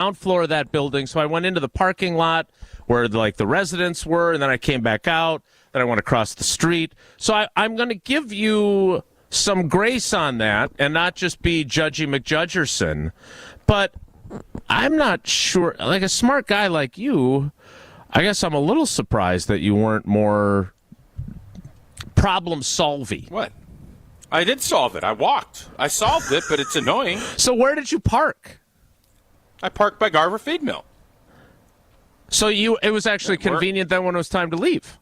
ground floor of that building, so I went into the parking lot where the residents were, and then I came back out. Then I went across the street. So I'm going to give you some grace on that and not just be Judgy McJudgerson. But I'm not sure. Like a smart guy like you, I guess I'm a little surprised that you weren't more problem-solvy. What? I did solve it. I walked. I solved it, but it's annoying. So where did you park? I parked by Garver Feed Mill. So it was actually convenient then when it was time to leave.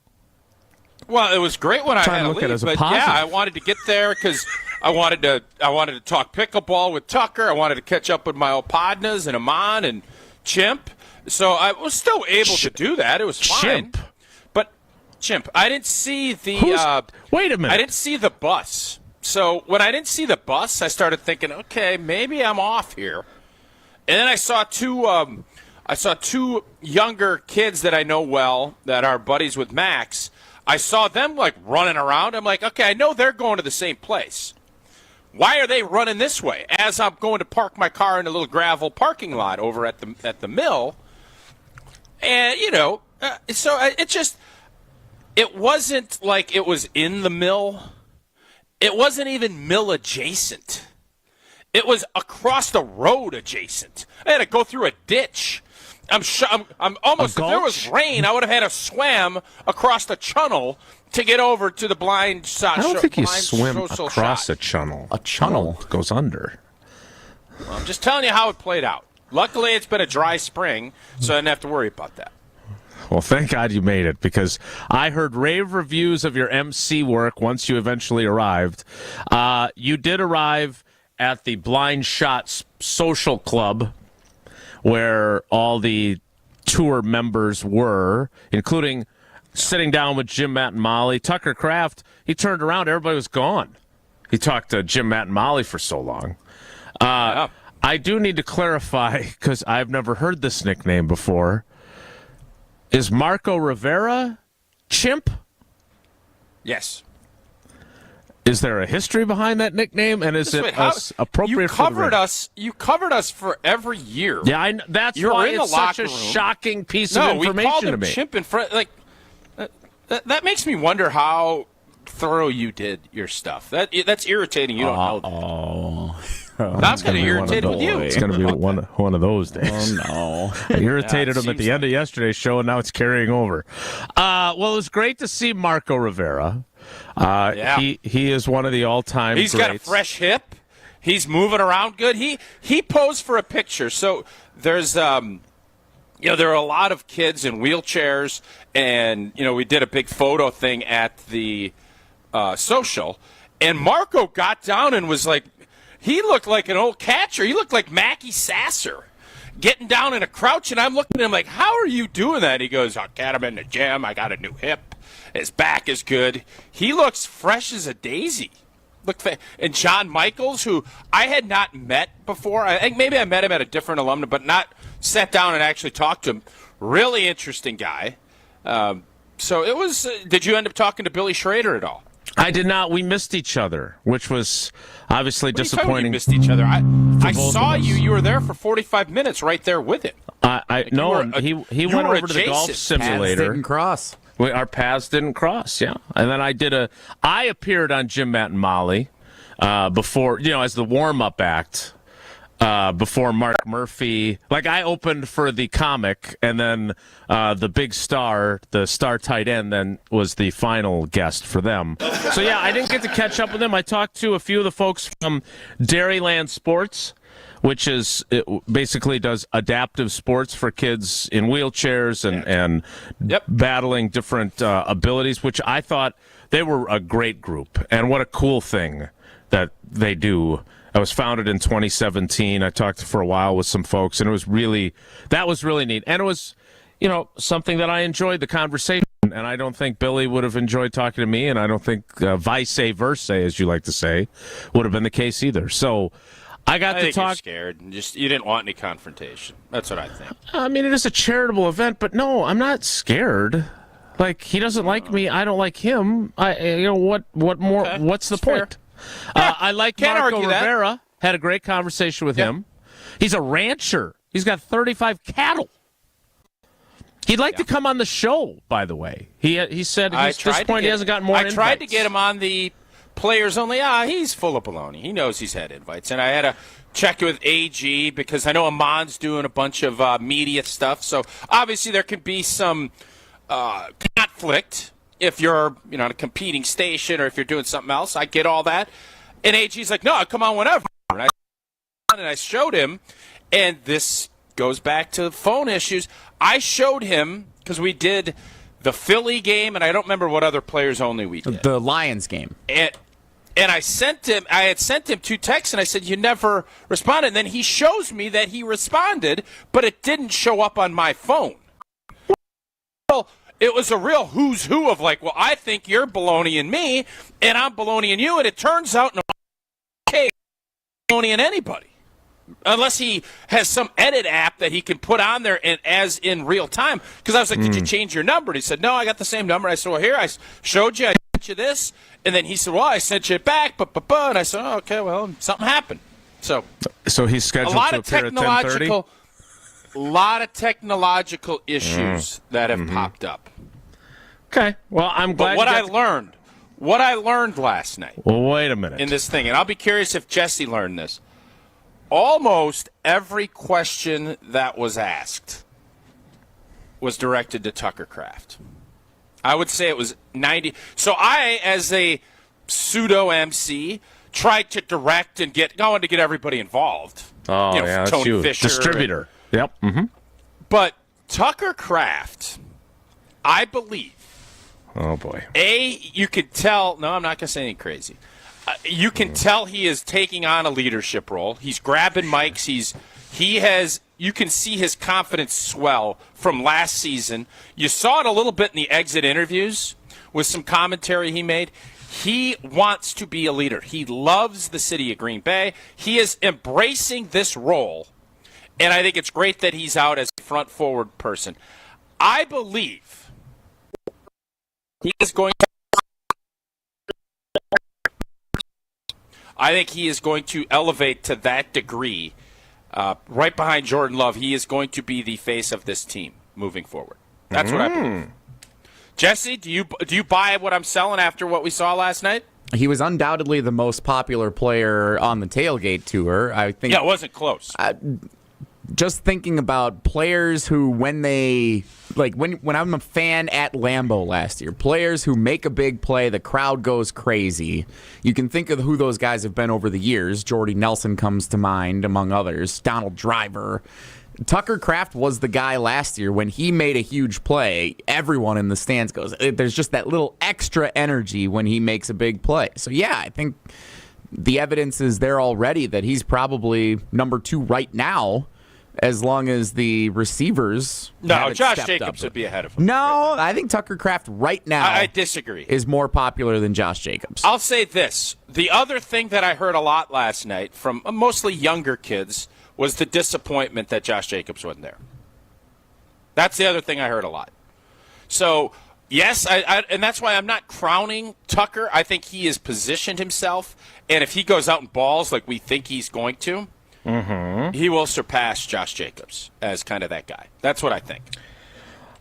Well, it was great when I had to leave, but yeah, I wanted to get there because I wanted to talk pickleball with Tucker. I wanted to catch up with my old partners and Amon and Chimp. So I was still able to do that. It was fine. Chimp. I didn't see the. Wait a minute. I didn't see the bus. So when I didn't see the bus, I started thinking, okay, maybe I'm off here. And then I saw two younger kids that I know well that are buddies with Max. I saw them running around. I'm like, okay, I know they're going to the same place. Why are they running this way? As I'm going to park my car in a little gravel parking lot over at the mill, and it wasn't like it was in the mill. It wasn't even mill adjacent. It was across the road adjacent. I had to go through a ditch. I'm almost. If there was rain, I would have had to swim across the channel to get over to the blind shot. I don't think you swim across a channel. A channel goes under. Well, I'm just telling you how it played out. Luckily, it's been a dry spring, so I didn't have to worry about that. Well, thank God you made it, because I heard rave reviews of your MC work once you eventually arrived. You did arrive at the Blind Shot Social Club, where all the tour members were, including sitting down with Jim, Matt, and Molly. Tucker Kraft, he turned around, everybody was gone. He talked to Jim, Matt, and Molly for so long. I do need to clarify, because I've never heard this nickname before. Is Marco Rivera Chimp? Yes. Is there a history behind that nickname, and is it appropriate for the race? You covered us for every year. Yeah, that's why it's such a shocking piece of information we called to him me. Chimp in front. That makes me wonder how thorough you did your stuff. That's irritating. You don't know that. Oh. That's going to be irritated with you. It's going to be one of those days. Oh, no. I irritated him at the end of yesterday's show, and now it's carrying over. Well, it was great to see Marco Rivera. He is one of the all-time greats. He's got a fresh hip. He's moving around good. He posed for a picture. So there's there are a lot of kids in wheelchairs, and we did a big photo thing at the social, and Marco got down and was like, he looked like an old catcher. He looked like Mackie Sasser, getting down in a crouch, and I'm looking at him like, how are you doing that? He goes, I got him in the gym. I got a new hip. His back is good. He looks fresh as a daisy. And John Michaels, who I had not met before. I think maybe I met him at a different alumni, but not sat down and actually talked to him. Really interesting guy. So it was. Did you end up talking to Billy Schrader at all? I did not. We missed each other, which was obviously disappointing. You missed each other. I saw you. You were there for 45 minutes, right there with him. He went over to the golf simulator. Paths didn't cross. Our paths didn't cross. Yeah, and then I appeared on Jim, Matt, and Molly before, as the warm-up act. Before Mark Murphy, I opened for the comic, and then the big star, the star tight end, then was the final guest for them. So yeah, I didn't get to catch up with them. I talked to a few of the folks from Dairyland Sports, which basically does adaptive sports for kids in wheelchairs and battling different abilities, which I thought they were a great group, and what a cool thing that they do. I was founded in 2017. I talked for a while with some folks, and that was really neat. And it was, something that I enjoyed the conversation. And I don't think Billy would have enjoyed talking to me, and I don't think vice versa, as you like to say, would have been the case either. So I got to talk. You're scared, and you didn't want any confrontation. That's what I think. I mean, it is a charitable event, but no, I'm not scared. He doesn't like me. I don't like him. What more? Okay. What's the point? I like Marco Rivera. Had a great conversation with him. He's a rancher. He's got 35 cattle. He'd like to come on the show, by the way. He said at this point he hasn't gotten more invites. I tried to get him on the players only. He's full of baloney. He knows he's had invites. And I had to check with AG because I know Amon's doing a bunch of media stuff. So obviously there could be some conflict if you're on a competing station or if you're doing something else. I get all that. And AG's like, no, I come on whenever. And I showed him, and this goes back to phone issues. I showed him because we did the Philly game, and I don't remember what other players only we did. The Lions game. And I had sent him 2 texts, and I said, you never responded. And then he shows me that he responded, but it didn't show up on my phone. Well, it was a real who's who of like, well, I think you're baloney-ing me, and I'm baloney-ing you, and it turns out no baloney-ing anybody. Unless he has some edit app that he can put on there and as in real time. Because I was like, did you change your number? And he said, no, I got the same number. I said, well, here, I showed you, I sent you this. And then he said, well, I sent you it back. And I said, oh, okay, well, something happened. So he's scheduled to appear at 10:30? A lot of technological issues that have popped up. Okay. Well, I'm glad. But what I learned last night. Well, wait a minute. In this thing, and I'll be curious if Jesse learned this. Almost every question that was asked was directed to Tucker Kraft. I would say it was 90. So I, as a pseudo MC, tried to direct and I wanted to get everybody involved. Oh, yeah, that's Tony huge. Fisher. Distributor. Yep. Mm-hmm. But Tucker Kraft, I believe. Oh, boy. You could tell. No, I'm not going to say anything crazy. You can tell he is taking on a leadership role. He's grabbing mics. You can see his confidence swell from last season. You saw it a little bit in the exit interviews with some commentary he made. He wants to be a leader. He loves the city of Green Bay. He is embracing this role, and I think it's great that he's out as a front-forward person. I believe he is going to elevate to that degree. Right behind Jordan Love, he is going to be the face of this team moving forward. That's what I believe. Jesse, do you buy what I'm selling after what we saw last night? He was undoubtedly the most popular player on the Tailgate tour. I think. Yeah, it wasn't close. Just thinking about players who, when I'm a fan at Lambeau last year, players who make a big play, the crowd goes crazy. You can think of who those guys have been over the years. Jordy Nelson comes to mind, among others. Donald Driver. Tucker Kraft was the guy last year when he made a huge play. Everyone in the stands goes, there's just that little extra energy when he makes a big play. So, yeah, I think the evidence is there already that he's probably number 2 right now. As long as the receivers Josh Jacobs would be ahead of him. No, I think Tucker Kraft right now I disagree. Is more popular than Josh Jacobs. I'll say this. The other thing that I heard a lot last night from mostly younger kids was the disappointment that Josh Jacobs wasn't there. That's the other thing I heard a lot. So, yes, and that's why I'm not crowning Tucker. I think he has positioned himself, and if he goes out and balls like we think he's going to, he will surpass Josh Jacobs as kind of that guy. That's what I think.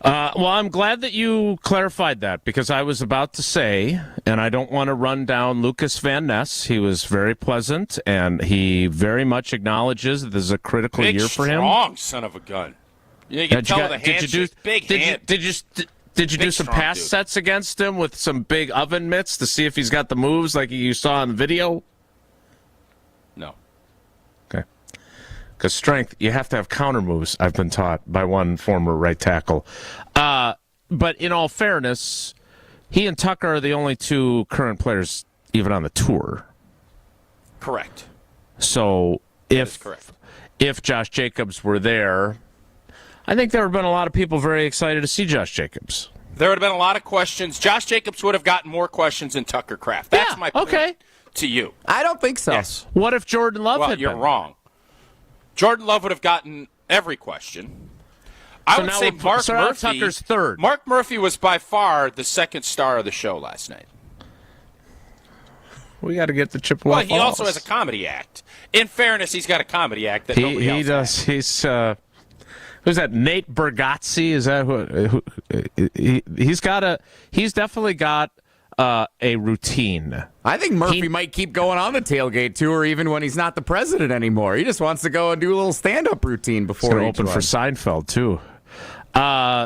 Well, I'm glad that you clarified that because I was about to say, and I don't want to run down Lucas Van Ness. He was very pleasant, and he very much acknowledges that this is a critical year for him. Strong son of a gun. You can tell the handshake, big hand. Did you do some pass sets against him with some big oven mitts to see if he's got the moves like you saw in the video? No. Okay. Because strength, you have to have counter moves, I've been taught by one former right tackle. But in all fairness, he and Tucker are the only 2 current players even on the tour. Correct. So if Josh Jacobs were there, I think there would have been a lot of people very excited to see Josh Jacobs. There would have been a lot of questions. Josh Jacobs would have gotten more questions than Tucker Kraft. That's my point to you. I don't think so. Yes. What if Jordan Love had been? You're wrong. Jordan Love would have gotten every question. I would say Mark Murphy. Tucker's third. Mark Murphy was by far the second star of the show last night. We got to get the Chippewa. Well, he also has a comedy act. In fairness, he's got a comedy act that nobody else does. has. Who's that? Nate Bargatze? Is that who? He's definitely got a routine. I think Murphy might keep going on the tailgate tour even when he's not the president anymore. He just wants to go and do a little stand-up routine before he open for Seinfeld too.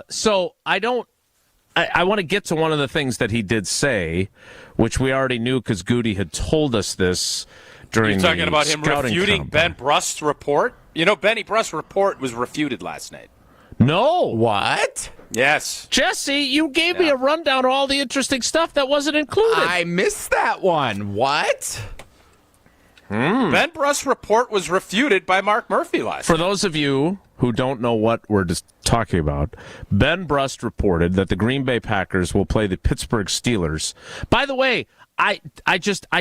So I want to get to one of the things that he did say, which we already knew because Goody had told us this during the You're talking about him refuting Ben Brust's report? You know, Benny Brust's report was refuted last night. No. What? Yes. Jesse, you gave me a rundown of all the interesting stuff that wasn't included. I missed that one. What? Ben Brust's report was refuted by Mark Murphy last night. For those of you who don't know what we're just talking about, Ben Brust reported that the Green Bay Packers will play the Pittsburgh Steelers. By the way, I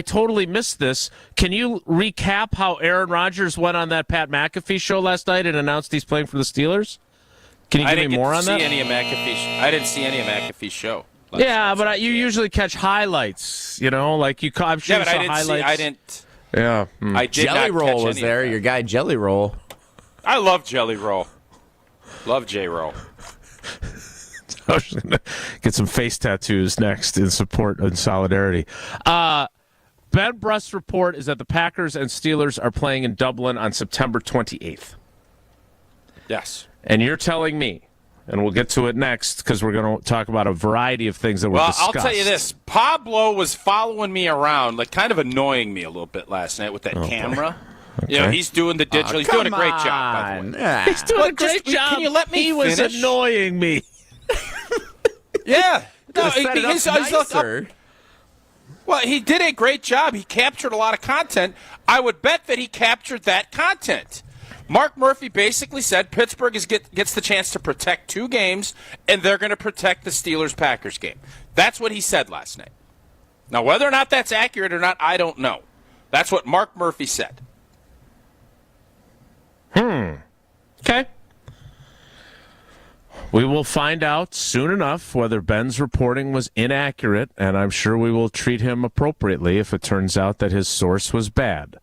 totally missed this. Can you recap how Aaron Rodgers went on that Pat McAfee show last night and announced he's playing for the Steelers? Can you give me more on that? I didn't see any of McAfee's show. Yeah, but you usually catch highlights, like you. I'm sure you saw highlights. I didn't. Yeah. I did Jelly not Roll catch was any there. of that. Your guy Jelly Roll. I love Jelly Roll. Love J Roll. I was going to get some face tattoos next in support and solidarity. Ben Brust's report is that the Packers and Steelers are playing in Dublin on September 28th. Yes. And you're telling me, and we'll get to it next because we're going to talk about a variety of things that were discussed. I'll tell you this. Pablo was following me around, like kind of annoying me a little bit last night with that camera. Okay. He's doing the digital. He's doing a great job, by the way. Yeah. He's doing a great job. Can you let me finish? He was annoying me. Yeah. No, Set it up nicer. Well, he did a great job. He captured a lot of content. I would bet that he captured that content. Mark Murphy basically said Pittsburgh gets the chance to protect 2 games, and they're going to protect the Steelers-Packers game. That's what he said last night. Now, whether or not that's accurate or not, I don't know. That's what Mark Murphy said. Okay. We will find out soon enough whether Ben's reporting was inaccurate, and I'm sure we will treat him appropriately if it turns out that his source was bad.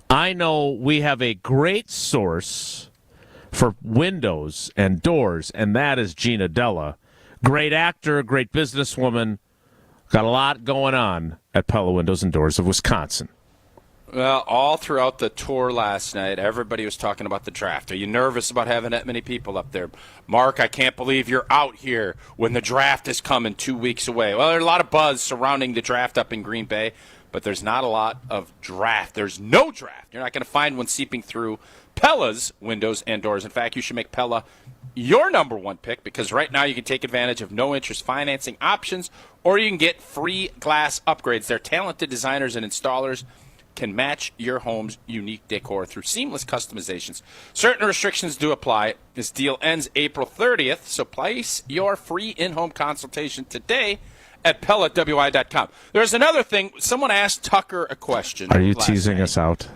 I know we have a great source for windows and doors, and that is Gina Della. Great actor, great businesswoman, got a lot going on at Pella Windows and Doors of Wisconsin. Well, all throughout the tour last night, everybody was talking about the draft. Are you nervous about having that many people up there? Mark, I can't believe you're out here when the draft is coming 2 weeks away. Well, there's a lot of buzz surrounding the draft up in Green Bay, but there's not a lot of draft. There's no draft. You're not going to find one seeping through Pella's windows and doors. In fact, you should make Pella your number 1 pick because right now you can take advantage of no-interest financing options or you can get free glass upgrades. They're talented designers and installers can match your home's unique decor through seamless customizations. Certain restrictions do apply. This deal ends April 30th, so place your free in-home consultation today at PellaWI.com. There's another thing. Someone asked Tucker a question. Are you teasing us out?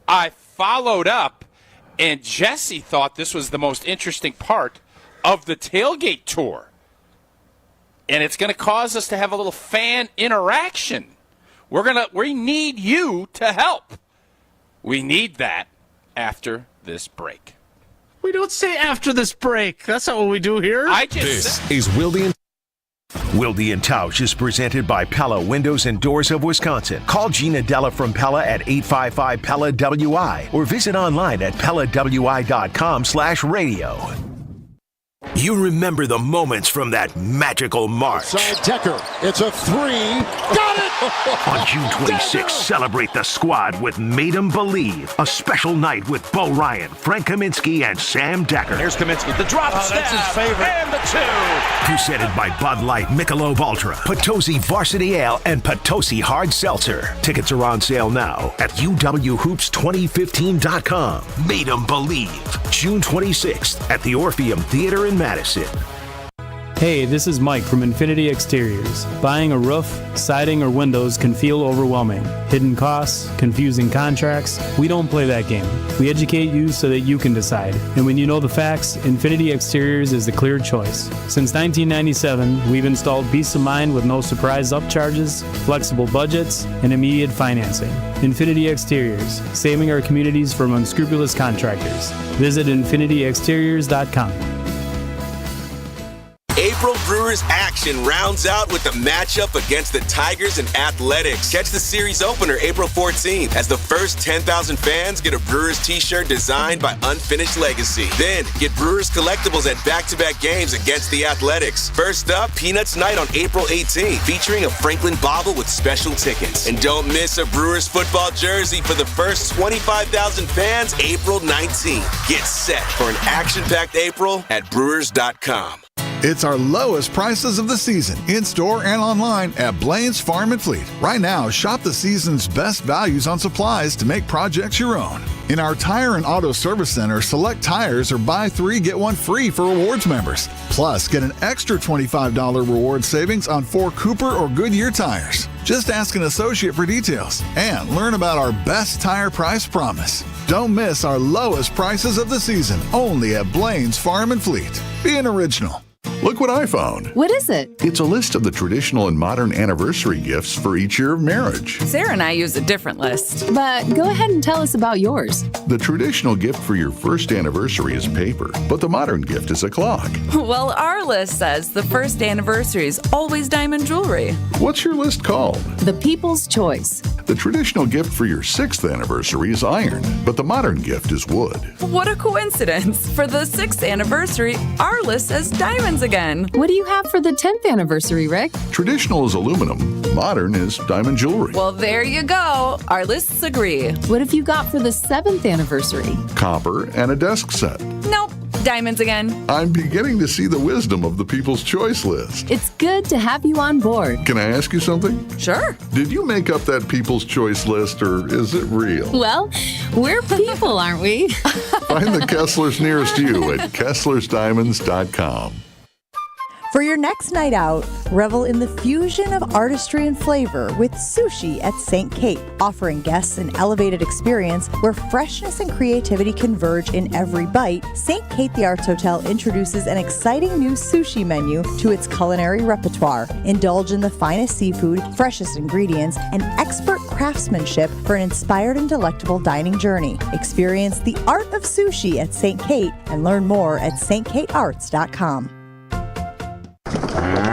I followed up, and Jesse thought this was the most interesting part of the Tailgate tour. And it's going to cause us to have a little fan interaction. We need you to help. We need that after this break. We don't say after this break. That's not what we do here. This is Wilde and Tausch is presented by Pella Windows and Doors of Wisconsin. Call Gina Della from Pella at 855-PELLA-WI or visit online at PellaWI.com/radio. You remember the moments from that magical March. Side Decker. It's a 3. Got it! On June 26th, celebrate the squad with Made 'em Believe. A special night with Bo Ryan, Frank Kaminsky, and Sam Decker. Here's Kaminsky. The drop stab. That's his favorite. And the 2. Presented by Bud Light, Michelob Ultra, Potosi Varsity Ale, and Potosi Hard Seltzer. Tickets are on sale now at UWHoops2015.com. Made 'em Believe. June 26th at the Orpheum Theater in Madison. Hey, this is Mike from Infinity Exteriors. Buying a roof, siding, or windows can feel overwhelming. Hidden costs, confusing contracts. We don't play that game. We educate you so that you can decide. And when you know the facts, Infinity Exteriors is the clear choice. Since 1997, we've installed peace of mind with no surprise upcharges, flexible budgets, and immediate financing. Infinity Exteriors, saving our communities from unscrupulous contractors. Visit infinityexteriors.com. April Brewers action rounds out with the matchup against the Tigers and Athletics. Catch the series opener April 14th as the first 10,000 fans get a Brewers t-shirt designed by Unfinished Legacy. Then get Brewers collectibles at back-to-back games against the Athletics. First up, Peanuts Night on April 18th, featuring a Franklin bobble with special tickets. And don't miss a Brewers football jersey for the first 25,000 fans April 19th. Get set for an action-packed April at Brewers.com. It's our lowest prices of the season, in-store and online at Blaine's Farm and Fleet. Right now, shop the season's best values on supplies to make projects your own. In our Tire and Auto Service Center, select tires or buy 3, get 1 free for rewards members. Plus, get an extra $25 reward savings on 4 Cooper or Goodyear tires. Just ask an associate for details and learn about our best tire price promise. Don't miss our lowest prices of the season, only at Blaine's Farm and Fleet. Be an original. Look what I found. What is it? It's a list of the traditional and modern anniversary gifts for each year of marriage. Sarah and I use a different list. But go ahead and tell us about yours. The traditional gift for your first anniversary is paper, but the modern gift is a clock. Well, our list says the first anniversary is always diamond jewelry. What's your list called? The People's Choice. The traditional gift for your 6th anniversary is iron, but the modern gift is wood. What a coincidence. For the 6th anniversary, our list says diamonds again. What do you have for the 10th anniversary, Rick? Traditional is aluminum, modern is diamond jewelry. Well, there you go. Our lists agree. What have you got for the 7th anniversary? Copper and a desk set. Nope. Diamonds again. I'm beginning to see the wisdom of the People's Choice list. It's good to have you on board. Can I ask you something? Sure. Did you make up that People's Choice list, or is it real? Well, we're people, aren't we? Find the Kesslers nearest you at KesslersDiamonds.com. For your next night out, revel in the fusion of artistry and flavor with Sushi at St. Kate, offering guests an elevated experience where freshness and creativity converge in every bite. St. Kate the Arts Hotel introduces an exciting new sushi menu to its culinary repertoire. Indulge in the finest seafood, freshest ingredients, and expert craftsmanship for an inspired and delectable dining journey. Experience the art of sushi at St. Kate and learn more at stkatearts.com.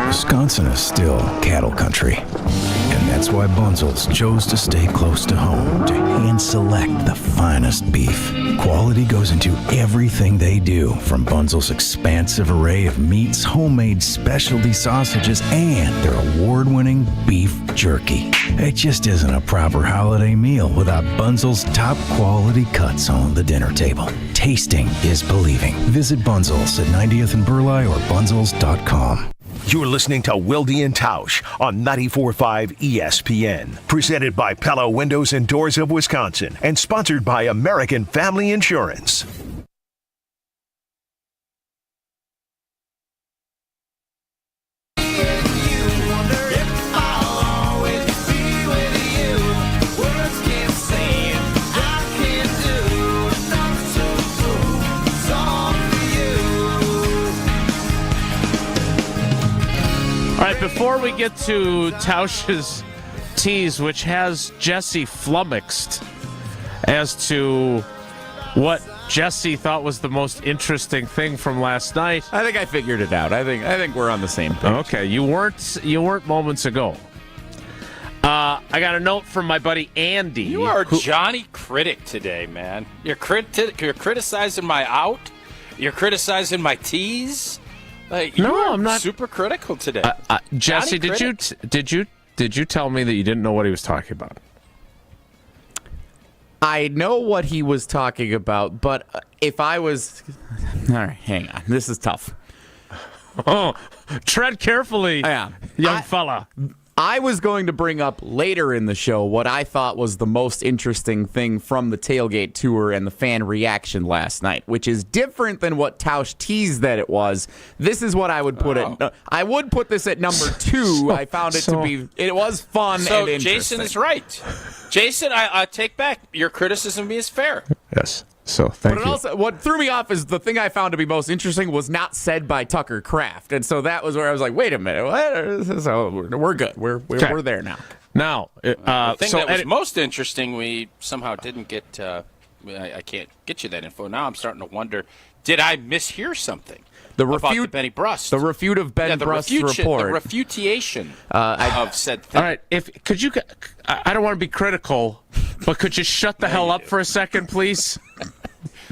Wisconsin is still cattle country, and that's why Bunzel's chose to stay close to home to hand select the finest beef. Quality goes into everything they do, from Bunzel's expansive array of meats, homemade specialty sausages, and their award-winning beef jerky. It just isn't a proper holiday meal without Bunzel's top quality cuts on the dinner table. Tasting is believing. Visit Bunzel's at 90th and Burleigh or bunzels.com. You're listening to Wilde and Tausch on 94.5 ESPN. Presented by Pella Windows and Doors of Wisconsin and sponsored by American Family Insurance. All right, before we get to Tausch's tease, which has Jesse flummoxed as to what Jesse thought was the most interesting thing from last night. I think I figured it out. I think we're on the same page. Okay, you weren't moments ago. I got a note from my buddy Andy. You are Johnny Critic today, man. You're criticizing my out. You're criticizing my tease. Like, I'm not super critical today. Jesse, did you tell me that you didn't know what he was talking about? I know what he was talking about, but if I was... All right, hang on. This is tough. Oh, tread carefully, young fella. I was going to bring up later in the show what I thought was the most interesting thing from the Tailgate tour and the fan reaction last night, which is different than what Tausch teased that it was. This is what I would put it. I would put this at number 2. I found it to be. It was fun and interesting. Jason is right. Jason, I take back your criticism of me is fair. Yes. So thank you. But also, what threw me off is the thing I found to be most interesting was not said by Tucker Kraft, and so that was where I was like, "Wait a minute, what?" So we're good. We're there now. Now, the thing that was most interesting, we somehow didn't get. I can't get you that info now. I'm starting to wonder: did I mishear something? About the Benny Brust. The refute of Ben Brust's report. The refutation of said thing. All right, could you? I don't want to be critical, but could you shut the hell up for a second, please?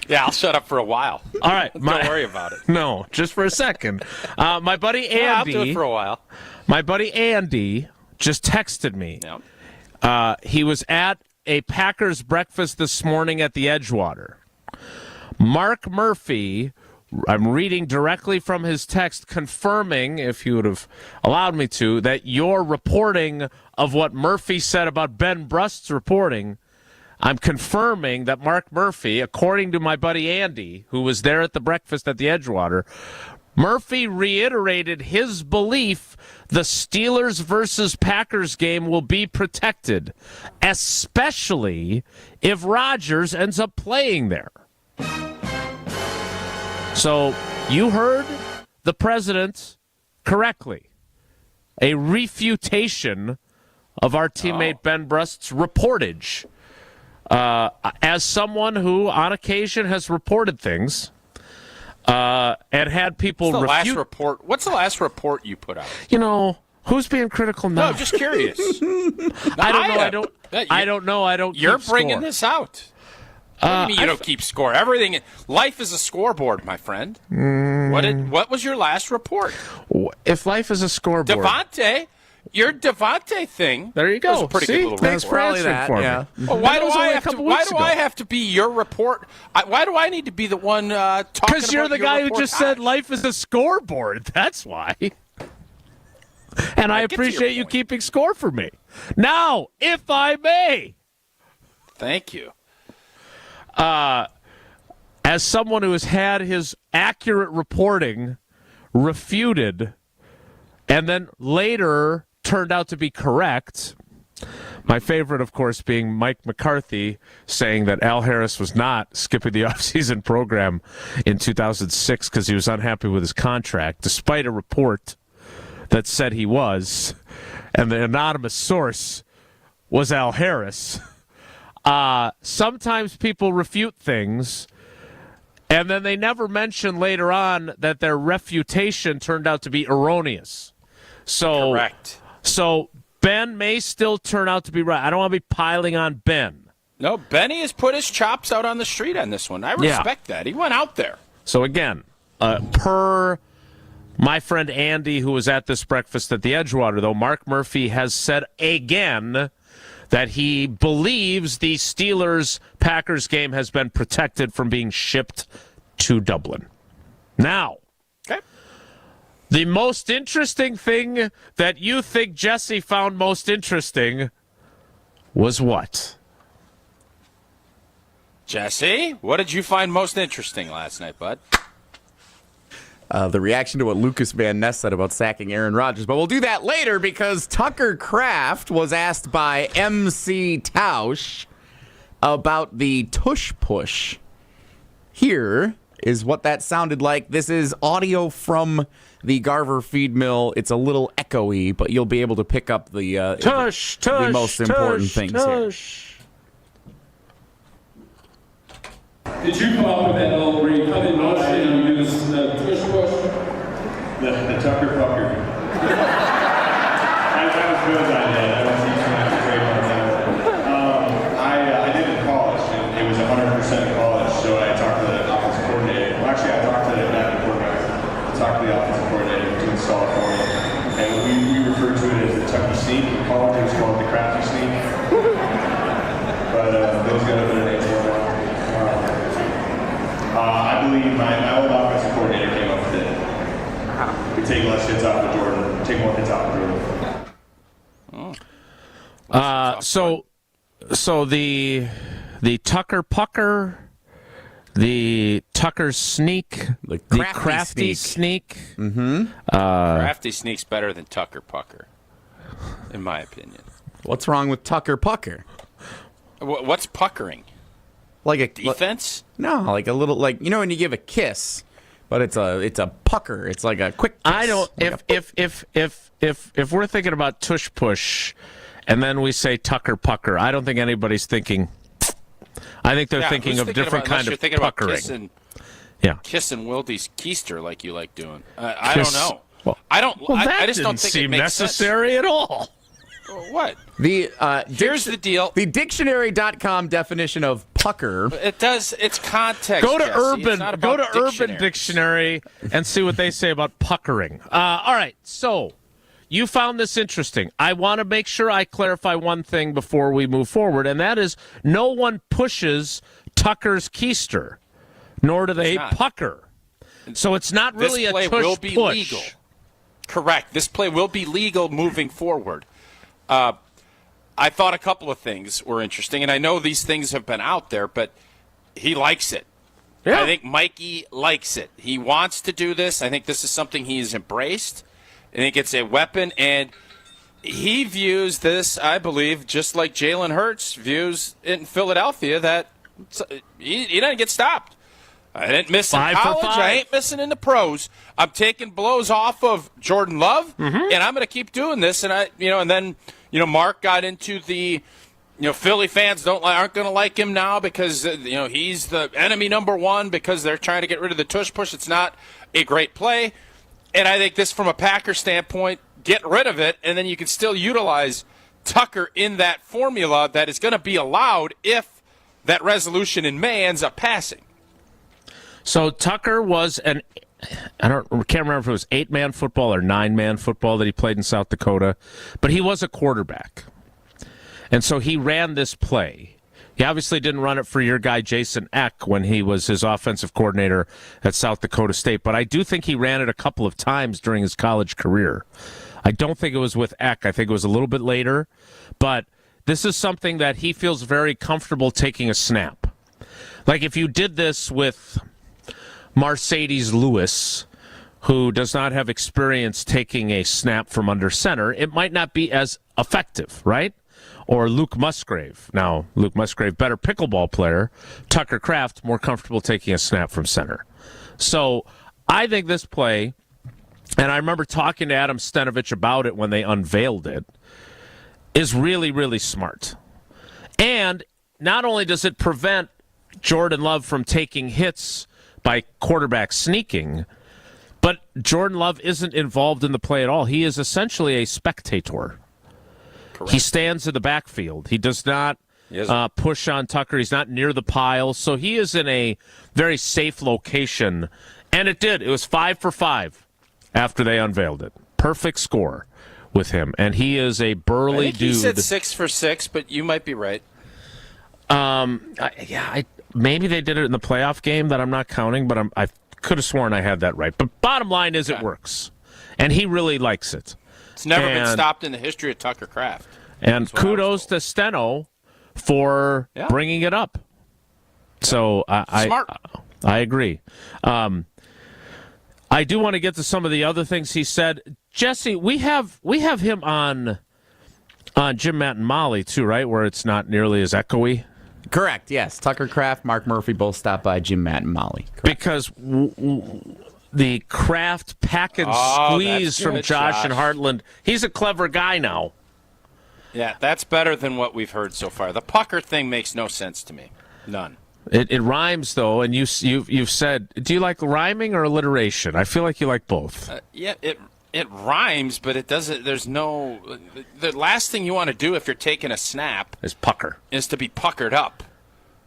Yeah, I'll shut up for a while. All right, don't worry about it. No, just for a second. My buddy Andy. I'll do it for a while. My buddy Andy just texted me. Yep. He was at a Packers breakfast this morning at the Edgewater. Mark Murphy. I'm reading directly from his text, confirming, if you would have allowed me to, that your reporting of what Murphy said about Ben Brust's reporting, I'm confirming that Mark Murphy, according to my buddy Andy, who was there at the breakfast at the Edgewater, Murphy reiterated his belief the Steelers versus Packers game will be protected, especially if Rodgers ends up playing there. So you heard the president correctly. A refutation of our teammate Ben Brust's reportage. As someone who, on occasion, has reported things and had people refute. What's the last report you put out? You know, who's being critical now? No, I'm just curious. I don't know. I don't. You're keep bringing score. this out. What do you mean you don't keep score? Life is a scoreboard, my friend. What was your last report? If life is a scoreboard, your Devontae thing. There you go. Was a pretty good little Thanks for report. answering for me. Well, why do I have to be your report? Why do I need to be the one talking about your Because you're the guy who just said life is a scoreboard. That's why. And I appreciate you keeping score for me. Now, if I may. Thank you. As someone who has had his accurate reporting refuted and then later turned out to be correct, my favorite, of course, being Mike McCarthy saying that Al Harris was not skipping the offseason program in 2006 because he was unhappy with his contract, despite a report that said he was, and the anonymous source was Al Harris. Sometimes people refute things, and then they never mention later on that their refutation turned out to be erroneous. So, correct. So Ben may still turn out to be right. I don't want to be piling on Ben. No, Benny has put his chops out on the street on this one. I respect that. He went out there. So again, per my friend Andy, who was at this breakfast at the Edgewater, though, Mark Murphy has said again that he believes the Steelers-Packers game has been protected from being shipped to Dublin. Now, the most interesting thing that you think Jesse found most interesting was what? Jesse, what did you find most interesting last night, bud? The reaction to what Lucas Van Ness said about sacking Aaron Rodgers. But we'll do that later because Tucker Kraft was asked by MC Tausch about the tush push. Here is what that sounded like. This is audio from the Garver feed mill. It's a little echoey, but you'll be able to pick up the most important things here. Did you come up with that little where you come in motion and you do this tush push? The Tucker Pucker. That was good idea. I don't teach you how to trade on that. I did it in college. It was 100% in college, so I talked to the offensive coordinator. Well, actually, I talked to the quarterback. I talked to the offensive coordinator to install it for me. And we referred to it as the Tucky Sneak. In college, it was called the Crafty Sneak. But those got a better name for it. I believe my old offensive coordinator came up with it. We take less hits off of Jordan, take more hits off of Jordan. So the Tucker Pucker, the Tucker Sneak, the Crafty Sneak. Mm-hmm. Crafty Sneak's better than Tucker Pucker, in my opinion. What's wrong with Tucker Pucker? What's puckering? Like a defense? No, like a little, like, you know when you give a kiss, but it's a pucker. It's like a quick kiss. I don't. If we're thinking about tush push, and then we say Tucker Pucker, I don't think anybody's thinking. I think they're thinking of different kind of puckering. Kissing Wilde's keister like you like doing. I don't know. Well, I just don't think seem it makes necessary at all. What? Here's the deal. The dictionary.com definition of pucker. It does. It's context. Go to Jesse. Urban Dictionary and see what they say about puckering. All right. So you found this interesting. I want to make sure I clarify one thing before we move forward, and that is no one pushes Tucker's keister, nor do they pucker. So it's not really this play a tush will be push. legal. Correct. This play will be legal moving forward. I thought a couple of things were interesting, and I know these things have been out there, but he likes it. Yeah. I think Mikey likes it. He wants to do this. I think this is something he has embraced. I think it's a weapon, and he views this, I believe, just like Jalen Hurts views it in Philadelphia, that he doesn't get stopped. I didn't miss in college. I ain't missing in the pros. I'm taking blows off of Jordan Love, and I'm going to keep doing this. And and then Mark got into the, Philly fans aren't going to like him now because he's the enemy number one because they're trying to get rid of the tush push. It's not a great play, and I think this, from a Packer standpoint, get rid of it, and then you can still utilize Tucker in that formula that is going to be allowed if that resolution in May ends up passing. So Tucker was can't remember if it was 8-man football or 9-man football that he played in South Dakota, but he was a quarterback. And so he ran this play. He obviously didn't run it for your guy Jason Eck when he was his offensive coordinator at South Dakota State, but I do think he ran it a couple of times during his college career. I don't think it was with Eck. I think it was a little bit later, but this is something that he feels very comfortable taking a snap. Like if you did this with Mercedes Lewis, who does not have experience taking a snap from under center, it might not be as effective, right? Or Luke Musgrave. Now, Luke Musgrave, better pickleball player. Tucker Kraft, more comfortable taking a snap from center. So I think this play, and I remember talking to Adam Stenovich about it when they unveiled it, is really, really smart. And not only does it prevent Jordan Love from taking hits by quarterback sneaking, but Jordan Love isn't involved in the play at all. He is essentially a spectator. Correct. He stands in the backfield. He does not push on Tucker. He's not near the pile. So he is in a very safe location. And it did. It was 5 for 5 after they unveiled it. Perfect score with him. And he is a burly dude. He said 6 for 6, but you might be right. Maybe they did it in the playoff game that I'm not counting, but I could have sworn I had that right. But bottom line is it works. And he really likes it. It's never been stopped in the history of Tucker Kraft. And kudos to Steno for bringing it up. So Smart. I agree. I do want to get to some of the other things he said. Jesse, we have him on Jim, Matt, and Molly, too, right, where it's not nearly as echoey? Correct, yes. Tucker Kraft, Mark Murphy both stopped by Jim, Matt, and Molly. Correct. Because the Kraft pack and squeeze from Josh and Heartland, he's a clever guy now. Yeah, that's better than what we've heard so far. The pucker thing makes no sense to me. None. It rhymes, though, and you've said, do you like rhyming or alliteration? I feel like you like both. It rhymes, but it doesn't. There's no. The last thing you want to do if you're taking a snap is pucker. Is to be puckered up.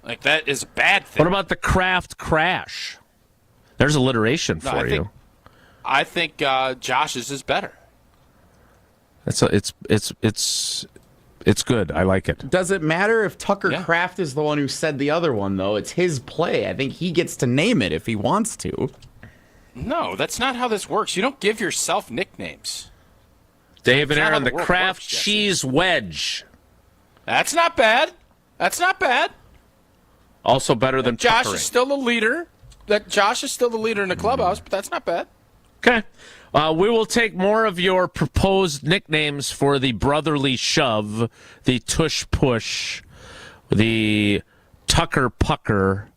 Like, that is a bad thing. What about the Kraft crash? There's alliteration for you. I think Josh's is better. It's good. I like it. Does it matter if Tucker Kraft is the one who said the other one, though? It's his play. I think he gets to name it if he wants to. No, that's not how this works. You don't give yourself nicknames. Dave and Aaron, the Kraft cheese wedge. That's not bad. Also better than Josh puckering. is still the leader. Josh is still the leader in the clubhouse, but that's not bad. Okay. We will take more of your proposed nicknames for the brotherly shove, the tush push, the Tucker pucker,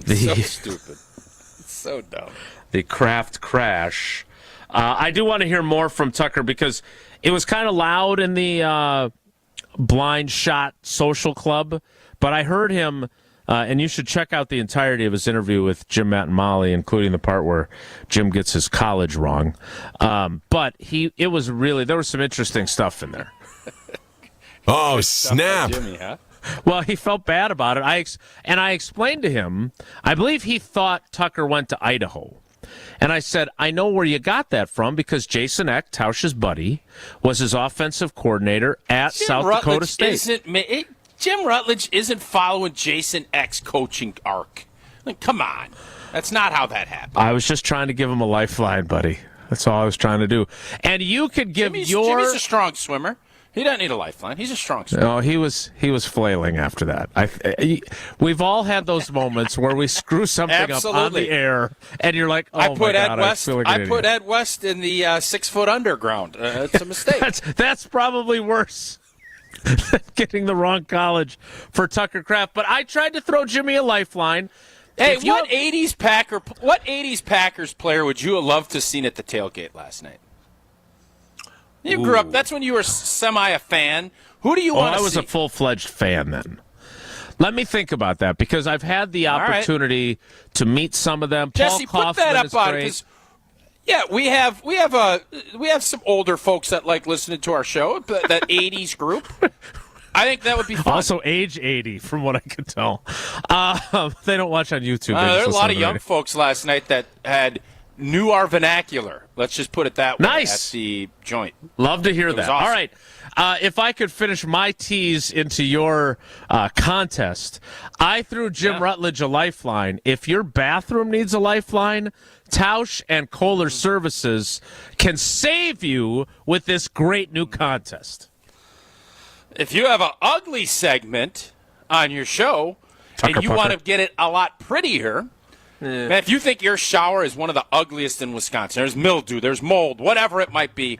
So stupid. So dumb. the craft crash. I do want to hear more from Tucker because it was kind of loud in the Blind Shot Social Club, but I heard him. And you should check out the entirety of his interview with Jim, Matt, and Molly, including the part where Jim gets his college wrong. But it was really, there was some interesting stuff in there. Oh, snap. Jimmy, huh? Well, he felt bad about it. I explained to him, I believe he thought Tucker went to Idaho. And I said, I know where you got that from because Jason Eck, Tausch's buddy, was his offensive coordinator at South Dakota State. Jim Rutledge isn't following Jason Eck's coaching arc. Like, come on. That's not how that happened. I was just trying to give him a lifeline, buddy. That's all I was trying to do. And you could give Jimmy's a strong swimmer. He doesn't need a lifeline. He's a strong swimmer. No, he was flailing after that. We've all had those moments where we screw something up on the air, and you're like, "Oh my God, I feel like an idiot." I put Ed West in the 6 foot underground. It's a mistake. That's probably worse than getting the wrong college for Tucker Kraft. But I tried to throw Jimmy a lifeline. Hey, what 80s Packers player would you have loved to have seen at the tailgate last night? You grew up. That's when you were a fan. Who do you want to see? I was a full-fledged fan then. Let me think about that because I've had the opportunity to meet some of them. Jesse, Paul put that Kaufman up on because we have some older folks that like listening to our show. That 80s group. I think that would be fun. Also, age 80, from what I could tell. They don't watch on YouTube. There are a lot of young folks last night that knew our vernacular. Let's just put it that way. Nice. At the joint. Love to hear that. Awesome. All right. If I could finish my tease into your contest, I threw Jim Rutledge a lifeline. If your bathroom needs a lifeline, Tausch and Kohler Services can save you with this great new contest. If you have an ugly segment on your show and you want to get it a lot prettier, man, if you think your shower is one of the ugliest in Wisconsin, there's mildew, there's mold, whatever it might be,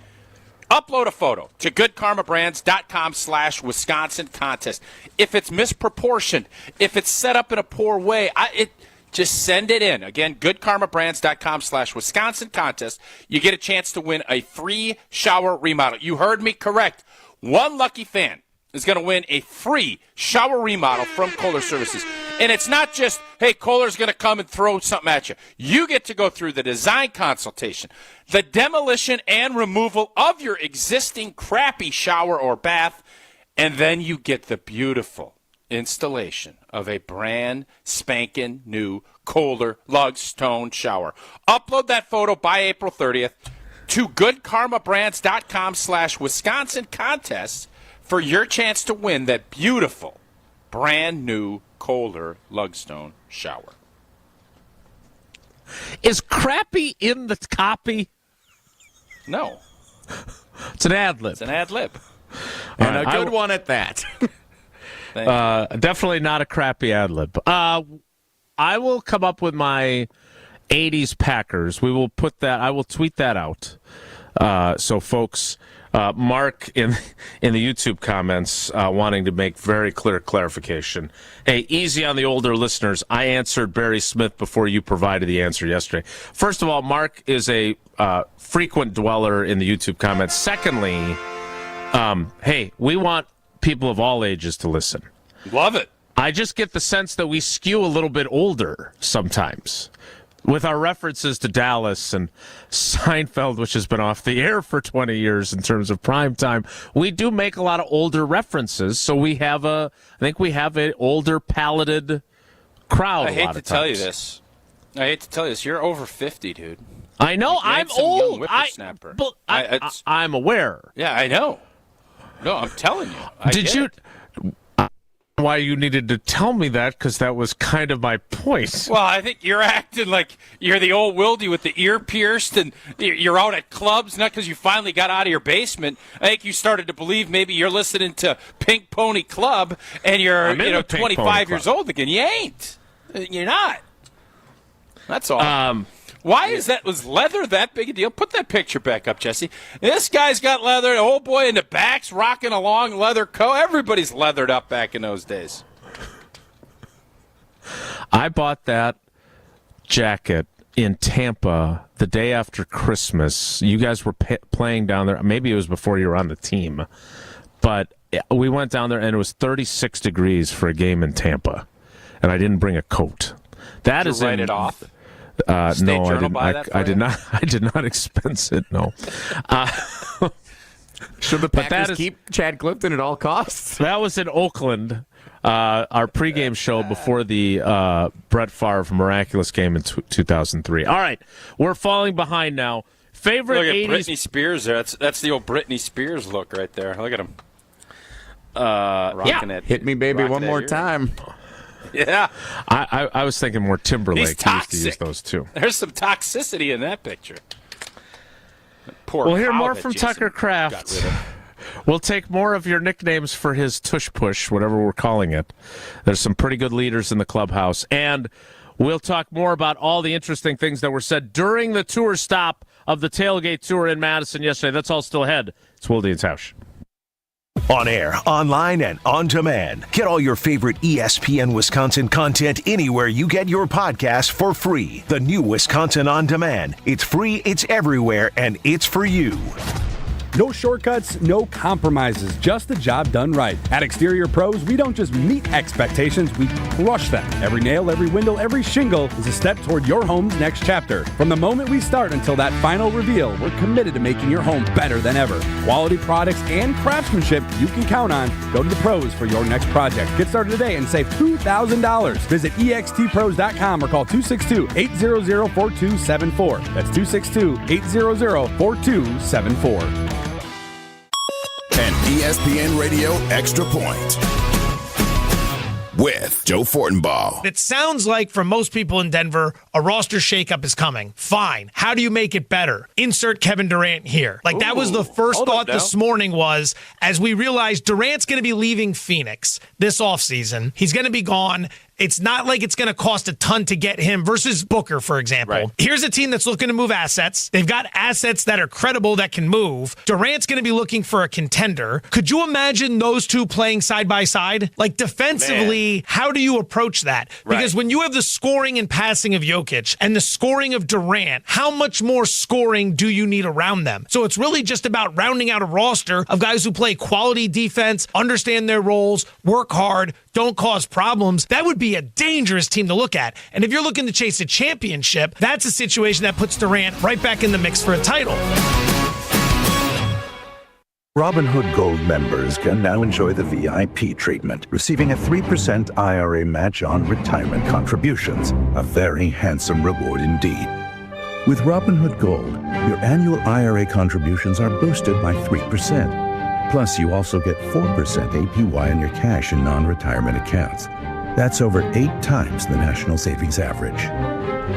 upload a photo to goodkarmabrands.com/Wisconsin contest. If it's misproportioned, if it's set up in a poor way, just send it in. Again, goodkarmabrands.com/Wisconsin contest. You get a chance to win a free shower remodel. You heard me correct. One lucky fan is going to win a free shower remodel from Kohler Services. And it's not just, hey, Kohler's going to come and throw something at you. You get to go through the design consultation, the demolition and removal of your existing crappy shower or bath, and then you get the beautiful installation of a brand spanking new Kohler Lugstone shower. Upload that photo by April 30th to goodkarmabrands.com/Wisconsin contest for your chance to win that beautiful brand new Kohler Lugstone shower. Is crappy in the copy? No. It's an ad lib. It's an ad lib. And a good one at that. Definitely not a crappy ad lib. I will come up with my 80s Packers. We will put that. I will tweet that out. So folks, Mark in the YouTube comments wanting to make very clear clarification. Hey, easy on the older listeners. I answered Barry Smith before you provided the answer yesterday. First of all, Mark is a frequent dweller in the YouTube comments. Secondly, hey, we want people of all ages to listen. Love it. I just get the sense that we skew a little bit older sometimes with our references to Dallas and Seinfeld, which has been off the air for 20 years in terms of prime time. We do make a lot of older references, so I think we have an older palated crowd. I hate to tell you this. You're over 50, dude. I know. I'm old. I'm aware. Yeah, I know. No, I'm telling you. Did you? why you needed to tell me that, because that was kind of my point. Well, I think you're acting like you're the old Wildy with the ear pierced, and you're out at clubs, not because you finally got out of your basement. I think you started to believe maybe you're listening to Pink Pony Club, and you're 25 years old again. You ain't. You're not. That's all. Why is that? Was leather that big a deal? Put that picture back up, Jesse. This guy's got leather. The old boy in the back's rocking a long leather coat. Everybody's leathered up back in those days. I bought that jacket in Tampa the day after Christmas. You guys were playing down there. Maybe it was before you were on the team. But we went down there, and it was 36 degrees for a game in Tampa. And I didn't bring a coat. That Did you write it off? No, I did not. I did not expense it. No. Should the Packers keep Chad Clifton at all costs? That was in Oakland, our pregame show before the Brett Favre miraculous game in 2003. All right, we're falling behind now. Favorite Look at 80s. Britney Spears there. That's the old Britney Spears look right there. Look at him. Rocking it. Hit me, baby, one more time. Yeah. I was thinking more Timberlake. He used to use those too. There's some toxicity in that picture. We'll hear more from Tucker Kraft. We'll take more of your nicknames for his tush push, whatever we're calling it. There's some pretty good leaders in the clubhouse. And we'll talk more about all the interesting things that were said during the tour stop of the Tailgate Tour in Madison yesterday. That's all still ahead. It's Wilde and Tausch. On air, online, and on demand. Get all your favorite ESPN Wisconsin content anywhere you get your podcasts for free. The new Wisconsin On Demand. It's free, it's everywhere, and it's for you. No shortcuts, no compromises, just the job done right. At Exterior Pros, we don't just meet expectations, we crush them. Every nail, every window, every shingle is a step toward your home's next chapter. From the moment we start until that final reveal, we're committed to making your home better than ever. Quality products and craftsmanship you can count on. Go to the pros for your next project. Get started today and save $2,000. Visit extpros.com or call 262-800-4274. That's 262-800-4274. An ESPN Radio Extra Point with Joe Fortenbaugh. It sounds like for most people in Denver, a roster shakeup is coming. Fine. How do you make it better? Insert Kevin Durant here. That was the first thought this morning was, as we realized Durant's going to be leaving Phoenix this offseason. He's going to be gone. It's not like it's going to cost a ton to get him versus Booker, for example. Right. Here's a team that's looking to move assets. They've got assets that are credible that can move. Durant's going to be looking for a contender. Could you imagine those two playing side by side? Defensively, how do you approach that? Because when you have the scoring and passing of Jokic and the scoring of Durant, how much more scoring do you need around them? So it's really just about rounding out a roster of guys who play quality defense, understand their roles, work hard, don't cause problems. That would be a dangerous team to look at. And if you're looking to chase a championship, that's a situation that puts Durant right back in the mix for a title. Robinhood Gold members can now enjoy the VIP treatment, receiving a 3% IRA match on retirement contributions. A very handsome reward indeed. With Robinhood Gold, your annual IRA contributions are boosted by 3%. Plus, you also get 4% APY on your cash and non-retirement accounts. That's over 8 times the national savings average.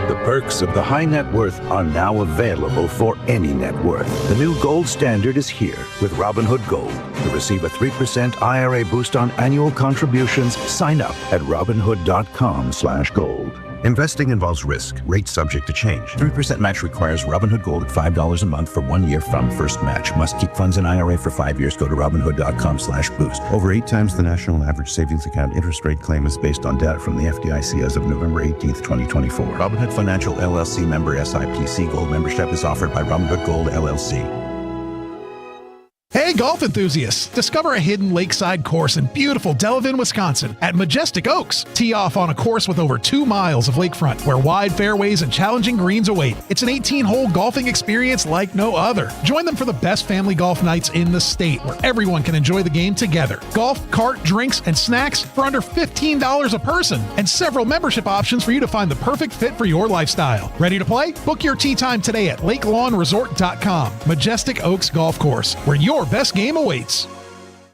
The perks of the high net worth are now available for any net worth. The new gold standard is here with Robinhood Gold. To receive a 3% IRA boost on annual contributions, sign up at Robinhood.com/gold. Investing involves risk. Rates subject to change. 3% match requires Robinhood Gold at $5 a month for 1 year from first match. Must keep funds in IRA for 5 years. Go to Robinhood.com/boost. Over 8 times the national average savings account interest rate claim is based on data from the FDIC as of November 18th, 2024. Robinhood Financial LLC member SIPC. Gold membership is offered by Robinhood Gold LLC. Hey, golf enthusiasts! Discover a hidden lakeside course in beautiful Delavan, Wisconsin at Majestic Oaks. Tee off on a course with over 2 miles of lakefront where wide fairways and challenging greens await. It's an 18-hole golfing experience like no other. Join them for the best family golf nights in the state where everyone can enjoy the game together. Golf, cart, drinks, and snacks for under $15 a person and several membership options for you to find the perfect fit for your lifestyle. Ready to play? Book your tee time today at LakeLawnResort.com. Majestic Oaks Golf Course, where your best game awaits.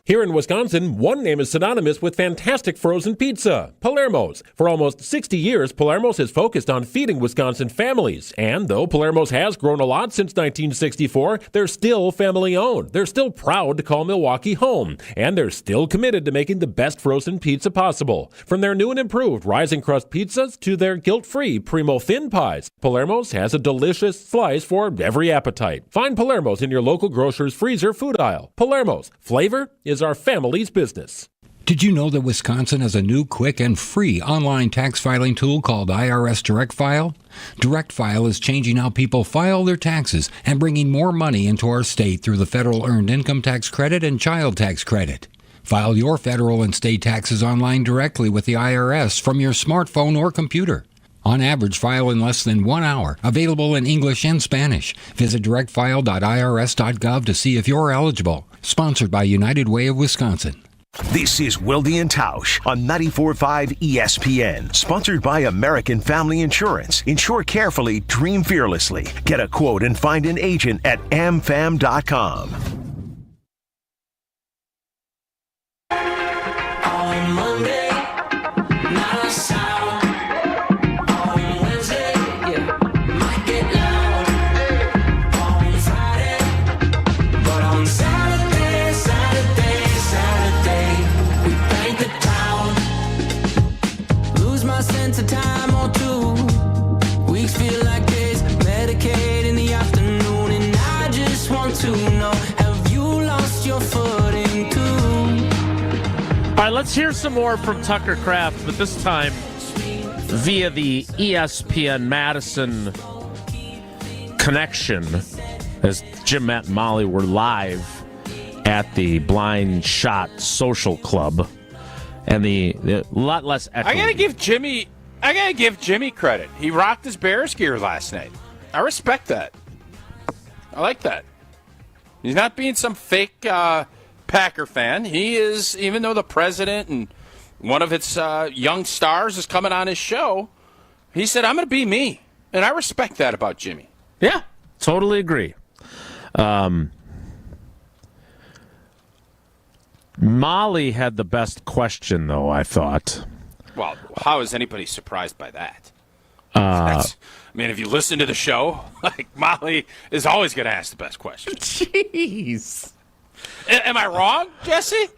Here in Wisconsin, one name is synonymous with fantastic frozen pizza, Palermo's. For almost 60 years, Palermo's has focused on feeding Wisconsin families. And though Palermo's has grown a lot since 1964, they're still family-owned. They're still proud to call Milwaukee home. And they're still committed to making the best frozen pizza possible. From their new and improved rising crust pizzas to their guilt-free Primo thin pies, Palermo's has a delicious slice for every appetite. Find Palermo's in your local grocer's freezer food aisle. Palermo's. Flavor is our family's business. Did you know that Wisconsin has a new, quick, and free online tax filing tool called IRS Direct File? Direct File is changing how people file their taxes and bringing more money into our state through the federal Earned Income Tax Credit and Child Tax Credit. File your federal and state taxes online directly with the IRS from your smartphone or computer. On average, file in less than 1 hour. Available in English and Spanish. Visit directfile.irs.gov to see if you're eligible. Sponsored by United Way of Wisconsin. This is Wilde and Tausch on 94.5 ESPN. Sponsored by American Family Insurance. Insure carefully, dream fearlessly. Get a quote and find an agent at amfam.com. On Monday, not a sound. Sense of time or 2 weeks feel like days, Medicaid in the afternoon, and I just want to know, have you lost your footing too? All right, let's hear some more from Tucker Kraft, but this time via the ESPN Madison connection, as Jim, Matt, and Molly were live at the Blind Shot Social Club. And the lot less echo. I gotta give Jimmy credit. He rocked his Bears gear last night. I respect that. I like that. He's not being some fake Packer fan. He is, even though the president and one of its young stars is coming on his show, he said, I'm going to be me. And I respect that about Jimmy. Yeah, totally agree. Molly had the best question, though, I thought. Well, how is anybody surprised by that? I mean, if you listen to the show, like, Molly is always going to ask the best question. Jeez. Am I wrong, Jesse?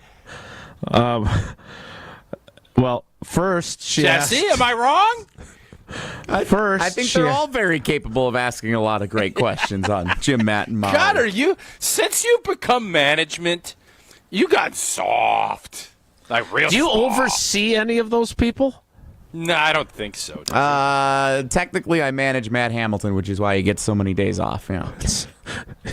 Well, first she Jesse, asked, am I wrong? I think they're all very capable of asking a lot of great questions on Jim, Matt, and Molly. God, since you've become management, you got soft. Like real Do you soft. oversee any of those people? No, I don't think so. Technically, I manage Matt Hamilton, which is why he gets so many days off. Yeah,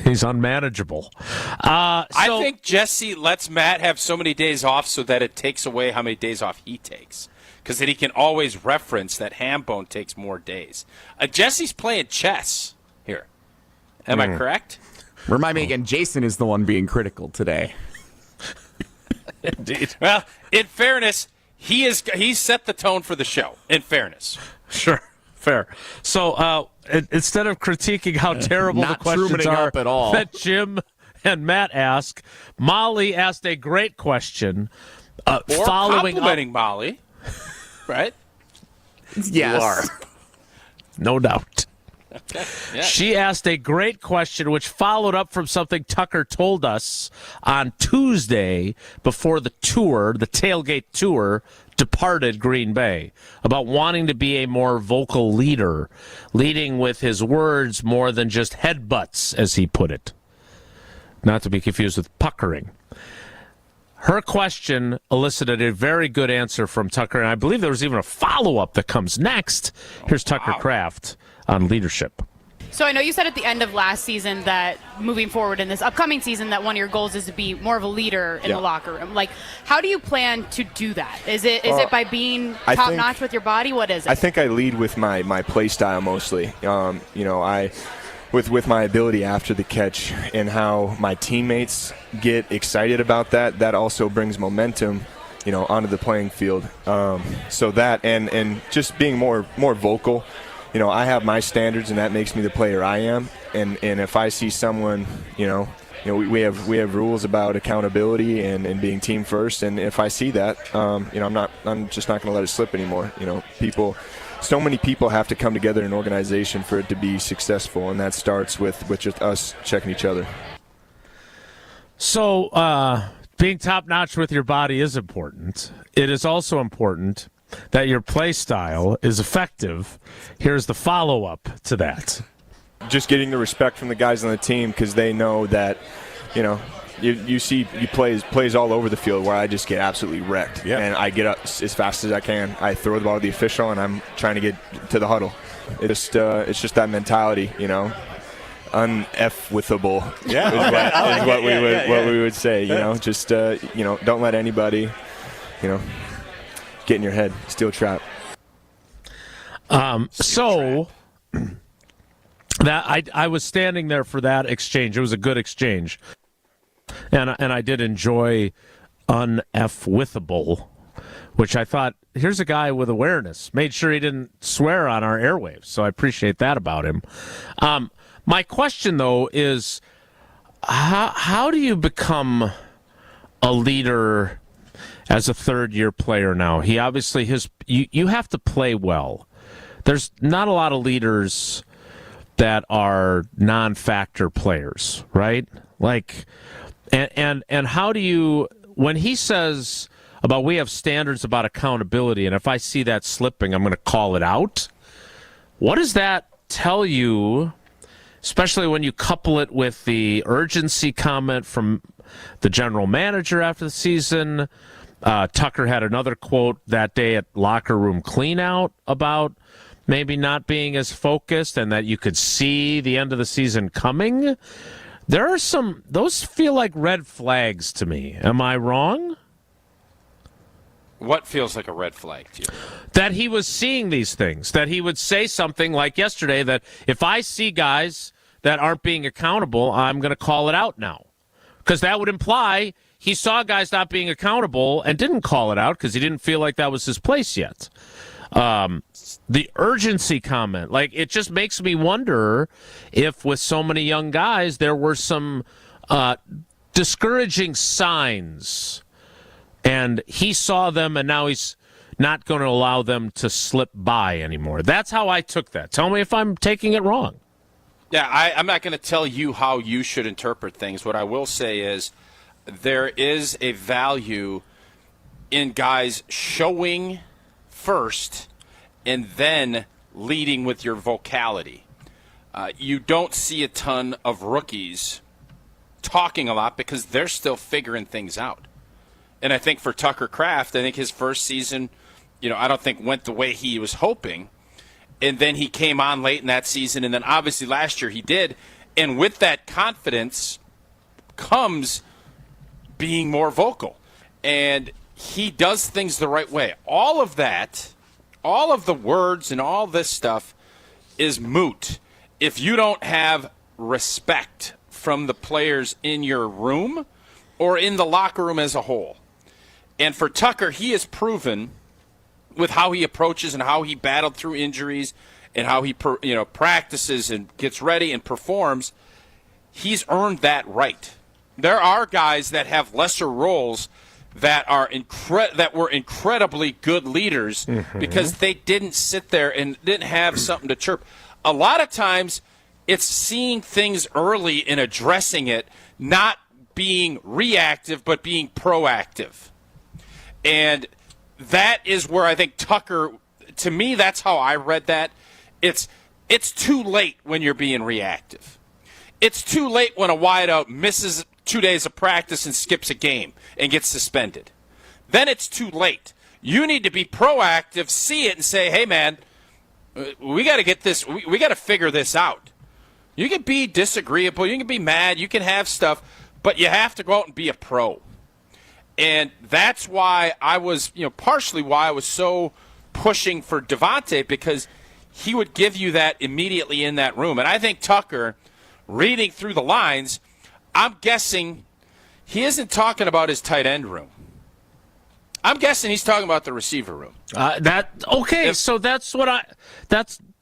he's unmanageable. I think Jesse lets Matt have so many days off so that it takes away how many days off he takes. Because then he can always reference that Hambone takes more days. Jesse's playing chess here. Am I correct? Remind me again, Jason is the one being critical today. Indeed. Well, in fairness, he set the tone for the show. In fairness. Sure. Fair. So instead of critiquing how terrible the questions are at all that Jim and Matt ask, Molly asked a great question. Or following complimenting Molly. Right? Yes. You are. No doubt. Okay. Yeah. She asked a great question, which followed up from something Tucker told us on Tuesday before the tour, the Tailgate tour, departed Green Bay, about wanting to be a more vocal leader, leading with his words more than just headbutts, as he put it. Not to be confused with puckering. Her question elicited a very good answer from Tucker, and I believe there was even a follow-up that comes next. Here's Tucker Kraft on leadership. So I know you said at the end of last season that moving forward in this upcoming season that one of your goals is to be more of a leader in the locker room. Like, how do you plan to do that? Is it by being top-notch with your body? What is it? I think I lead with my play style mostly. With my ability after the catch and how my teammates get excited about that also brings momentum, onto the playing field. So that and just being more vocal. I have my standards, and that makes me the player I am. And if I see someone, we have rules about accountability and being team first. And if I see that, I'm just not going to let it slip anymore. So many people have to come together in an organization for it to be successful, and that starts with just us checking each other. So being top-notch with your body is important. It is also important that your play style is effective. Here's the follow-up to that. Just getting the respect from the guys on the team, because they know that, you see plays all over the field where I just get absolutely wrecked. Yeah. And I get up as fast as I can. I throw the ball to the official, and I'm trying to get to the huddle. It's just that mentality, un-F-withable. Yeah, is what we would say. Just don't let anybody, get in your head, steel trap. So that I was standing there for that exchange. It was a good exchange, and I did enjoy un-F-withable, which I thought, here's a guy with awareness. Made sure he didn't swear on our airwaves, so I appreciate that about him. My question, though, is how do you become a leader as a third-year player now? He obviously you have to play well. There's not a lot of leaders that are non-factor players, right? And how do you, when he says about we have standards about accountability, and if I see that slipping, I'm going to call it out. What does that tell you, especially when you couple it with the urgency comment from the general manager after the season? Tucker had another quote that day at locker room cleanout about maybe not being as focused and that you could see the end of the season coming. There are those feel like red flags to me. Am I wrong? What feels like a red flag to you? That he was seeing these things, that he would say something like yesterday that if I see guys that aren't being accountable, I'm going to call it out now. Because that would imply he saw guys not being accountable and didn't call it out because he didn't feel like that was his place yet. The urgency comment, it just makes me wonder if with so many young guys there were some discouraging signs and he saw them and now he's not going to allow them to slip by anymore. That's how I took that. Tell me if I'm taking it wrong. Yeah, I'm not going to tell you how you should interpret things. What I will say is there is a value in guys showing first and then leading with your vocality. You don't see a ton of rookies talking a lot because they're still figuring things out. And I think for Tucker Kraft, I think his first season, I don't think went the way he was hoping. And then he came on late in that season, and then obviously last year he did. And with that confidence comes being more vocal. And he does things the right way. All of that, all of the words and all this stuff is moot if you don't have respect from the players in your room or in the locker room as a whole. And for Tucker, he has proven with how he approaches and how he battled through injuries and how he practices and gets ready and performs, he's earned that right. There are guys that have lesser roles that are that were incredibly good leaders because they didn't sit there and didn't have something to chirp. A lot of times it's seeing things early and addressing it, not being reactive but being proactive. And that is where I think Tucker, to me, that's how I read that. It's too late when you're being reactive. It's too late when a wideout misses 2 days of practice and skips a game and gets suspended. Then it's too late. You need to be proactive, see it, and say, hey, man, we got to get this, we got to figure this out. You can be disagreeable, you can be mad, you can have stuff, but you have to go out and be a pro. And that's why I was, partially why I was so pushing for Devontae, because he would give you that immediately in that room. And I think Tucker, reading through the lines, I'm guessing he isn't talking about his tight end room. I'm guessing he's talking about the receiver room. So that's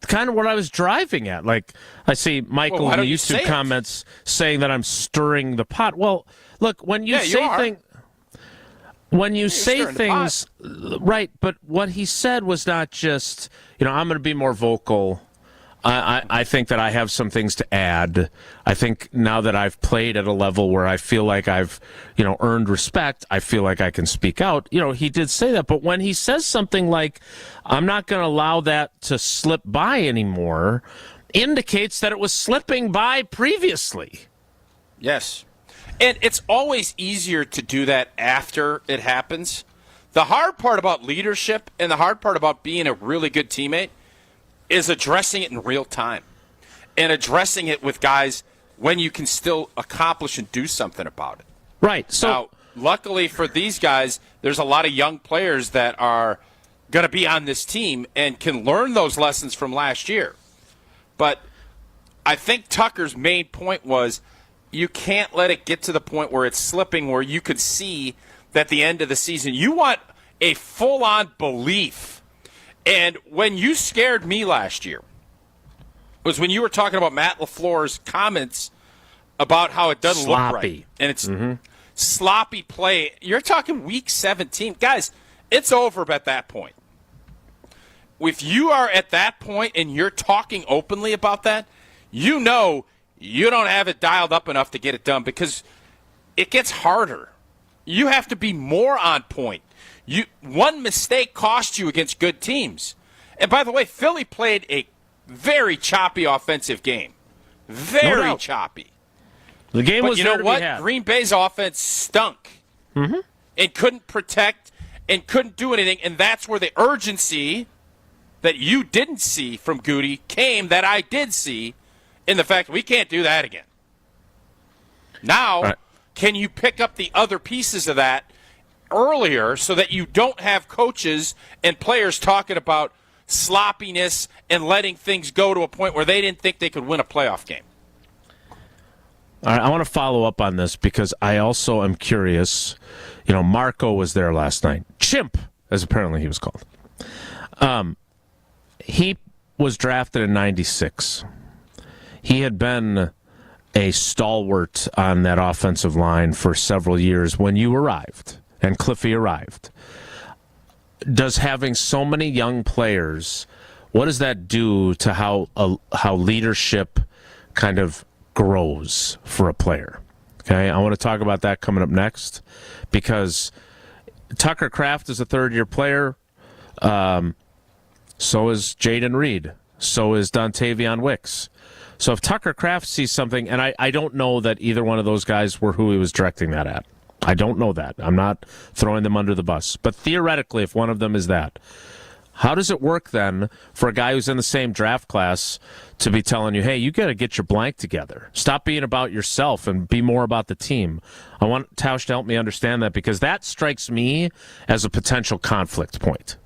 kind of what I was driving at. Like, I see Michael in the YouTube comments saying that I'm stirring the pot. Well, look, when you say things, right, but what he said was not just, I'm going to be more vocal. I think that I have some things to add. I think now that I've played at a level where I feel like I've, earned respect, I feel like I can speak out. He did say that. But when he says something like, I'm not going to allow that to slip by anymore, indicates that it was slipping by previously. Yes. And it's always easier to do that after it happens. The hard part about leadership and the hard part about being a really good teammate is addressing it in real time and addressing it with guys when you can still accomplish and do something about it. Right. So now, luckily for these guys, there's a lot of young players that are going to be on this team and can learn those lessons from last year. But I think Tucker's main point was you can't let it get to the point where it's slipping, where you could see that at the end of the season, you want a full-on belief. And when you scared me last year was when you were talking about Matt LaFleur's comments about how it doesn't look right. And it's sloppy play. You're talking week 17. Guys, it's over at that point. If you are at that point and you're talking openly about that, you know you don't have it dialed up enough to get it done because it gets harder. You have to be more on point. One mistake cost you against good teams. And by the way, Philly played a very choppy offensive game. Very choppy. The game was there to be had. But you know what? Green Bay's offense stunk. And couldn't protect and couldn't do anything. And that's where the urgency that you didn't see from Goody came that I did see in the fact we can't do that again. Now, can you pick up the other pieces of that earlier so that you don't have coaches and players talking about sloppiness and letting things go to a point where they didn't think they could win a playoff game? All right, I want to follow up on this because I also am curious. Marco was there last night. Chimp, as apparently he was called. He was drafted in 96. He had been a stalwart on that offensive line for several years when you arrived. And Cliffy arrived. Does having so many young players, what does that do to how leadership kind of grows for a player? Okay, I want to talk about that coming up next because Tucker Kraft is a third-year player. So is Jaden Reed. So is Dontavion Wicks. So if Tucker Kraft sees something, and I don't know that either one of those guys were who he was directing that at. I don't know that. I'm not throwing them under the bus. But theoretically, if one of them is that, how does it work then for a guy who's in the same draft class to be telling you, hey, you got to get your blank together. Stop being about yourself and be more about the team. I want Tausch to help me understand that because that strikes me as a potential conflict point.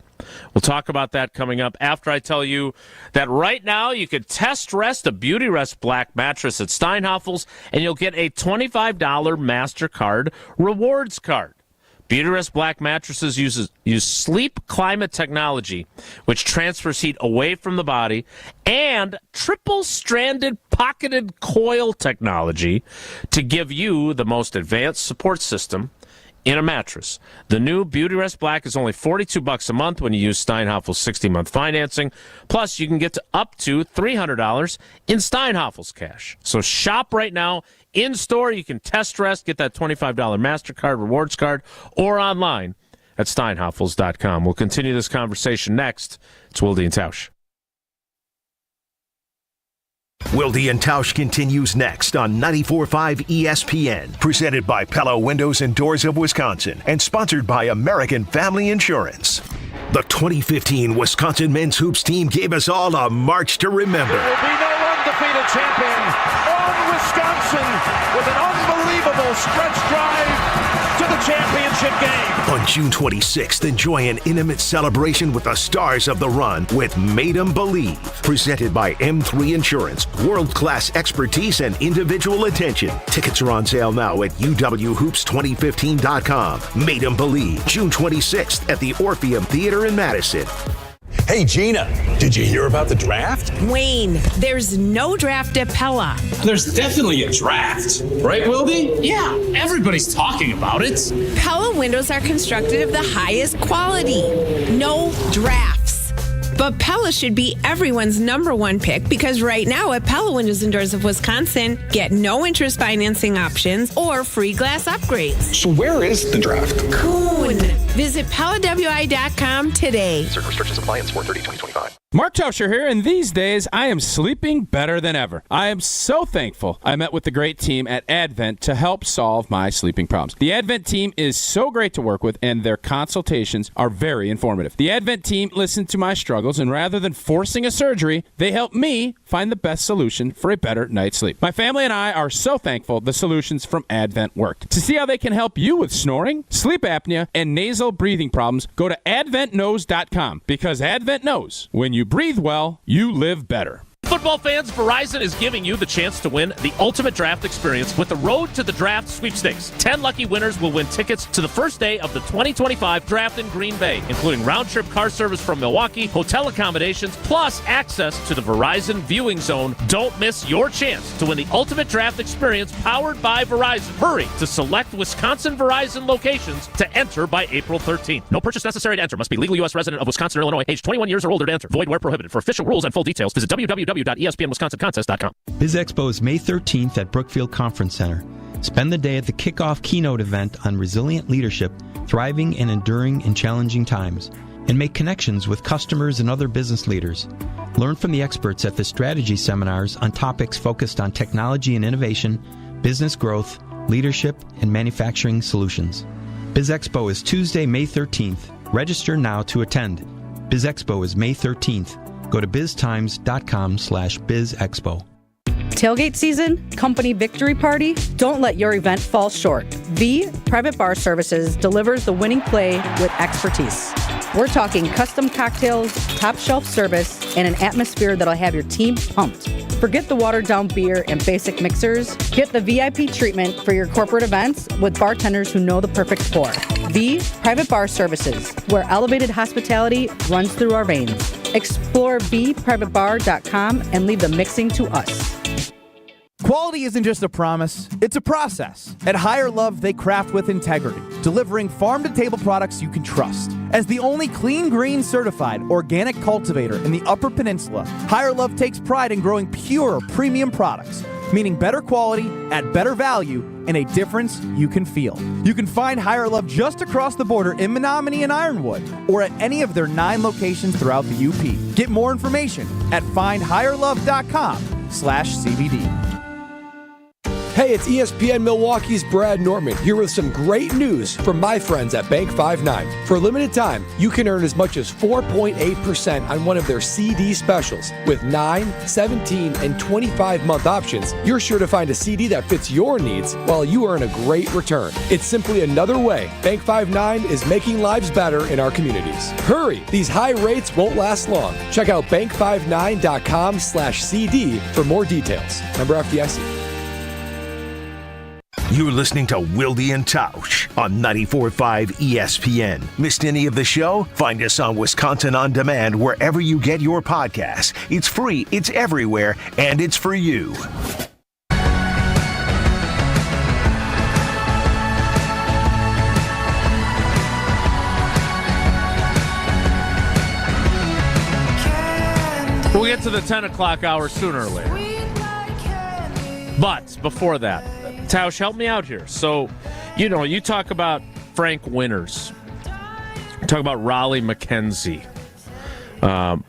We'll talk about that coming up after I tell you that right now you can test rest a Beauty Rest Black mattress at Steinhafels and you'll get a $25 MasterCard rewards card. Beauty Rest Black mattresses use sleep climate technology, which transfers heat away from the body, and triple-stranded pocketed coil technology to give you the most advanced support system in a mattress. The new Beauty Rest Black is only $42 a month when you use Steinhafels 60-month financing. Plus, you can get to up to $300 in Steinhafels cash. So shop right now. In-store, you can test rest, get that $25 MasterCard rewards card, or online at steinhafels.com. We'll continue this conversation next. It's Wilde and Tausch. Wilde and Tausch continues next on 94.5 ESPN. Presented by Pella Windows and Doors of Wisconsin and sponsored by American Family Insurance. The 2015 Wisconsin men's hoops team gave us all a march to remember. There will be no undefeated champion on Wisconsin with an unbelievable stretch drive to the championship game. On June 26th, enjoy an intimate celebration with the stars of the run with Made 'em Believe. Presented by M3 Insurance. World-class expertise and individual attention. Tickets are on sale now at uwhoops2015.com. Made 'em Believe, June 26th at the Orpheum Theater in Madison. Hey, Gina, did you hear about the draft? Wayne, there's no draft at Pella. There's definitely a draft. Right, Wilde? Yeah, everybody's talking about it. Pella windows are constructed of the highest quality. No drafts. But Pella should be everyone's number one pick because right now at Pella Windows and Doors of Wisconsin, get no interest financing options or free glass upgrades. So where is the draft? Coon. Visit PellaWI.com today. Certain restrictions apply in 4/30/2025. Mark Tauscher here, and these days I am sleeping better than ever. I am so thankful I met with the great team at Advent to help solve my sleeping problems. The Advent team is so great to work with, and their consultations are very informative. The Advent team listened to my struggles, and rather than forcing a surgery, they helped me find the best solution for a better night's sleep. My family and I are so thankful the solutions from Advent worked. To see how they can help you with snoring, sleep apnea, and nasal breathing problems, go to adventknows.com, because Advent knows when you breathe well, you live better. Football fans, Verizon is giving you the chance to win the ultimate draft experience with the Road to the Draft sweepstakes. 10 lucky winners will win tickets to the first day of the 2025 draft in Green Bay, including round-trip car service from Milwaukee, hotel accommodations, plus access to the Verizon viewing zone. Don't miss your chance to win the ultimate draft experience powered by Verizon. Hurry to select Wisconsin Verizon locations to enter by April 13th. No purchase necessary to enter. Must be legal U.S. resident of Wisconsin or Illinois, age 21 years or older to enter. Void where prohibited. For official rules and full details, visit www.espnwisconsincontest.com. BizExpo is May 13th at Brookfield Conference Center. Spend the day at the kickoff keynote event on resilient leadership, thriving and enduring in challenging times, and make connections with customers and other business leaders. Learn from the experts at the strategy seminars on topics focused on technology and innovation, business growth, leadership, and manufacturing solutions. BizExpo is Tuesday, May 13th. Register now to attend. BizExpo is May 13th. Go to biztimes.com/bizexpo. Tailgate season, company victory party, don't let your event fall short. V Private Bar Services delivers the winning play with expertise. We're talking custom cocktails, top shelf service, and an atmosphere that'll have your team pumped. Forget the watered down beer and basic mixers. Get the VIP treatment for your corporate events with bartenders who know the perfect pour. V Private Bar Services, where elevated hospitality runs through our veins. Explore vprivatebar.com and leave the mixing to us. Quality isn't just a promise, it's a process. At Higher Love, they craft with integrity, delivering farm-to-table products you can trust. As the only clean green certified organic cultivator in the Upper Peninsula, Higher Love takes pride in growing pure premium products, meaning better quality at better value and a difference you can feel. You can find Higher Love just across the border in Menominee and Ironwood, or at any of their 9 locations throughout the UP. Get more information at findhigherlove.com/CBD. Hey, it's ESPN Milwaukee's Brad Norman here with some great news from my friends at Bank 5-9. For a limited time, you can earn as much as 4.8% on one of their CD specials. With 9, 17, and 25-month options, you're sure to find a CD that fits your needs while you earn a great return. It's simply another way Bank 5-9 is making lives better in our communities. Hurry! These high rates won't last long. Check out bank59.com/CD for more details. Member FDIC. You're listening to Wilde and Tausch on 94.5 ESPN. Missed any of the show? Find us on Wisconsin On Demand wherever you get your podcasts. It's free, it's everywhere, and it's for you. We'll get to the 10 o'clock hour sooner or later. But before that, Tausch, help me out here. So, you talk about Frank Winters. You talk about Raleigh McKenzie.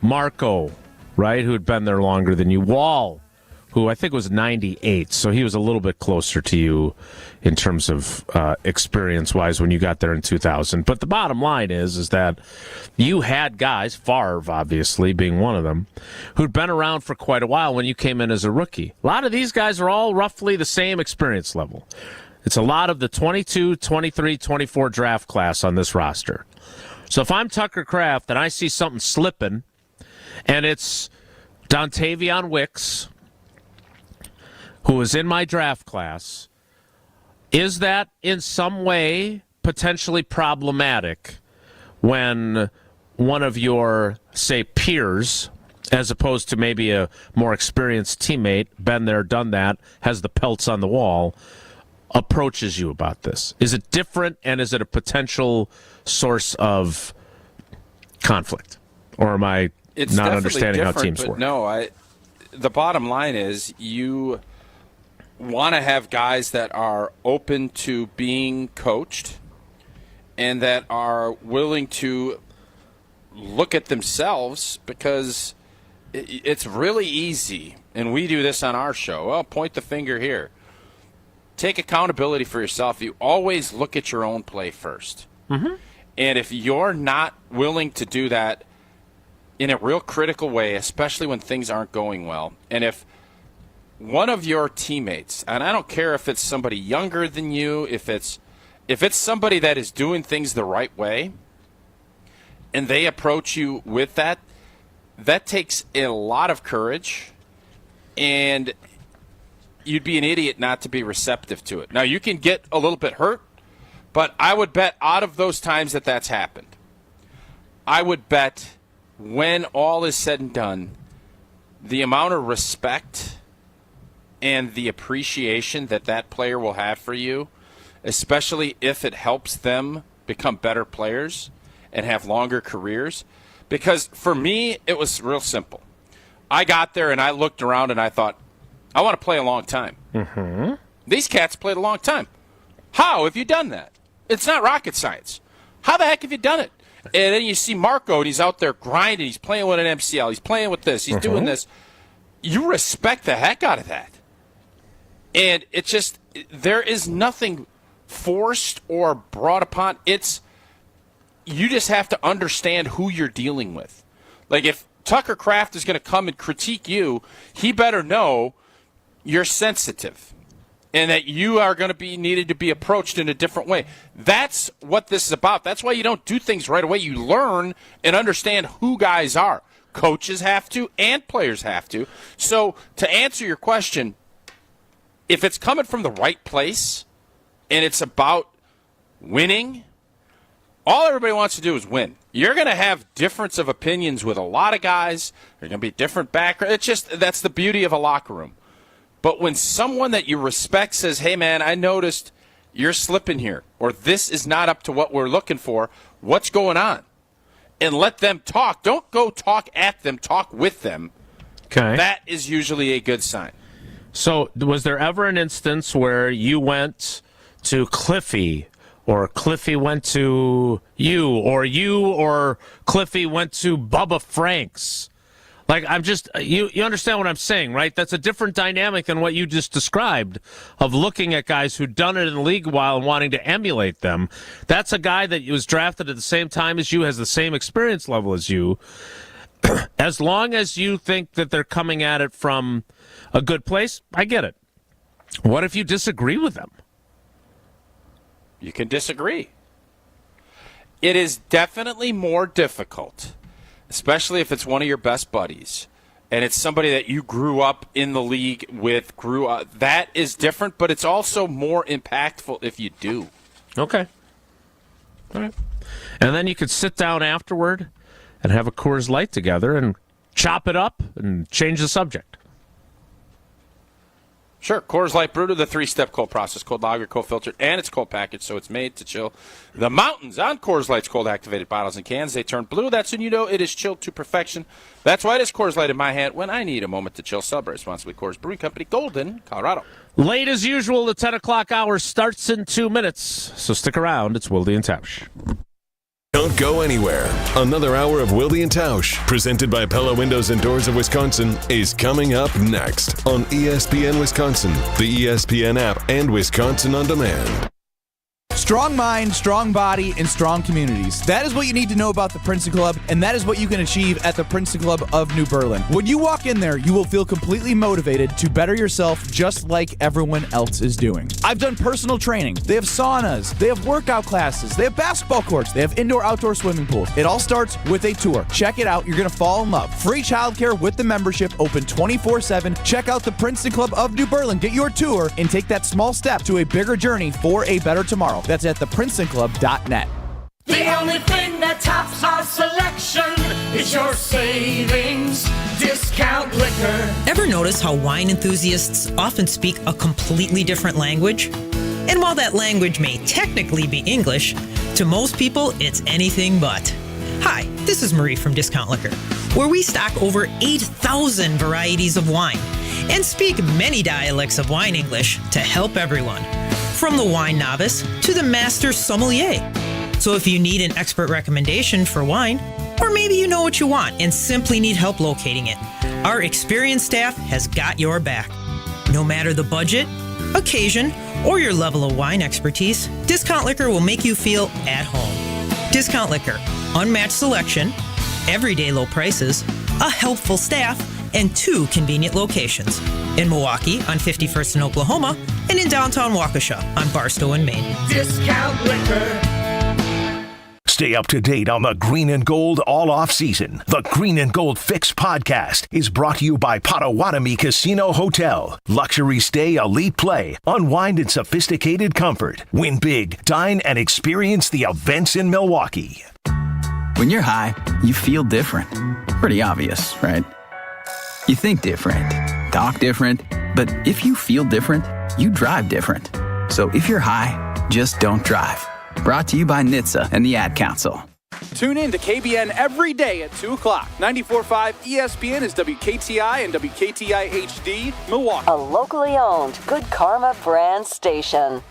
Marco, right, who had been there longer than you. Wall, who I think was 98, so he was a little bit closer to you in terms of experience-wise when you got there in 2000. But the bottom line is that you had guys, Favre obviously being one of them, who'd been around for quite a while when you came in as a rookie. A lot of these guys are all roughly the same experience level. It's a lot of the 22, 23, 24 draft class on this roster. So if I'm Tucker Kraft and I see something slipping, and it's Dontavion Wicks, who is in my draft class, is that in some way potentially problematic when one of your, say, peers, as opposed to maybe a more experienced teammate, been there, done that, has the pelts on the wall, approaches you about this? Is it different, and is it a potential source of conflict? Or am I not understanding how teams work? No, the bottom line is you want to have guys that are open to being coached and that are willing to look at themselves, because it's really easy, and we do this on our show. Well, point the finger here. Take accountability for yourself. You always look at your own play first. Mm-hmm. And if you're not willing to do that in a real critical way, especially when things aren't going well, and if one of your teammates, and I don't care if it's somebody younger than you, if it's somebody that is doing things the right way, and they approach you with that, that takes a lot of courage, and you'd be an idiot not to be receptive to it. Now, you can get a little bit hurt, but I would bet out of those times that that's happened, I would bet when all is said and done, the amount of respect and the appreciation that that player will have for you, especially if it helps them become better players and have longer careers. Because for me, it was real simple. I got there and I looked around and I thought, I want to play a long time. Mm-hmm. These cats played a long time. How have you done that? It's not rocket science. How the heck have you done it? And then you see Marco, and he's out there grinding. He's playing with an MCL. He's playing with this. He's doing this. You respect the heck out of that. And it's just, there is nothing forced or brought upon. You just have to understand who you're dealing with. Like, if Tucker Kraft is going to come and critique you, he better know you're sensitive and that you are going to be needed to be approached in a different way. That's what this is about. That's why you don't do things right away. You learn and understand who guys are. Coaches have to and players have to. So to answer your question, if it's coming from the right place and it's about winning, all everybody wants to do is win. You're going to have difference of opinions with a lot of guys. There's going to be different backgrounds. That's the beauty of a locker room. But when someone that you respect says, hey, man, I noticed you're slipping here, or this is not up to what we're looking for, what's going on? And let them talk. Don't go talk at them, talk with them. Okay. That is usually a good sign. So was there ever an instance where you went to Cliffy, or Cliffy went to you or Cliffy went to Bubba Franks? Like, I'm just, you understand what I'm saying, right? That's a different dynamic than what you just described of looking at guys who'd done it in the league a while and wanting to emulate them. That's a guy that was drafted at the same time as you, has the same experience level as you. As long as you think that they're coming at it from a good place, I get it. What if you disagree with them? You can disagree. It is definitely more difficult, especially if it's one of your best buddies and it's somebody that you grew up in the league with, that is different, but it's also more impactful if you do. Okay. All right. And then you could sit down afterward and have a Coors Light together and chop it up and change the subject. Sure. Coors Light brewed with the 3-step cold process, cold lager, cold filtered, and it's cold packaged, so it's made to chill the mountains on Coors Light's cold activated bottles and cans. They turn blue. That's when you know it is chilled to perfection. That's why it is Coors Light in my hand when I need a moment to chill. Celebrate responsibly. Coors Brewing Company, Golden, Colorado. Late as usual, the 10 o'clock hour starts in 2 minutes, so stick around. It's Wilde and Tausch. Don't go anywhere. Another hour of Wilde and Tausch, presented by Pella Windows and Doors of Wisconsin, is coming up next on ESPN Wisconsin, the ESPN app, and Wisconsin On Demand. Strong mind, strong body, and strong communities. That is what you need to know about the Princeton Club, and that is what you can achieve at the Princeton Club of New Berlin. When you walk in there, you will feel completely motivated to better yourself just like everyone else is doing. I've done personal training. They have saunas. They have workout classes. They have basketball courts. They have indoor-outdoor swimming pools. It all starts with a tour. Check it out. You're going to fall in love. Free childcare with the membership, open 24/7. Check out the Princeton Club of New Berlin. Get your tour and take that small step to a bigger journey for a better tomorrow. That's at theprincetonclub.net. The only thing that tops our selection is your savings discount liquor. Ever notice how wine enthusiasts often speak a completely different language? And while that language may technically be English, to most people it's anything but. Hi, this is Marie from Discount Liquor, where we stock over 8,000 varieties of wine and speak many dialects of wine English to help everyone, from the wine novice to the master sommelier. So if you need an expert recommendation for wine, or maybe you know what you want and simply need help locating it, our experienced staff has got your back. No matter the budget, occasion, or your level of wine expertise, Discount Liquor will make you feel at home. Discount Liquor, unmatched selection, everyday low prices, a helpful staff, and 2 convenient locations. In Milwaukee on 51st and Oklahoma, and in downtown Waukesha on Barstow and Maine. Discount Liquor. Stay up to date on the Green and Gold all off season. The Green and Gold Fix podcast is brought to you by Potawatomi Casino Hotel. Luxury stay, elite play, unwind in sophisticated comfort. Win big, dine, and experience the events in Milwaukee. When you're high, you feel different. Pretty obvious, right? You think different, talk different, but if you feel different, you drive different. So if you're high, just don't drive. Brought to you by NHTSA and the Ad Council. Tune in to KBN every day at 2 o'clock. 94.5 ESPN is WKTI and WKTI HD, Milwaukee. A locally owned Good Karma brand station.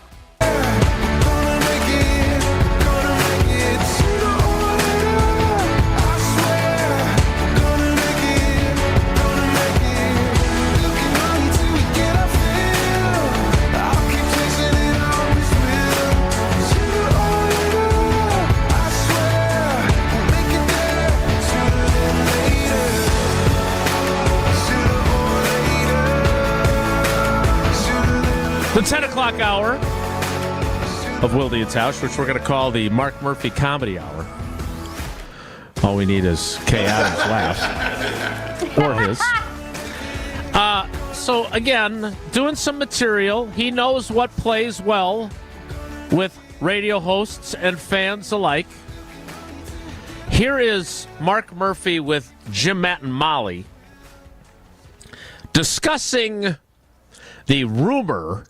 The 10 o'clock hour of Wilde and Tausch, which we're going to call the Mark Murphy Comedy Hour. All we need is Kay Adams' laugh. Or his. So, again, doing some material. He knows what plays well with radio hosts and fans alike. Here is Mark Murphy with Jim, Matt, and Molly discussing the rumor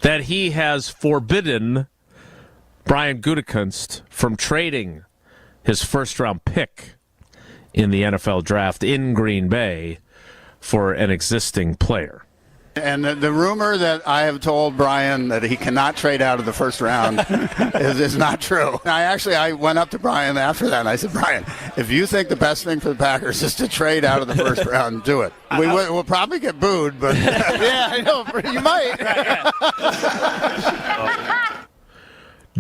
that he has forbidden Brian Gutekunst from trading his first-round pick in the NFL draft in Green Bay for an existing player. And the rumor that I have told Brian that he cannot trade out of the first round is not true. I went up to Brian after that, and I said, Brian, if you think the best thing for the Packers is to trade out of the first round, do it. We'll probably get booed, but yeah, I know, you might.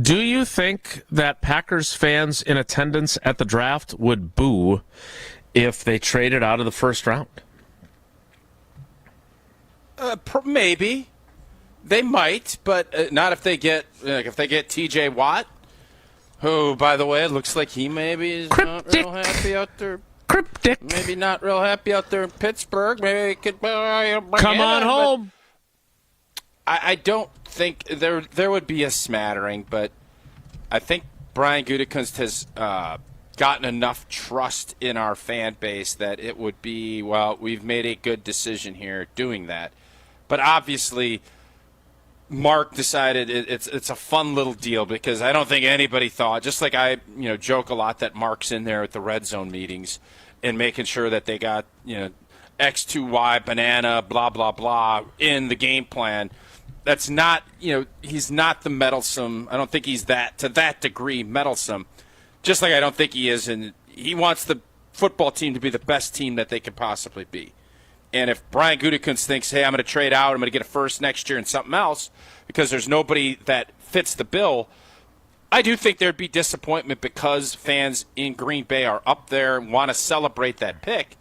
Do you think that Packers fans in attendance at the draft would boo if they traded out of the first round? Maybe they might, but not if they get T.J. Watt, who, by the way, it looks like he maybe is not real happy out there. Cryptic. Maybe not real happy out there in Pittsburgh. Maybe he could come on home. I don't think there would be a smattering, but I think Brian Gutekunst has gotten enough trust in our fan base that it would be, well, we've made a good decision here doing that. But obviously, Mark decided it's a fun little deal because I don't think anybody thought, just like I joke a lot that Mark's in there at the red zone meetings and making sure that they got X, 2, Y, banana, blah, blah, blah in the game plan. That's not, he's not the meddlesome. I don't think he's to that degree meddlesome. Just like I don't think he is, and he wants the football team to be the best team that they could possibly be. And if Brian Gutekunst thinks, hey, I'm going to trade out, I'm going to get a first next year and something else because there's nobody that fits the bill, I do think there'd be disappointment because fans in Green Bay are up there and want to celebrate that pick.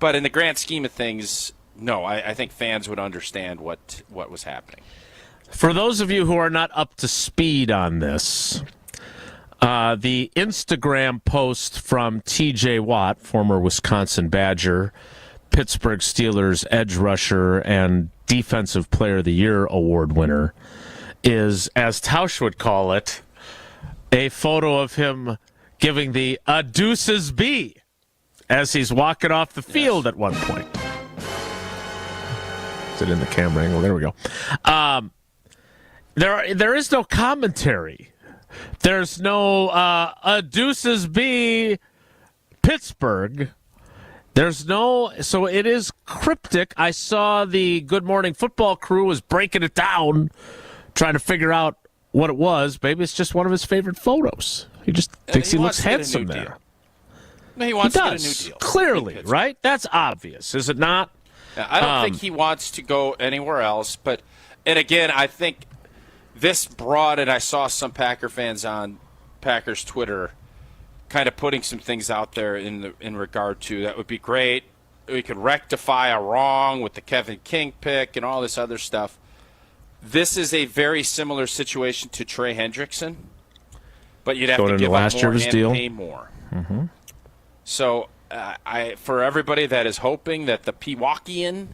But in the grand scheme of things, no, I think fans would understand what was happening. For those of you who are not up to speed on this, the Instagram post from T.J. Watt, former Wisconsin Badger, Pittsburgh Steelers edge rusher, and Defensive Player of the Year award winner, is, as Tausch would call it, a photo of him giving the deuces B as he's walking off the field at one point. Is it in the camera angle? There we go. There is no commentary. There's no deuces B Pittsburgh. There's no, so it is cryptic. I saw the Good Morning Football crew was breaking it down, trying to figure out what it was. Maybe it's just one of his favorite photos. He just thinks he looks handsome there. No, he wants to get a new deal. Clearly, right? That's obvious, is it not? I don't think he wants to go anywhere else. But, and again, I think this brought, and I saw some Packer fans on Packers Twitter kind of putting some things out there in regard to that would be great. We could rectify a wrong with the Kevin King pick and all this other stuff. This is a very similar situation to Trey Hendrickson, but you'd have to give up more and pay more. Mm-hmm. So for everybody that is hoping that the Pewockian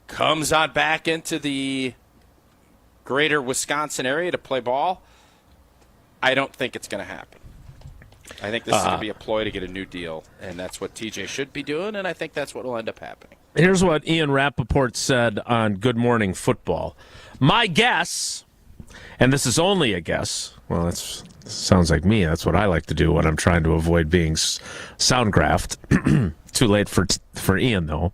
comes on back into the greater Wisconsin area to play ball, I don't think it's going to happen. I think this is going to be a ploy to get a new deal, and that's what TJ should be doing, and I think that's what will end up happening. Here's what Ian Rappaport said on Good Morning Football. My guess, and this is only a guess, well, that sounds like me. That's what I like to do when I'm trying to avoid being soundgraphed. Too late for Ian, though.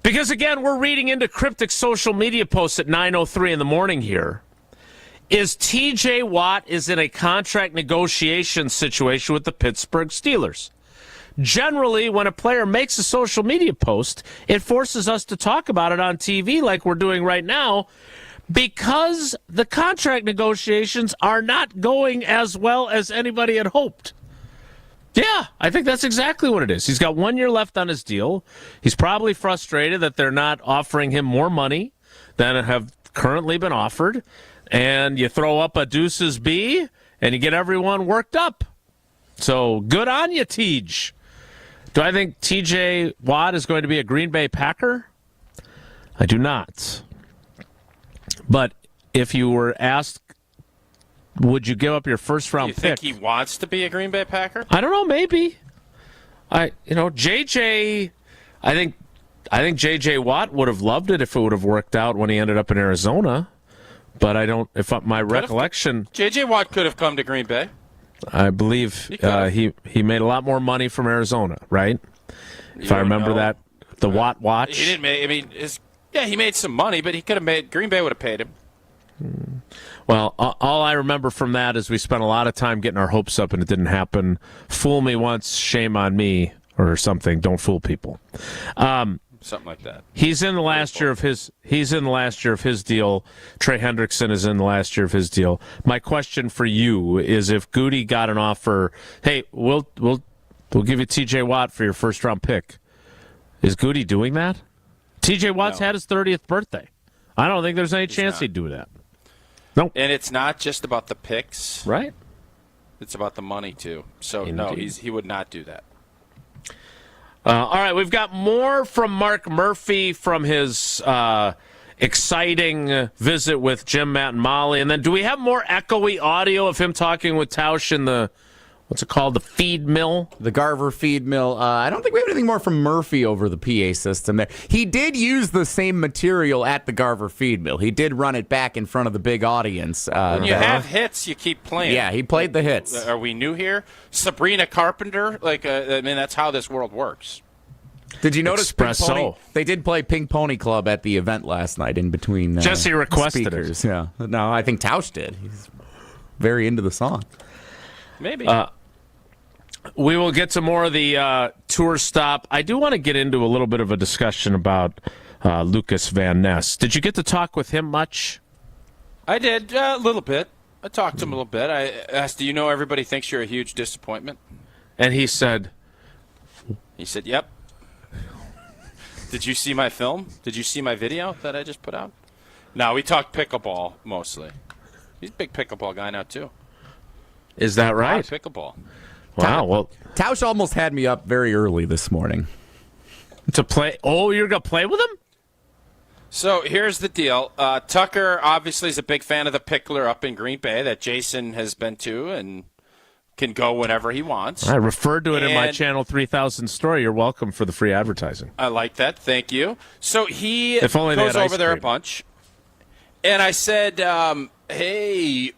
Because, again, we're reading into cryptic social media posts at 9:03 in the morning here. Is T.J. Watt is in a contract negotiation situation with the Pittsburgh Steelers. Generally, when a player makes a social media post, it forces us to talk about it on TV like we're doing right now because the contract negotiations are not going as well as anybody had hoped. Yeah, I think that's exactly what it is. He's got 1 year left on his deal. He's probably frustrated that they're not offering him more money than have currently been offered. And you throw up a deuces B, and you get everyone worked up. So good on you, Tej. Do I think T.J. Watt is going to be a Green Bay Packer? I do not. But if you were asked, would you give up your first-round pick? Do you think he wants to be a Green Bay Packer? I don't know, maybe. JJ, I think J.J. Watt would have loved it if it would have worked out when he ended up in Arizona. But I don't. If my recollection, J.J. Watt could have come to Green Bay. I believe he made a lot more money from Arizona, right? If I remember that, the Watt watch. He didn't make. I mean, he made some money, but he could have made. Green Bay would have paid him. Well, all I remember from that is we spent a lot of time getting our hopes up, and it didn't happen. Fool me once, shame on me, or something. Don't fool people. Something like that. He's in the last year of his. He's in the last year of his deal. Trey Hendrickson is in the last year of his deal. My question for you is: if Goody got an offer, hey, we'll give you T.J. Watt for your first round pick. Is Goody doing that? T.J. Watt's had his 30th birthday. I don't think there's any chance he'd do that. Nope. And it's not just about the picks, right? It's about the money too. So no, he would not do that. All right, we've got more from Mark Murphy from his exciting visit with Jim, Matt, and Molly. And then do we have more echoey audio of him talking with Tausch in the, what's it called, the feed mill? The Garver feed mill. I don't think we have anything more from Murphy over the PA system there. He did use the same material at the Garver feed mill. He did run it back in front of the big audience. When you have hits, you keep playing. Yeah, he played the hits. Are we new here? Sabrina Carpenter? That's how this world works. Did you notice they did play Pink Pony Club at the event last night in between Jesse requested speakers. it. Yeah. No, I think Tausch did. He's very into the song. Maybe. We will get to more of the tour stop. I do want to get into a little bit of a discussion about Lucas Van Ness. Did you get to talk with him much? I did, a little bit. I talked to him a little bit. I asked, do you know everybody thinks you're a huge disappointment? And he said, yep. Did you see my film? Did you see my video that I just put out? No, we talked pickleball mostly. He's a big pickleball guy now, too. Is that right? Pickleball. Wow. Well, Tausch almost had me up very early this morning. To play? Oh, you're going to play with him? So here's the deal. Tucker obviously is a big fan of the Pickler up in Green Bay that Jason has been to and can go whenever he wants. I referred to it in my Channel 3000 story. You're welcome for the free advertising. I like that. Thank you. So he if only goes over there a bunch. And I said, hey,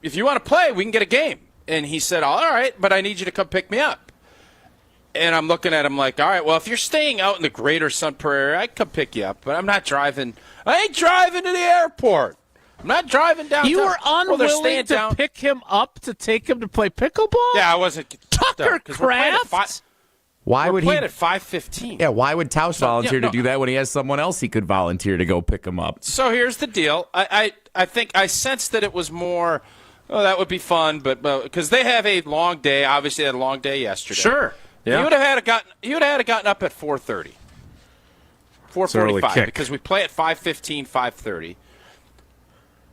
if you want to play, we can get a game. And he said, all right, but I need you to come pick me up. And I'm looking at him like, all right, well, if you're staying out in the greater Sun Prairie, I can come pick you up. But I'm not driving. I ain't driving to the airport. I'm not driving downtown. You were unwilling to pick him up to take him to play pickleball? Yeah, I wasn't. Tucker Kraft? Why would he? We're playing at 5:15. Yeah, why would Tausch volunteer to do that when he has someone else he could volunteer to go pick him up? So here's the deal. I think I sensed that it was more, oh, that would be fun, but because they have a long day. Obviously, they had a long day yesterday. Sure. Yeah. He would have had gotten up at 4:30. 4:45 because we play at 5:15, 5:30.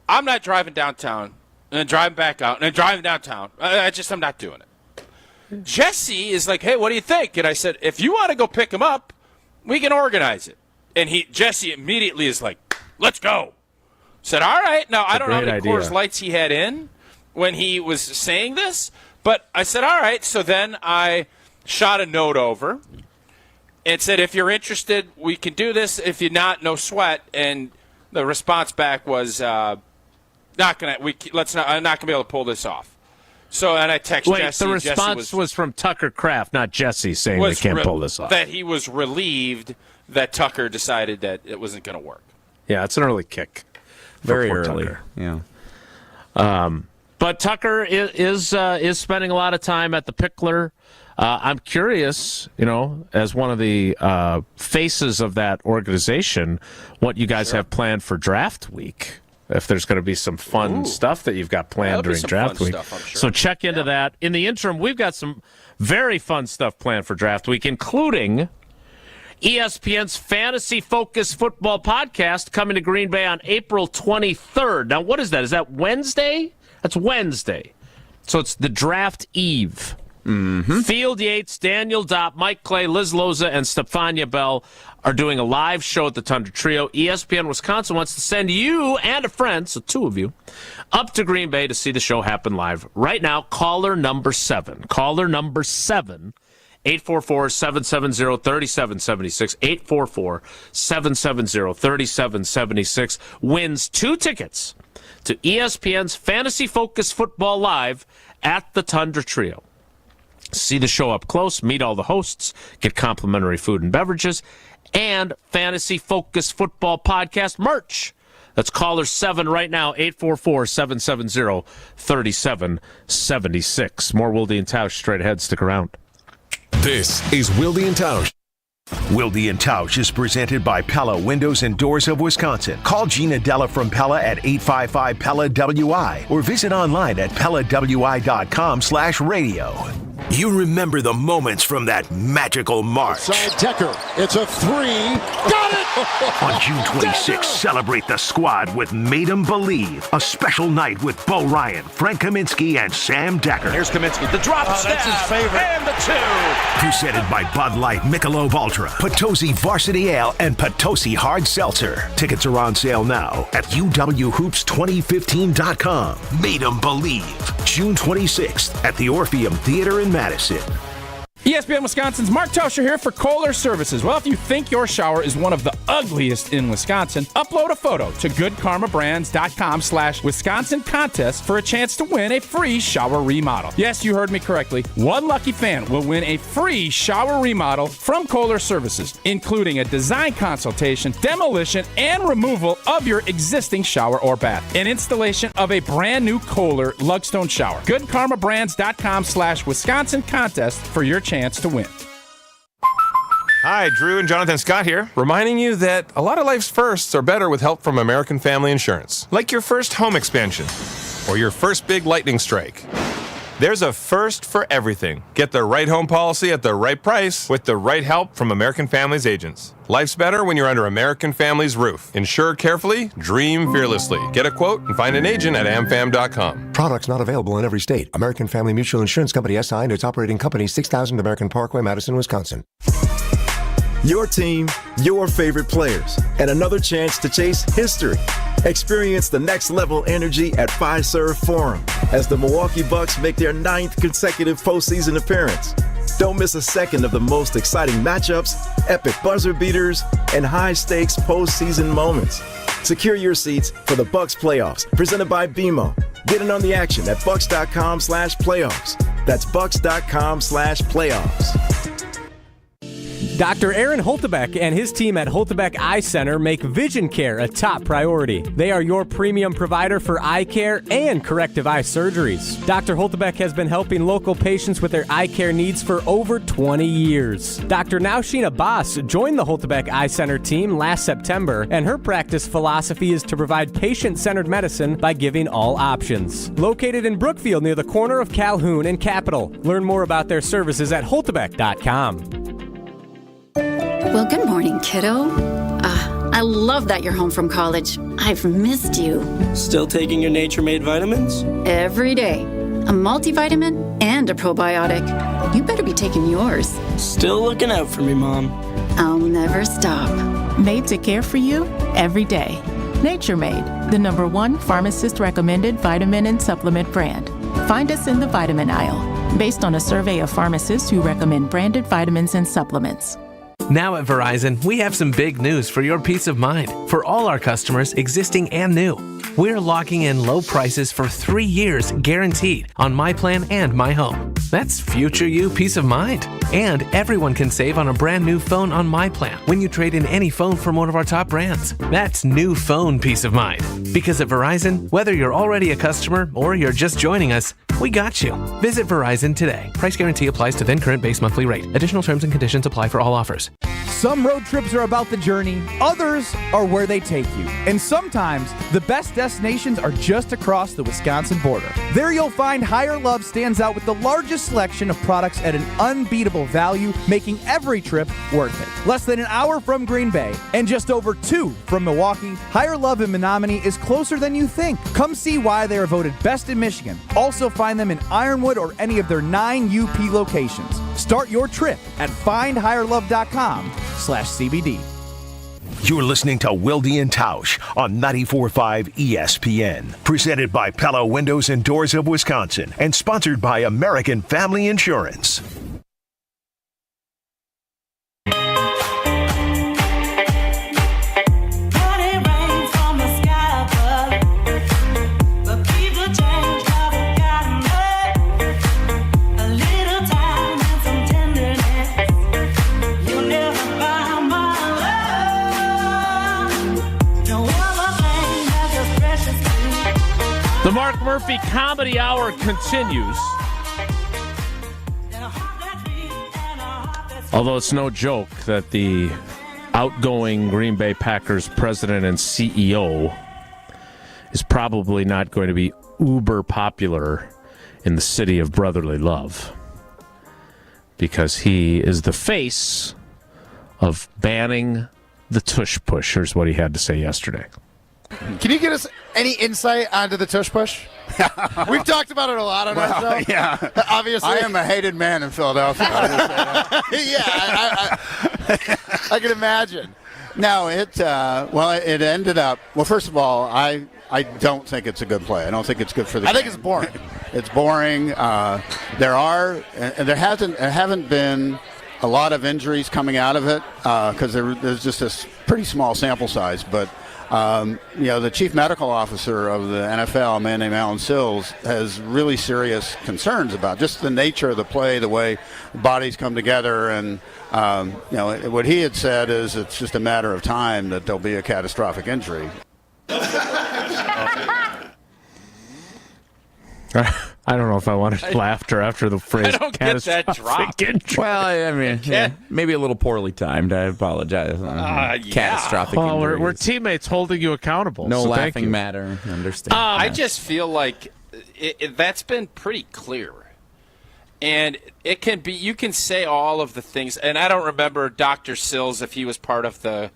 I'm not driving downtown and then driving back out and then driving downtown. I'm not doing it. Jesse is like, hey, what do you think? And I said, if you want to go pick him up, we can organize it. And Jesse immediately is like, let's go. Said, all right. Now, I don't know how many Coors Lights he had in when he was saying this, but I said, all right. So then I shot a note over and said, if you're interested, we can do this. If you're not, no sweat. And the response back was, I'm not gonna be able to pull this off. So, and I texted Jesse. The response was from Tucker Kraft, not Jesse, saying they can't pull this off. That he was relieved that Tucker decided that it wasn't going to work. Yeah, it's an early kick. Very early. Tucker. Yeah. But Tucker is spending a lot of time at the Pickler. I'm curious, as one of the faces of that organization, what you guys have planned for draft week. If there's going to be some fun stuff that you've got planned during draft week. Stuff, I'm sure. So check into that. In the interim, we've got some very fun stuff planned for draft week, including ESPN's Fantasy Focus Football Podcast coming to Green Bay on April 23rd. Now, what is that? Is that Wednesday? That's Wednesday. So it's the draft eve. Mm-hmm. Field Yates, Daniel Dopp, Mike Clay, Liz Loza, and Stefania Bell are doing a live show at the Tundra Trio. ESPN Wisconsin wants to send you and a friend, so two of you, up to Green Bay to see the show happen live. Right now, caller number 7. 844-770-3776. 844-770-3776 wins 2 tickets to ESPN's Fantasy Focus Football Live at the Tundra Trio. See the show up close, meet all the hosts, get complimentary food and beverages, and Fantasy Focus Football Podcast merch. That's caller 7 right now, 844-770-3776. More Wilde and Tausch straight ahead. Stick around. This is Wilde and Tausch. Wilde and Tausch is presented by Pella Windows and Doors of Wisconsin. Call Gina Della from Pella at 855-PELLA-WI or visit online at PellaWI.com/radio. You remember the moments from that magical March. Side Decker, it's a 3. Got it! On June 26th, celebrate the squad with Made 'em Believe, a special night with Bo Ryan, Frank Kaminsky, and Sam Decker. Here's Kaminsky, the drop stab, that's his favorite. And the 2. Presented by Bud Light, Michelob Ultra, Potosi Varsity Ale, and Potosi Hard Seltzer. Tickets are on sale now at UWHoops2015.com. Made 'em Believe, June 26th at the Orpheum Theater in Madison. ESPN Wisconsin's Mark Tauscher here for Kohler Services. Well, if you think your shower is one of the ugliest in Wisconsin, upload a photo to goodkarmabrands.com/Wisconsin contest for a chance to win a free shower remodel. Yes, you heard me correctly. One lucky fan will win a free shower remodel from Kohler Services, including a design consultation, demolition, and removal of your existing shower or bath, and installation of a brand new Kohler Lugstone shower. goodkarmabrands.com/Wisconsin contest for your chance to win. Hi, Drew and Jonathan Scott here, reminding you that a lot of life's firsts are better with help from American Family Insurance. Like your first home expansion or your first big lightning strike. There's a first for everything. Get the right home policy at the right price with the right help from American Family's agents. Life's better when you're under American Family's roof. Insure carefully, dream fearlessly. Get a quote and find an agent at amfam.com. Products not available in every state. American Family Mutual Insurance Company SI and its operating company 6000 American Parkway, Madison, Wisconsin. Your team, your favorite players, and another chance to chase history. Experience the next level energy at Fiserv Forum as the Milwaukee Bucks make their 9th consecutive postseason appearance. Don't miss a second of the most exciting matchups, epic buzzer beaters, and high-stakes postseason moments. Secure your seats for the Bucks playoffs, presented by BMO. Get in on the action at bucks.com/playoffs. That's bucks.com/playoffs. Dr. Aaron Holtebeck and his team at Holtebeck Eye Center make vision care a top priority. They are your premium provider for eye care and corrective eye surgeries. Dr. Holtebeck has been helping local patients with their eye care needs for over 20 years. Dr. Nausheen Abbas joined the Holtebeck Eye Center team last September, and her practice philosophy is to provide patient-centered medicine by giving all options. Located in Brookfield near the corner of Calhoun and Capitol. Learn more about their services at holtebeck.com. Well, good morning, kiddo. I love that you're home from college. I've missed you. Still taking your Nature-Made vitamins? Every day. A multivitamin and a probiotic. You better be taking yours. Still looking out for me, Mom. I'll never stop. Made to care for you every day. Nature-Made, the #1 pharmacist-recommended vitamin and supplement brand. Find us in the vitamin aisle, based on a survey of pharmacists who recommend branded vitamins and supplements. Now at Verizon, we have some big news for your peace of mind. For all our customers, existing and new, we're locking in low prices for 3 years guaranteed on My Plan and My Home. That's future you peace of mind. And everyone can save on a brand new phone on My Plan when you trade in any phone from one of our top brands. That's new phone peace of mind. Because at Verizon, whether you're already a customer or you're just joining us, we got you. Visit Verizon today. Price guarantee applies to then current base monthly rate. Additional terms and conditions apply for all offers. Some road trips are about the journey, others are where they take you. And sometimes, the best destinations are just across the Wisconsin border. There you'll find Higher Love stands out with the largest selection of products at an unbeatable value, making every trip worth it. Less than an hour from Green Bay and just over 2 from Milwaukee, Higher Love in Menominee is closer than you think. Come see why they are voted best in Michigan. Also find them in Ironwood or any of their 9 UP locations. Start your trip at findhigherlove.com/CBD. You're listening to Wilde and Tausch on 94.5 ESPN. Presented by Pella Windows and Doors of Wisconsin and sponsored by American Family Insurance. The Mark Murphy Comedy Hour continues. Although it's no joke that the outgoing Green Bay Packers president and CEO is probably not going to be uber popular in the city of brotherly love, because he is the face of banning the tush push. Here's what he had to say yesterday. Can you get us any insight onto the tush push? We've talked about it a lot on our show. Yeah, obviously. I am a hated man in Philadelphia. I can imagine. No, it ended up. Well, first of all, I don't think it's a good play. I don't think it's good for the game. I think it's boring. It's boring. There haven't been a lot of injuries coming out of it because there's just this pretty small sample size. But the chief medical officer of the NFL, a man named Alan Sills, has really serious concerns about just the nature of the play, the way bodies come together, and what he had said is it's just a matter of time that there'll be a catastrophic injury. I don't know if I wanted laughter after the phrase I don't get that drop. Injury. Well, I mean, maybe a little poorly timed. I apologize. Catastrophic injuries. We're teammates holding you accountable. No so laughing matter. Understand. I just feel like that's been pretty clear. And it can be, you can say all of the things, and I don't remember Dr. Sills if he was part of the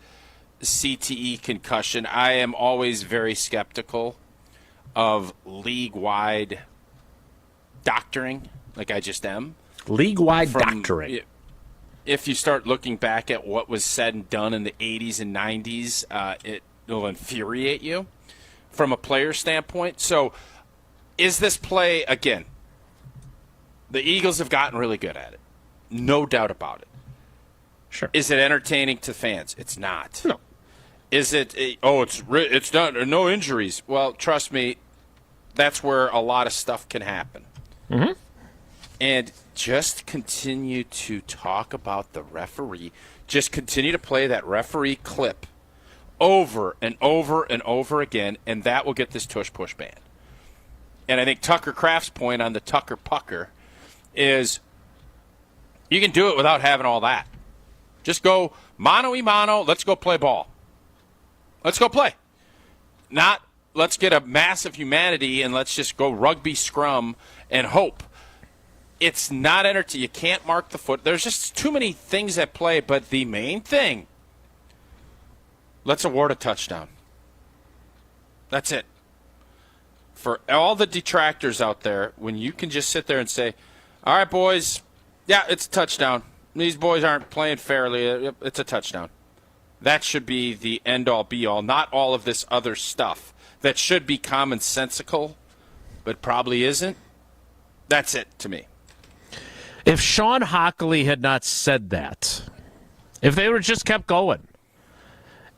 CTE concussion. I am always very skeptical of league-wide doctoring, like I just am. League-wide doctoring. If you start looking back at what was said and done in the 80s and 90s, it will infuriate you from a player standpoint. So is this play, again, the Eagles have gotten really good at it. No doubt about it. Sure. Is it entertaining to fans? It's not. No. Is it, it's not, no injuries. Well, trust me, that's where a lot of stuff can happen. Mm-hmm. And just continue to talk about the referee. Just continue to play that referee clip over and over and over again, and that will get this tush-push ban. And I think Tucker Kraft's point on the Tucker Pucker is you can do it without having all that. Just go mano-y-mano, let's go play ball. Let's go play. Not let's get a mass of humanity and let's just go rugby scrum and hope. It's not entertaining. You can't mark the foot. There's just too many things at play, but the main thing, let's award a touchdown. That's it. For all the detractors out there, when you can just sit there and say, all right, boys, yeah, it's a touchdown. These boys aren't playing fairly. It's a touchdown. That should be the end-all, be-all, not all of this other stuff that should be commonsensical, but probably isn't. That's it to me. If Sean Hockley had not said that, if they were just kept going,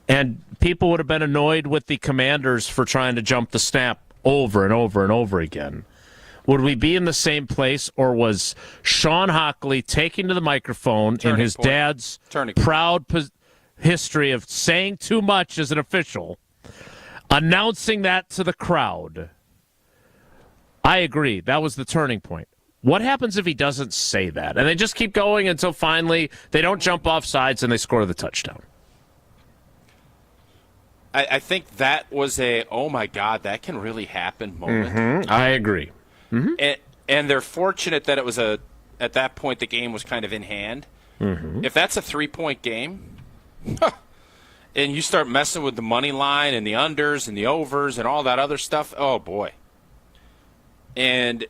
and people would have been annoyed with the Commanders for trying to jump the snap over and over and over again, would we be in the same place, or was Sean Hockley taking to the microphone in his dad's proud history of saying too much as an official, announcing that to the crowd? I agree. That was the turning point. What happens if he doesn't say that? And they just keep going until finally they don't jump off sides and they score the touchdown. I think that was a, oh, my God, that can really happen moment. Mm-hmm. I agree. Mm-hmm. And they're fortunate that it was at that point the game was kind of in hand. Mm-hmm. If that's a 3-point game, and you start messing with the money line and the unders and the overs and all that other stuff, oh, boy. And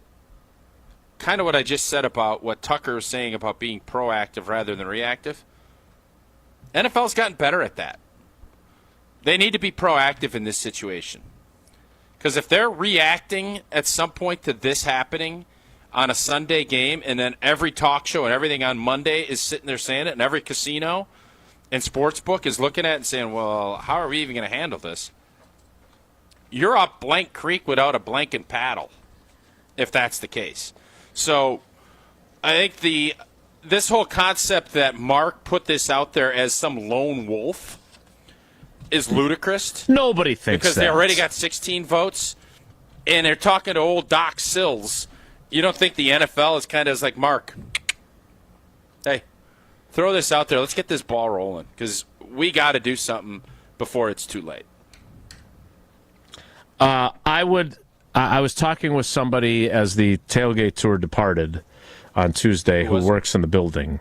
kind of what I just said about what Tucker was saying about being proactive rather than reactive, NFL's gotten better at that. They need to be proactive in this situation. Because if they're reacting at some point to this happening on a Sunday game, and then every talk show and everything on Monday is sitting there saying it, and every casino and sports book is looking at it and saying, well, how are we even going to handle this? You're up blank creek without a blanket paddle, if that's the case. So I think this whole concept that Mark put this out there as some lone wolf is ludicrous. Nobody thinks because that. They already got 16 votes, and they're talking to old Doc Sills. You don't think the NFL is kind of like, Mark, hey, throw this out there. Let's get this ball rolling because we got to do something before it's too late. I was talking with somebody as the Tailgate tour departed on Tuesday who works in the building,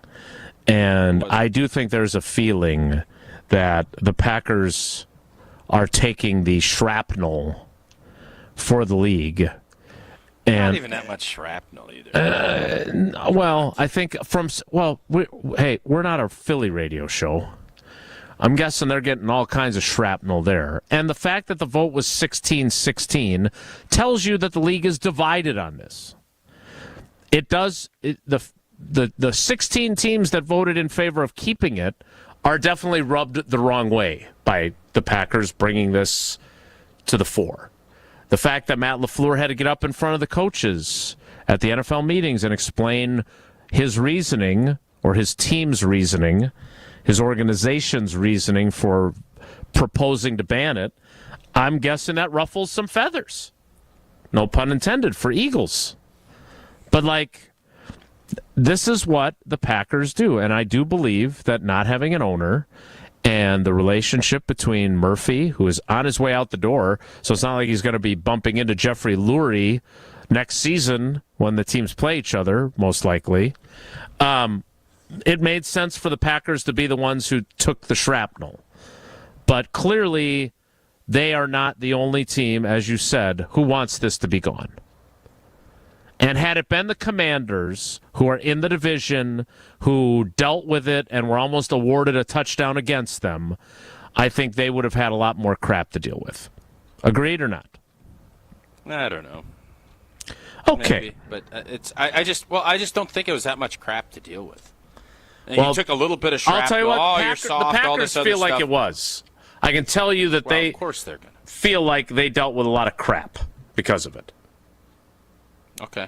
and I do think there's a feeling that the Packers are taking the shrapnel for the league. And, not even that much shrapnel either. Well, I think we're not a Philly radio show. I'm guessing they're getting all kinds of shrapnel there. And the fact that the vote was 16-16 tells you that the league is divided on this. It does. The 16 teams that voted in favor of keeping it are definitely rubbed the wrong way by the Packers bringing this to the fore. The fact that Matt LaFleur had to get up in front of the coaches at the NFL meetings and explain his reasoning, or his team's reasoning, his organization's reasoning for proposing to ban it, I'm guessing that ruffles some feathers. No pun intended for Eagles. But, this is what the Packers do. And I do believe that not having an owner and the relationship between Murphy, who is on his way out the door, so it's not like he's going to be bumping into Jeffrey Lurie next season when the teams play each other, most likely. It made sense for the Packers to be the ones who took the shrapnel. But clearly, they are not the only team, as you said, who wants this to be gone. And had it been the Commanders, who are in the division, who dealt with it and were almost awarded a touchdown against them, I think they would have had a lot more crap to deal with. Agreed or not? I don't know. Okay. Maybe, but I just don't think it was that much crap to deal with. And you took a little bit of shrapnel. I'll tell you what, you're soft, the Packers all this other feel like stuff. it was. I can tell you that they of course they're gonna feel like they dealt with a lot of crap because of it. Okay.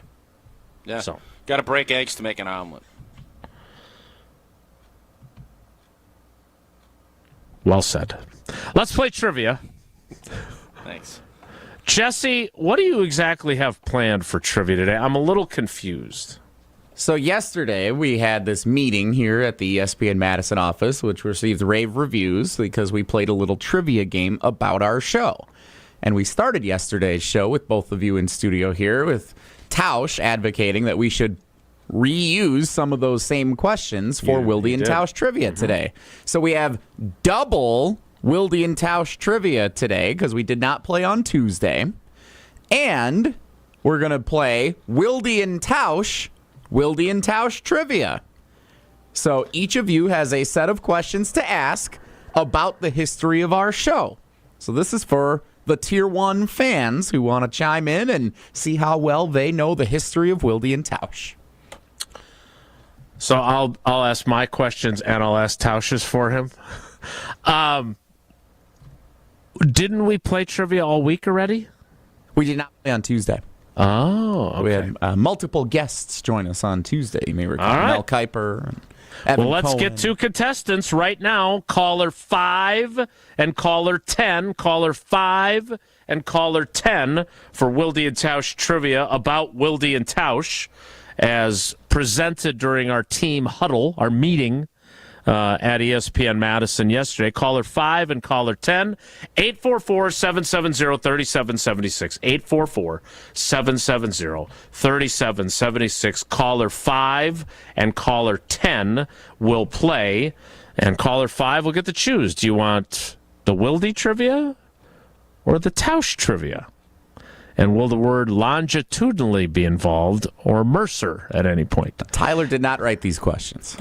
Yeah. So. Got to break eggs to make an omelet. Well said. Let's play trivia. Thanks. Jesse, what do you exactly have planned for trivia today? I'm a little confused. So yesterday we had this meeting here at the ESPN Madison office, which received rave reviews because we played a little trivia game about our show. And we started yesterday's show with both of you in studio here, with Tausch advocating that we should reuse some of those same questions for Wilde and Tausch trivia today. So we have double Wilde and Tausch trivia today because we did not play on Tuesday. And we're going to play Wilde and Tausch trivia. So each of you has a set of questions to ask about the history of our show. So this is for the Tier 1 fans who want to chime in and see how well they know the history of Wilde and Tausch. So I'll ask my questions and I'll ask Tausch's for him. Didn't we play trivia all week already? We did not play on Tuesday. Oh, okay. We had multiple guests join us on Tuesday. You may recall Mel Kiper and Evan let's Cohen. get to contestants right now. Caller 5 and caller 10. Caller 5 and caller 10 for Wilde and Tausch trivia about Wilde and Tausch as presented during our team huddle, our meeting at ESPN Madison yesterday. Caller 5 and caller 10, 844-770-3776. 844-770-3776. Caller 5 and caller 10 will play, and caller 5 will get to choose. Do you want the Wilde trivia or the Tausch trivia? And will the word longitudinally be involved, or Mercer at any point? Tyler did not write these questions.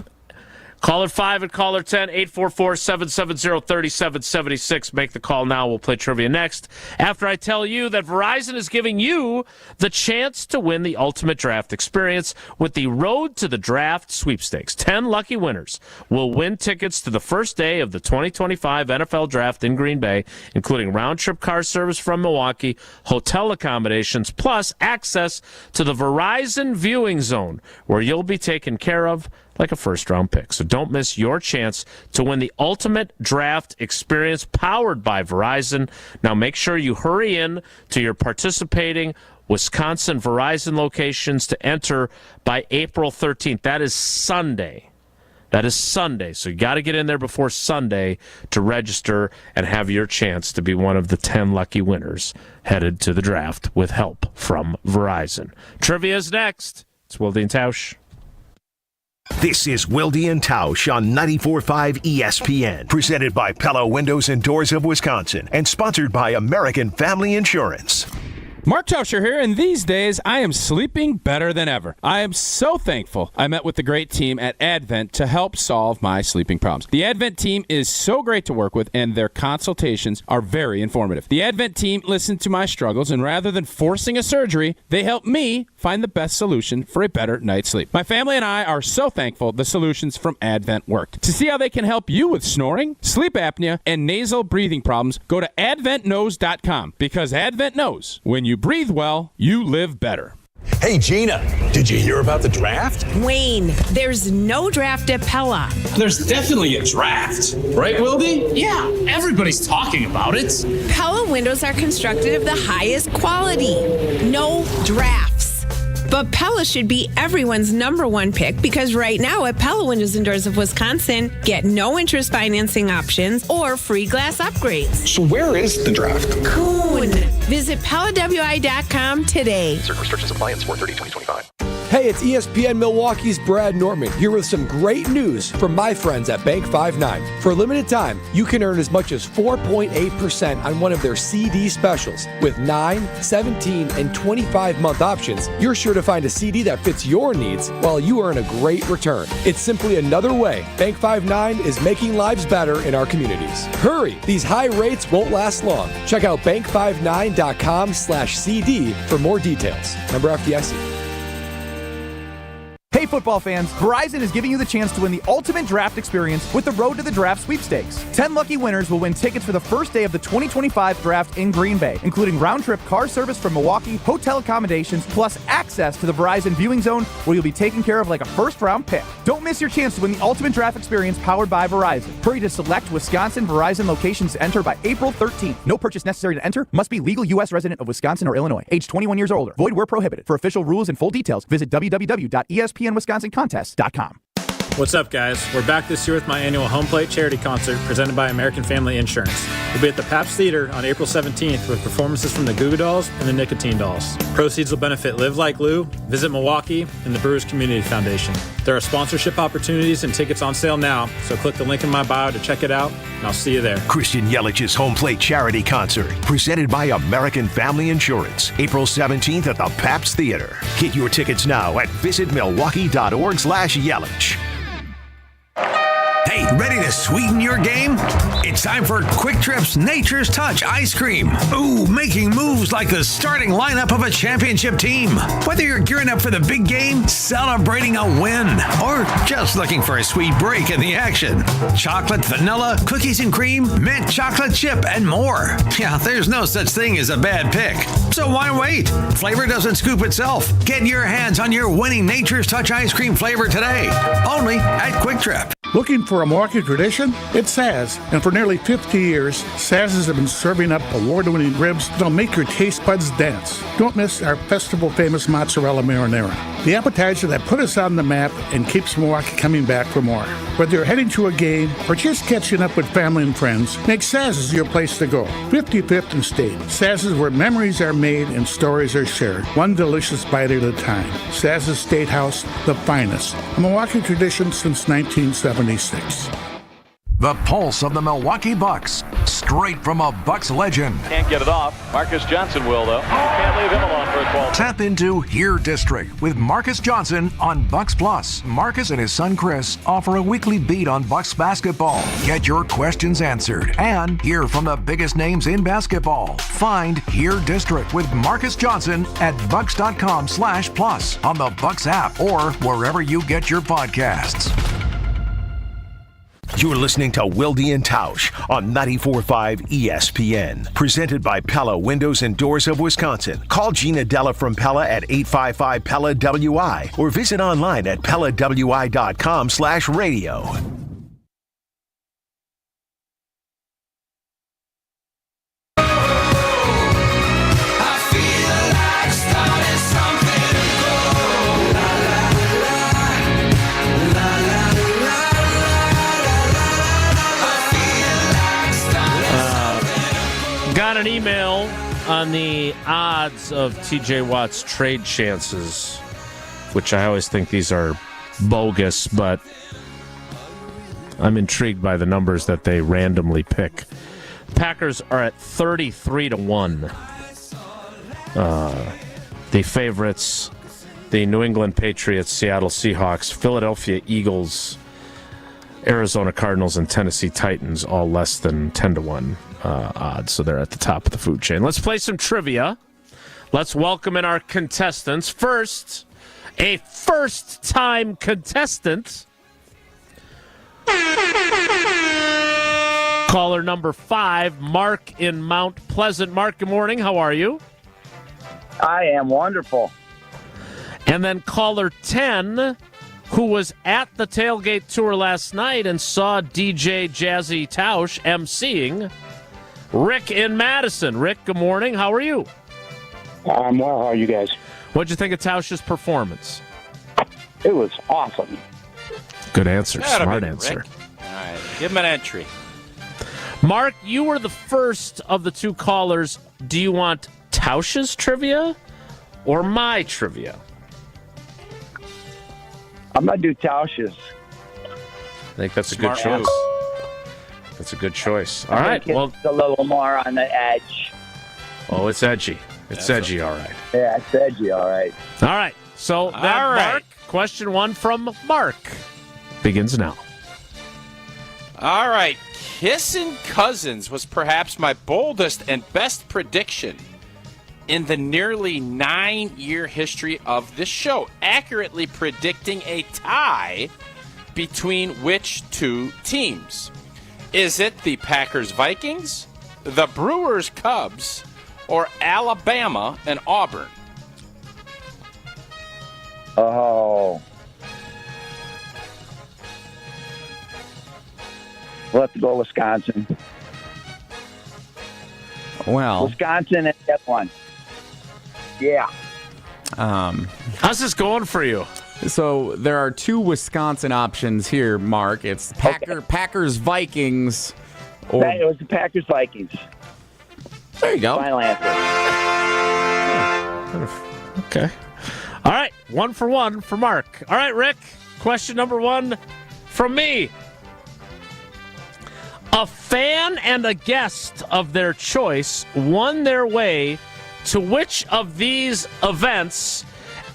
Caller 5 and caller 10, 844-770-3776. Make the call now. We'll play trivia next. After I tell you that Verizon is giving you the chance to win the ultimate draft experience with the Road to the Draft sweepstakes. 10 lucky winners will win tickets to the first day of the 2025 NFL Draft in Green Bay, including round-trip car service from Milwaukee, hotel accommodations, plus access to the Verizon viewing zone, where you'll be taken care of like a first-round pick. So don't miss your chance to win the ultimate draft experience powered by Verizon. Now make sure you hurry in to your participating Wisconsin Verizon locations to enter by April 13th. That is Sunday. So you got to get in there before Sunday to register and have your chance to be one of the 10 lucky winners headed to the draft with help from Verizon. Trivia is next. It's Wilde and Tausch. This is Wilde and Tausch on 94.5 ESPN, presented by Pella Windows and Doors of Wisconsin, and sponsored by American Family Insurance. Mark Tauscher here, and these days I am sleeping better than ever. I am so thankful I met with the great team at Advent to help solve my sleeping problems. The Advent team is so great to work with, and their consultations are very informative. The Advent team listened to my struggles, and rather than forcing a surgery, they helped me find the best solution for a better night's sleep. My family and I are so thankful the solutions from Advent worked. To see how they can help you with snoring, sleep apnea, and nasal breathing problems, go to adventknows.com, because Advent knows when you breathe well, you live better. Hey, Gina, did you hear about the draft? Wayne, there's no draft at Pella. There's definitely a draft. Right, Wilde? Yeah, everybody's talking about it. Pella windows are constructed of the highest quality. No drafts. But Pella should be everyone's number one pick because right now at Pella Windows and Doors of Wisconsin, get no interest financing options or free glass upgrades. So where is the draft? Coon. Visit PellaWI.com today. Certain restrictions apply in 4/30/2025. Hey, it's ESPN Milwaukee's Brad Nortman here with some great news from my friends at Bank 5-9. For a limited time, you can earn as much as 4.8% on one of their CD specials. With 9, 17, and 25-month options, you're sure to find a CD that fits your needs while you earn a great return. It's simply another way Bank 5-9 is making lives better in our communities. Hurry! These high rates won't last long. Check out bank59.com/CD for more details. Member FDIC. Hey football fans, Verizon is giving you the chance to win the ultimate draft experience with the Road to the Draft sweepstakes. 10 lucky winners will win tickets for the first day of the 2025 draft in Green Bay, including round-trip car service from Milwaukee, hotel accommodations, plus access to the Verizon viewing zone where you'll be taken care of like a first-round pick. Don't miss your chance to win the ultimate draft experience powered by Verizon. Hurry to select Wisconsin Verizon locations to enter by April 13th. No purchase necessary to enter. Must be legal U.S. resident of Wisconsin or Illinois. Age 21 years or older. Void where prohibited. For official rules and full details, visit www.espnwisconsincontest.com. What's up, guys? We're back this year with my annual Home Plate charity concert presented by American Family Insurance. We'll be at the Pabst Theater on April 17th with performances from the Goo Goo Dolls and the Nicotine Dolls. Proceeds will benefit Live Like Lou, Visit Milwaukee, and the Brewers Community Foundation. There are sponsorship opportunities and tickets on sale now, so click the link in my bio to check it out, and I'll see you there. Christian Yelich's Home Plate charity concert presented by American Family Insurance, April 17th at the Pabst Theater. Get your tickets now at visitmilwaukee.org/Yelich. Hey, ready to sweeten your game? It's time for Quick Trip's Nature's Touch Ice Cream. Ooh, making moves like the starting lineup of a championship team. Whether you're gearing up for the big game, celebrating a win, or just looking for a sweet break in the action. Chocolate, vanilla, cookies and cream, mint chocolate chip, and more. Yeah, there's no such thing as a bad pick. So why wait? Flavor doesn't scoop itself. Get your hands on your winning Nature's Touch Ice Cream flavor today. Only at Quick Trip. Looking for a Milwaukee tradition? It's Saz. And for nearly 50 years, Saz's have been serving up award-winning ribs that'll make your taste buds dance. Don't miss our festival-famous mozzarella marinara, the appetizer that put us on the map and keeps Milwaukee coming back for more. Whether you're heading to a game or just catching up with family and friends, make Saz's your place to go. 55th and State. Saz's, where memories are made and stories are shared. One delicious bite at a time. Saz's State House, the finest. A Milwaukee tradition since 1976. The pulse of the Milwaukee Bucks, straight from a Bucks legend. Can't get it off. Marcus Johnson will, though. Can't leave him alone for a call. Tap into Here District with Marcus Johnson on Bucks Plus. Marcus and his son Chris offer a weekly beat on Bucks basketball. Get your questions answered and hear from the biggest names in basketball. Find Here District with Marcus Johnson at bucks.com/plus on the Bucks app or wherever you get your podcasts. You're listening to Wilde and Tausch on 94.5 ESPN. Presented by Pella Windows and Doors of Wisconsin. Call Gina Della from Pella at 855-PELLA-WI or visit online at PellaWI.com/radio. Got an email on the odds of TJ Watt's trade chances, which I always think these are bogus, but I'm intrigued by the numbers that they randomly pick. Packers are at 33-1. The favorites, the New England Patriots, Seattle Seahawks, Philadelphia Eagles, Arizona Cardinals, and Tennessee Titans, all less than 10-1 odds. So they're at the top of the food chain. Let's play some trivia. Let's welcome in our contestants. First, a first-time contestant. Caller number 5, Mark in Mount Pleasant. Mark, good morning. How are you? I am wonderful. And then caller 10, who was at the Tailgate tour last night and saw DJ Jazzy Tausch emceeing, Rick in Madison. Rick, good morning. How are you? I'm well. How are you guys? What'd you think of Tausch's performance? It was awesome. Good answer. That'll Smart be answer. Rick. All right. Give him an entry. Mark, you were the first of the two callers. Do you want Tausch's trivia or my trivia? I'm going to do Tausch's. I think that's a good Smart choice. That's a good choice. All I right. think Well, it's a little more on the edge. oh, it's edgy. It's edgy, all right. Yeah, it's edgy, all right. All right. So then, All right. Mark, question 1 from Mark begins now. All right. Kissin' Cousins was perhaps my boldest and best prediction in the nearly 9-year history of this show, accurately predicting a tie between which two teams? Is it the Packers-Vikings, the Brewers-Cubs, or Alabama and Auburn? Oh. We'll have to go Wisconsin. Well, Wisconsin and that one. Yeah. How's this going for you? So there are two Wisconsin options here, Mark. It's Packers, Vikings, or It was the Packers Vikings. there you go. Final answer. Okay. All right. 1 for 1 for Mark. All right, Rick. Question number 1 from me. A fan and a guest of their choice won their way to which of these events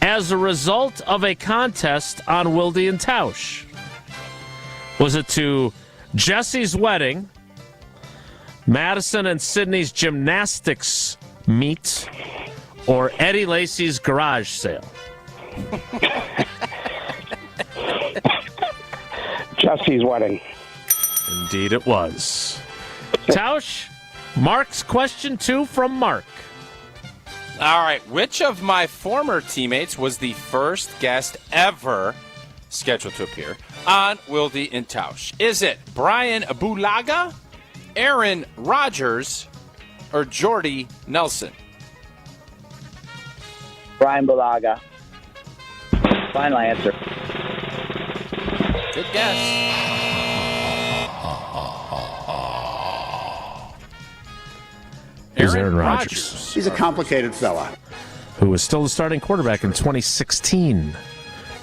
as a result of a contest on Wilde and Tausch? Was it to Jesse's wedding, Madison and Sydney's gymnastics meet, or Eddie Lacy's garage sale? Jesse's wedding. Indeed it was. Tausch, Mark's question 2 from Mark. All right. Which of my former teammates was the first guest ever scheduled to appear on Wilde and Tausch? Is it Brian Bulaga, Aaron Rodgers, or Jordy Nelson? Brian Bulaga. Final answer. Good guess. Here's Aaron Rodgers, He's a complicated fella. who was still the starting quarterback in 2016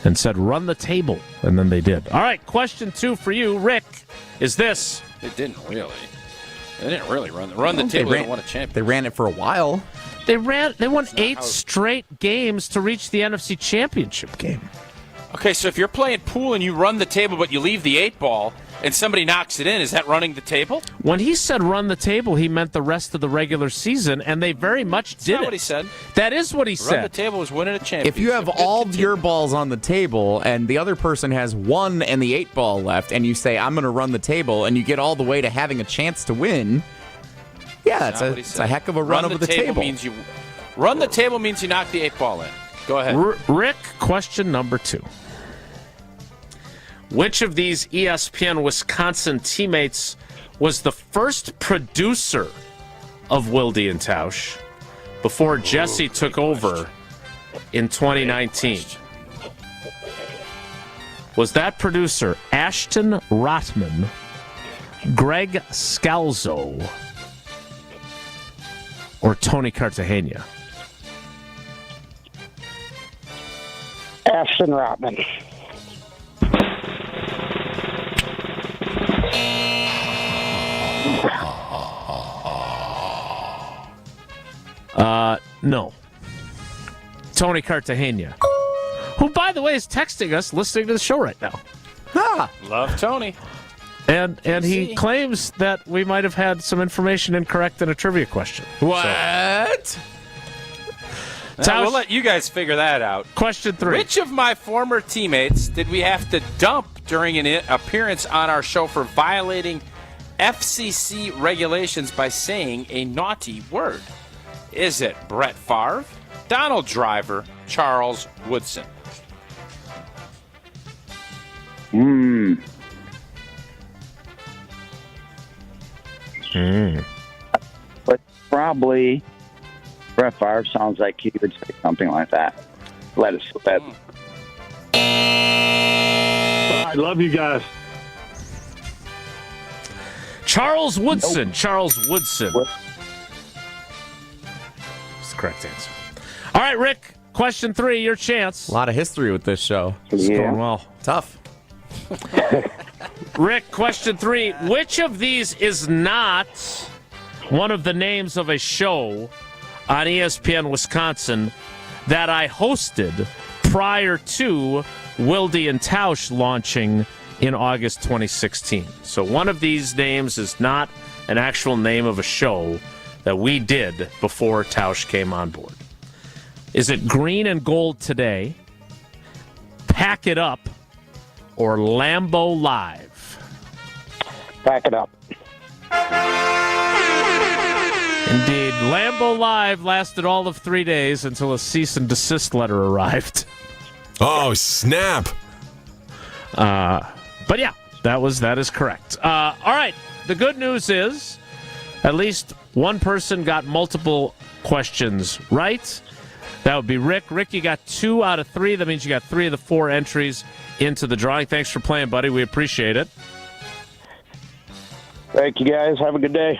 and said, run the table. And then they did. All right, question 2 for you, Rick, is this. They didn't really. They didn't really run the table. They won a championship. They ran it for a while. They won 8 straight games to reach the NFC Championship game. Okay, so if you're playing pool and you run the table but you leave the 8 ball and somebody knocks it in, is that running the table? When he said run the table, he meant the rest of the regular season, and they very much did That's not it. what he said. That is what he Run the said. table was winning a championship. If you have all of your balls on the table and the other person has 1 and the 8 ball left, and you say, I'm going to run the table, and you get all the way to having a chance to win, yeah, it's a heck of a run over the table. Run the table means you knock the 8 ball in. Go ahead. Rick, question number 2. Which of these ESPN Wisconsin teammates was the first producer of Wilde and Tausch before Jesse took over in 2019? Was that producer Ashton Rotman, Greg Scalzo, or Tony Cartagena? Ashton Rotman. No. Tony Cartagena, who, by the way, is texting us, listening to the show right now. Love Tony. And he claims that we might have had some information incorrect in a trivia question. What? We'll let you guys figure that out. Question 3. Which of my former teammates did we have to dump during an appearance on our show for violating FCC regulations by saying a naughty word? Is it Brett Favre, Donald Driver, Charles Woodson? But probably Brett Favre sounds like he would say something like that. Let us slip. I love you guys. Charles Woodson. Nope. Charles Woodson. That's the correct answer. All right, Rick, question 3, your chance. A lot of history with this show. It's going well. Tough. Rick, question 3. Which of these is not one of the names of a show on ESPN Wisconsin that I hosted prior to Wilde and Tausch launching in August 2016? So one of these names is not an actual name of a show that we did before Tausch came on board. Is it Green and Gold Today, Pack It Up, or Lambeau Live? Pack It Up. Indeed. Lambeau Live lasted all of 3 days until a cease and desist letter arrived. Oh, snap. But yeah, that is correct. All right. The good news is at least one person got multiple questions right. That would be Rick. Rick, you got 2 out of 3. That means you got 3 of the 4 entries into the drawing. Thanks for playing, buddy. We appreciate it. Thank you, guys. Have a good day.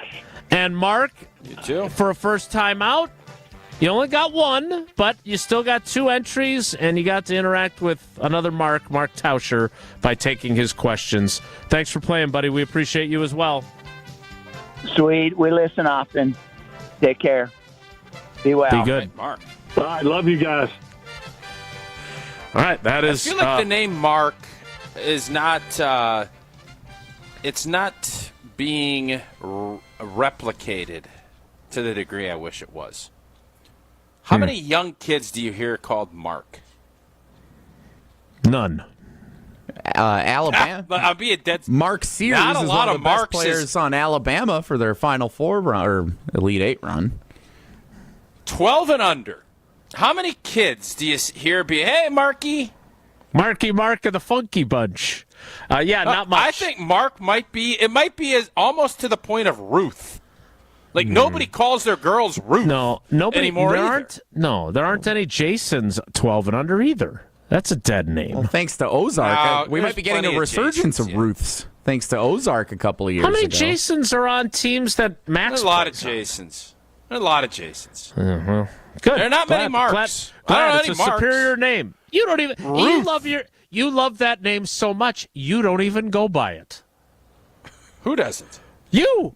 And Mark, you too. For a first time out, you only got 1, but you still got 2 entries, and you got to interact with another Mark Tauscher, by taking his questions. Thanks for playing, buddy. We appreciate you as well. Sweet. We listen often. Take care. Be well. Be good. Right, Mark. I love you guys. All right, that is... I feel like the name Mark is not... it's not being replicated to the degree I wish it was. How many young kids do you hear called Mark? None. Alabama. I'll be a dead. Mark Sears not a is lot one of the best Marks players on Alabama for their Final Four run, or Elite 8 run. 12 and under. How many kids do you hear be, hey, Marky? Marky Mark of the Funky Bunch. Not much. I think Mark might be as almost to the point of Ruth. Like, nobody calls their girls Ruth anymore there aren't any Jasons 12 and under either. That's a dead name. Well, thanks to Ozark, we might be getting a resurgence of Ruths. Thanks to Ozark a couple of years ago. How many Jasons are on teams that Max There's a lot of Jasons. There's a lot of Jasons. Uh-huh. Good. There are not many Marks. Glad it's a superior name. You don't even... You love that name so much, you don't even go by it. Who doesn't? You!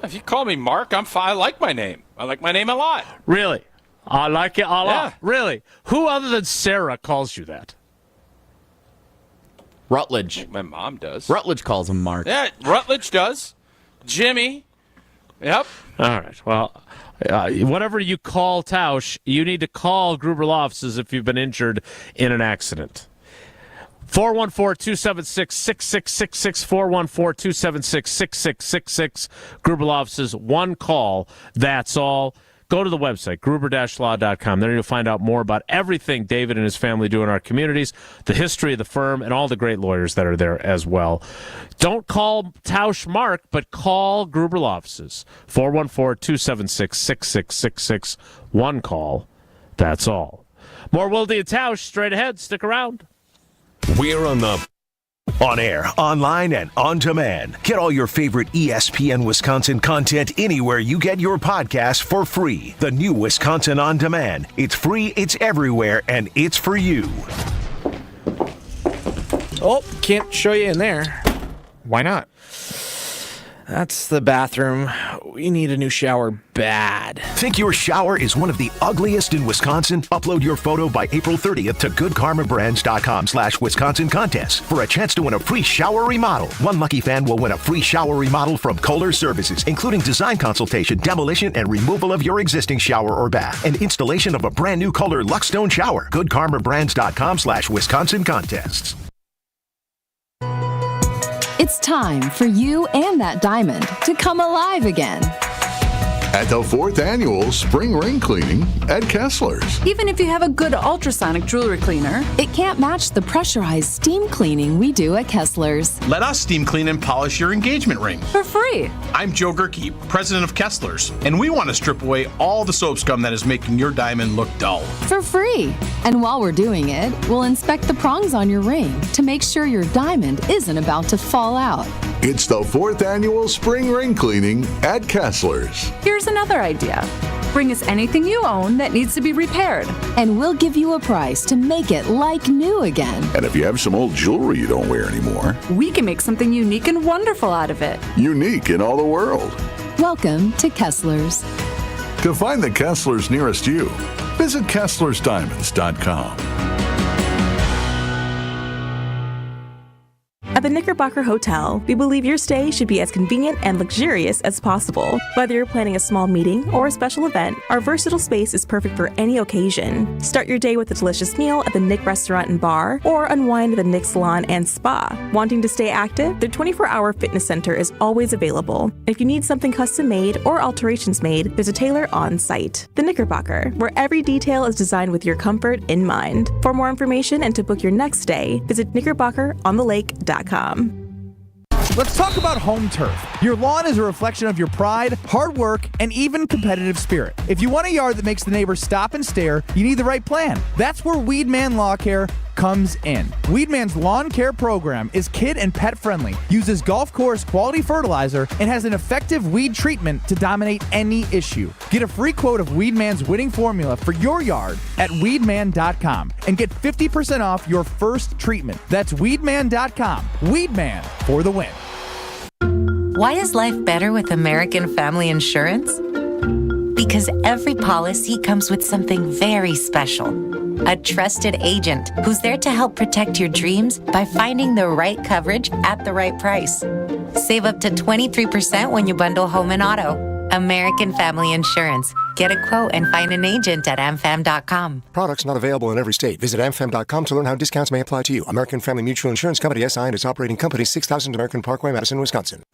If you call me Mark, I'm fine. I like my name. I like my name a lot. Really? I like it a lot. Yeah. Really? Who other than Sarah calls you that? Rutledge. My mom does. Rutledge calls him Mark. Yeah, Rutledge does. Jimmy. Yep. All right. Well, whatever you call Tausch, you need to call Gruber Law Offices if you've been injured in an accident. 414-276-6666, 414-276-6666. Gruber Law Offices, one call, that's all. Go to the website, gruber-law.com. There you'll find out more about everything David and his family do in our communities, the history of the firm, and all the great lawyers that are there as well. Don't call Tausch Mark, but call Gruber Law Offices, 414-276-6666. One call, that's all. More Wilde and Tausch straight ahead. Stick around. We're on air, online, and on demand. Get all your favorite ESPN Wisconsin content anywhere you get your podcast for free. The new Wisconsin On Demand. It's free, it's everywhere, and it's for you. Oh, can't show you in there. Why not? That's the bathroom. We need a new shower bad. Think your shower is one of the ugliest in Wisconsin? Upload your photo by April 30th to goodkarmabrands.com/Wisconsin contest for a chance to win a free shower remodel. One lucky fan will win a free shower remodel from Kohler Services, including design consultation, demolition, and removal of your existing shower or bath, and installation of a brand new Kohler Luxstone shower. goodkarmabrands.com/Wisconsin contests. It's time for you and that diamond to come alive again. At the 4th annual Spring Ring Cleaning at Kessler's. Even if you have a good ultrasonic jewelry cleaner, it can't match the pressurized steam cleaning we do at Kessler's. Let us steam clean and polish your engagement ring. For free. I'm Joe Gerke, president of Kessler's, and we want to strip away all the soap scum that is making your diamond look dull. For free. And while we're doing it, we'll inspect the prongs on your ring to make sure your diamond isn't about to fall out. It's the 4th annual Spring Ring Cleaning at Kessler's. Here's another idea. Bring us anything you own that needs to be repaired. And we'll give you a price to make it like new again. And if you have some old jewelry you don't wear anymore, we can make something unique and wonderful out of it. Unique in all the world. Welcome to Kessler's. To find the Kessler's nearest you, visit Kessler'sDiamonds.com. At the Knickerbocker Hotel, we believe your stay should be as convenient and luxurious as possible. Whether you're planning a small meeting or a special event, our versatile space is perfect for any occasion. Start your day with a delicious meal at the Knick Restaurant and Bar, or unwind at the Knick Salon and Spa. Wanting to stay active? Their 24-hour fitness center is always available. If you need something custom made or alterations made, there's a tailor on site. The Knickerbocker, where every detail is designed with your comfort in mind. For more information and to book your next stay, visit knickerbockeronthelake.com. Let's talk about home turf. Your lawn is a reflection of your pride, hard work, and even competitive spirit. If you want a yard that makes the neighbors stop and stare, you need the right plan. That's where Weedman Lawn Care comes in. Weedman's lawn care program is kid and pet friendly, uses golf course quality fertilizer, and has an effective weed treatment to dominate any issue. Get a free quote of Weedman's winning formula for your yard at weedman.com and get 50% off your first treatment. That's weedman.com. Weedman for the win. Why is life better with American Family Insurance? Because every policy comes with something very special. A trusted agent who's there to help protect your dreams by finding the right coverage at the right price. Save up to 23% when you bundle home and auto. American Family Insurance. Get a quote and find an agent at amfam.com. Products not available in every state. Visit amfam.com to learn how discounts may apply to you. American Family Mutual Insurance Company, SI, and its operating company, 6000 American Parkway, Madison, Wisconsin.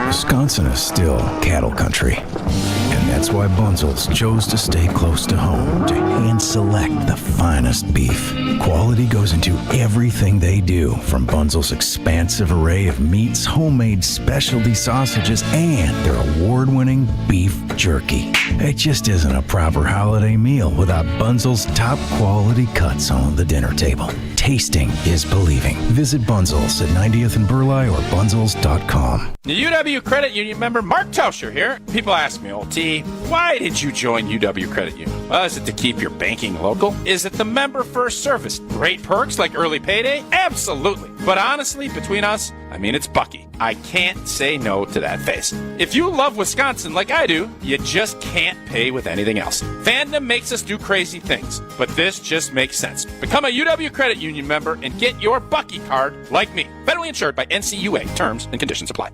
Wisconsin is still cattle country. And that's why Bunzel's chose to stay close to home to hand-select the finest beef. Quality goes into everything they do, from Bunzel's expansive array of meats, homemade specialty sausages, and their award-winning beef jerky. It just isn't a proper holiday meal without Bunzel's top-quality cuts on the dinner table. Tasting is believing. Visit Bunzel's at 90th and Burleigh or bunzels.com. The UW Credit Union member Mark Tauscher here. People ask me, old T, why did you join UW Credit Union? Well, is it to keep your banking local? Is it the member first service? Great perks like early payday? Absolutely. But honestly, between us, I mean, it's Bucky. I can't say no to that face. If you love Wisconsin like I do, you just can't pay with anything else. Fandom makes us do crazy things, but this just makes sense. Become a UW Credit Union member and get your Bucky card like me. Federally insured by NCUA. Terms and conditions apply.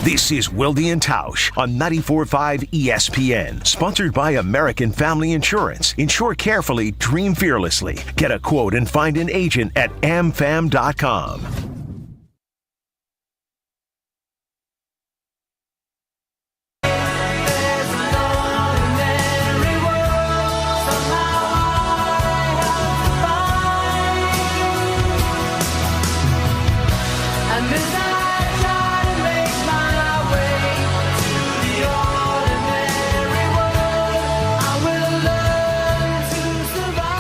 This is Wilde and Tausch on 94.5 ESPN. Sponsored by American Family Insurance. Insure carefully, dream fearlessly. Get a quote and find an agent at amfam.com.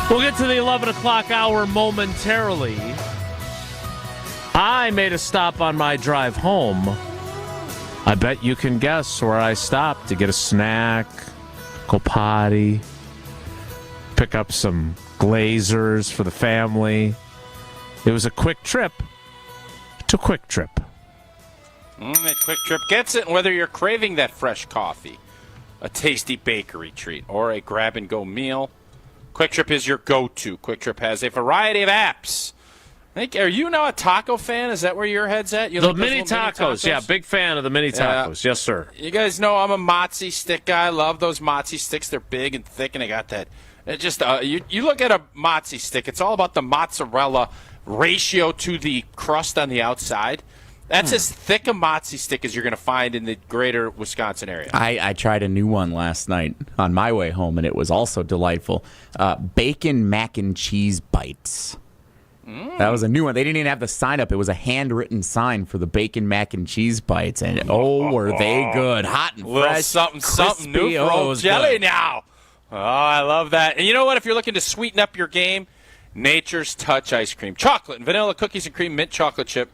We'll get to the 11 o'clock hour momentarily. I made a stop on my drive home. I bet you can guess where I stopped to get a snack, go potty, pick up some Glazers for the family. It was a quick trip to Quick Trip. Quick Trip gets it, and whether you're craving that fresh coffee, a tasty bakery treat, or a grab-and-go meal, Quick Trip is your go-to. Quick Trip has a variety of apps. Are you now a taco fan? Is that where your head's at? You The like those mini little tacos. Yeah, big fan of the mini tacos. Yes, sir. You guys know I'm a mozzie stick guy. I love those mozzie sticks. They're big and thick, and they got that. It just you look at a mozzie stick, it's all about the mozzarella ratio to the crust on the outside. That's as thick a mozzie stick as you're going to find in the greater Wisconsin area. I tried a new one last night on my way home, and it was also delightful. Bacon mac and cheese bites. That was a new one. They didn't even have the sign up. It was a handwritten sign for the bacon mac and cheese bites, and were they good. Hot and fresh. Something new for old jelly now. Oh, I love that. And you know what? If you're looking to sweeten up your game, Nature's Touch ice cream. Chocolate and vanilla cookies and cream, mint chocolate chip.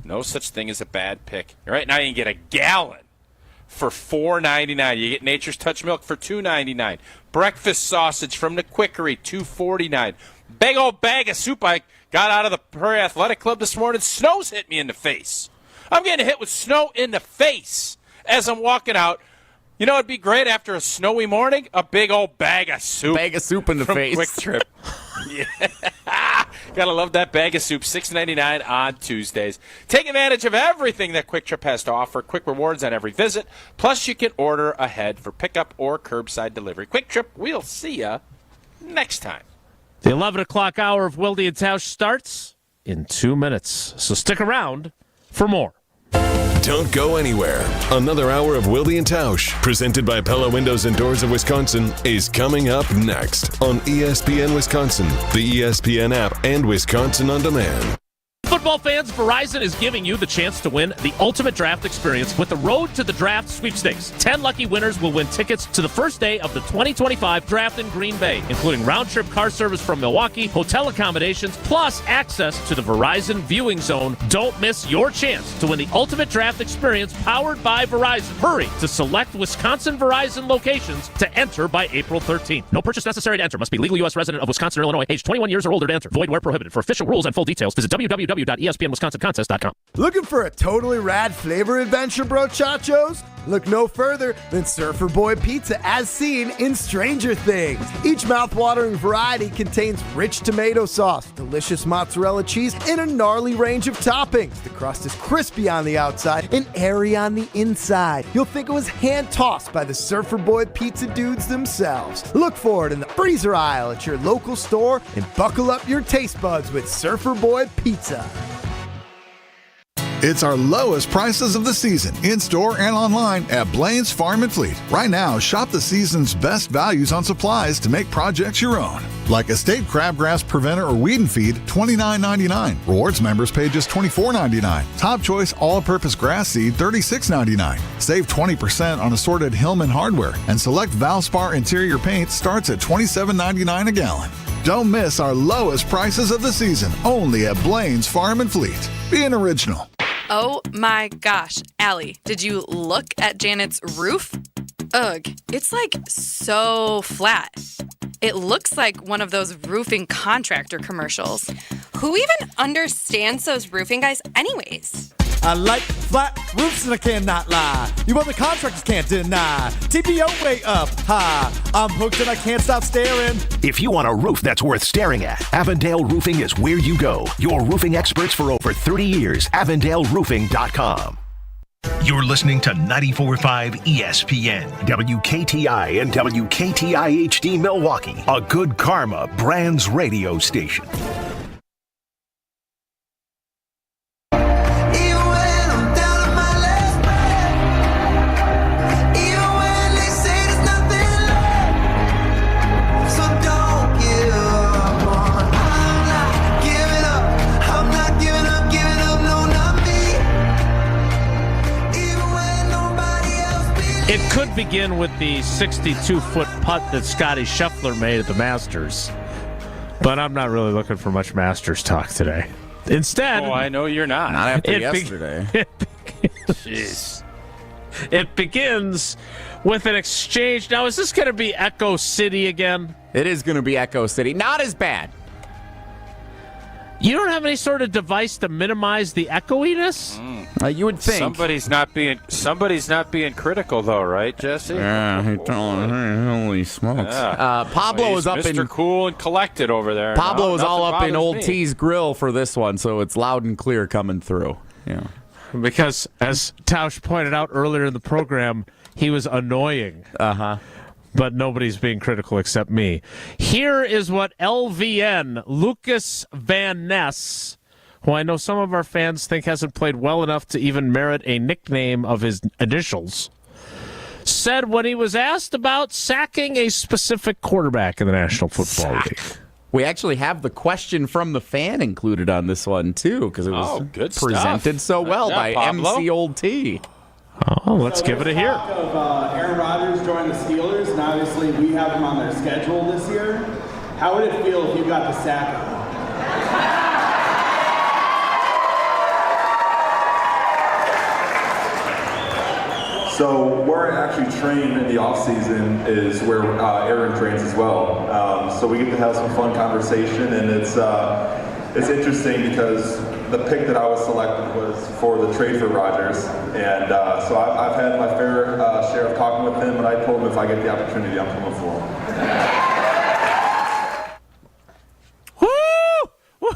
No such thing as a bad pick. Right now you can get a gallon for $4.99. You get Nature's Touch milk for $2.99. Breakfast sausage from the Quickery, $2.49. Big old bag of soup. I got out of the Prairie Athletic Club this morning. Snow's hit me in the face. I'm getting hit with snow in the face as I'm walking out. You know, it'd be great after a snowy morning, a big old bag of soup. Bag of soup in the face. Quick Trip. Yeah. Gotta love that bag of soup. $6.99 on Tuesdays. Take advantage of everything that Quick Trip has to offer. Quick rewards on every visit. Plus, you can order ahead for pickup or curbside delivery. Quick Trip, we'll see you next time. The 11 o'clock hour of Wilde and Tausch starts in 2 minutes. So stick around for more. Don't go anywhere. Another hour of Wilde and Tausch, presented by Pella Windows and Doors of Wisconsin, is coming up next on ESPN Wisconsin, the ESPN app, and Wisconsin On Demand. Football fans, Verizon is giving you the chance to win the ultimate draft experience with the Road to the Draft sweepstakes. 10 lucky winners will win tickets to the first day of the 2025 draft in Green Bay, including round-trip car service from Milwaukee, hotel accommodations, plus access to the Verizon viewing zone. Don't miss your chance to win the ultimate draft experience powered by Verizon. Hurry to select Wisconsin Verizon locations to enter by April 13th. No purchase necessary to enter. Must be legal U.S. resident of Wisconsin or Illinois, age 21 years or older to enter. Void where prohibited. For official rules and full details, visit www.espnwisconsincontest.com. Looking for a totally rad flavor adventure, brochachos? Look no further than Surfer Boy Pizza as seen in Stranger Things. Each mouth-watering variety contains rich tomato sauce, delicious mozzarella cheese, and a gnarly range of toppings. The crust is crispy on the outside and airy on the inside. You'll think it was hand-tossed by the Surfer Boy Pizza dudes themselves. Look for it in the freezer aisle at your local store and buckle up your taste buds with Surfer Boy Pizza. It's our lowest prices of the season, in-store and online at Blaine's Farm and Fleet. Right now, shop the season's best values on supplies to make projects your own. Like Estate Crabgrass Preventer or Weed and Feed, $29.99. Rewards members pay just $24.99. Top Choice All-Purpose Grass Seed, $36.99. Save 20% on assorted Hillman hardware, and select Valspar interior paint starts at $27.99 a gallon. Don't miss our lowest prices of the season, only at Blaine's Farm and Fleet. Be an original. Oh my gosh, Allie, did you look at Janet's roof? Ugh, it's like so flat. It looks like one of those roofing contractor commercials. Who even understands those roofing guys anyways? I like flat roofs and I cannot lie. You other contractors can't deny. TPO way up high. I'm hooked and I can't stop staring. If you want a roof that's worth staring at, Avondale Roofing is where you go. Your roofing experts for over 30 years. AvondaleRoofing.com. You're listening to 94.5 ESPN, WKTI and WKTI HD Milwaukee, a Good Karma Brands radio station. It could begin with the 62-foot putt that Scotty Scheffler made at the Masters. But I'm not really looking for much Masters talk today. Instead... Oh, I know you're not. Not after yesterday. Jeez. It begins with an exchange. Now, is this going to be Echo City again? It is going to be Echo City. Not as bad. You don't have any sort of device to minimize the echoiness? You would think somebody's not being critical, though, right, Jesse? Yeah, holy smokes. Yeah. Pablo was up Mr. in Cool and Collected over there. Pablo was all up in bothers Old me. T's grill for this one, so it's loud and clear coming through. Yeah. Because, as Tausch pointed out earlier in the program, he was annoying. But nobody's being critical except me. Here is what LVN, Lucas Van Ness, who I know some of our fans think hasn't played well enough to even merit a nickname of his initials, said when he was asked about sacking a specific quarterback in the National Football League. We actually have the question from the fan included on this one, too, because it was good presented stuff. so well Yeah, by Pablo. MC Old T. Oh, let's give it a hear. Of Aaron Rodgers joining the Steelers, and obviously we have him on their schedule this year. How would it feel if you got to sack him? So where I actually train in the off season is where Aaron trains as well. So we get to have some fun conversation, and it's interesting because the pick that I was selected was for the trade for Rodgers, and so I've had my fair share of talking with him, and I told him if I get the opportunity, I'm coming for him. Woo!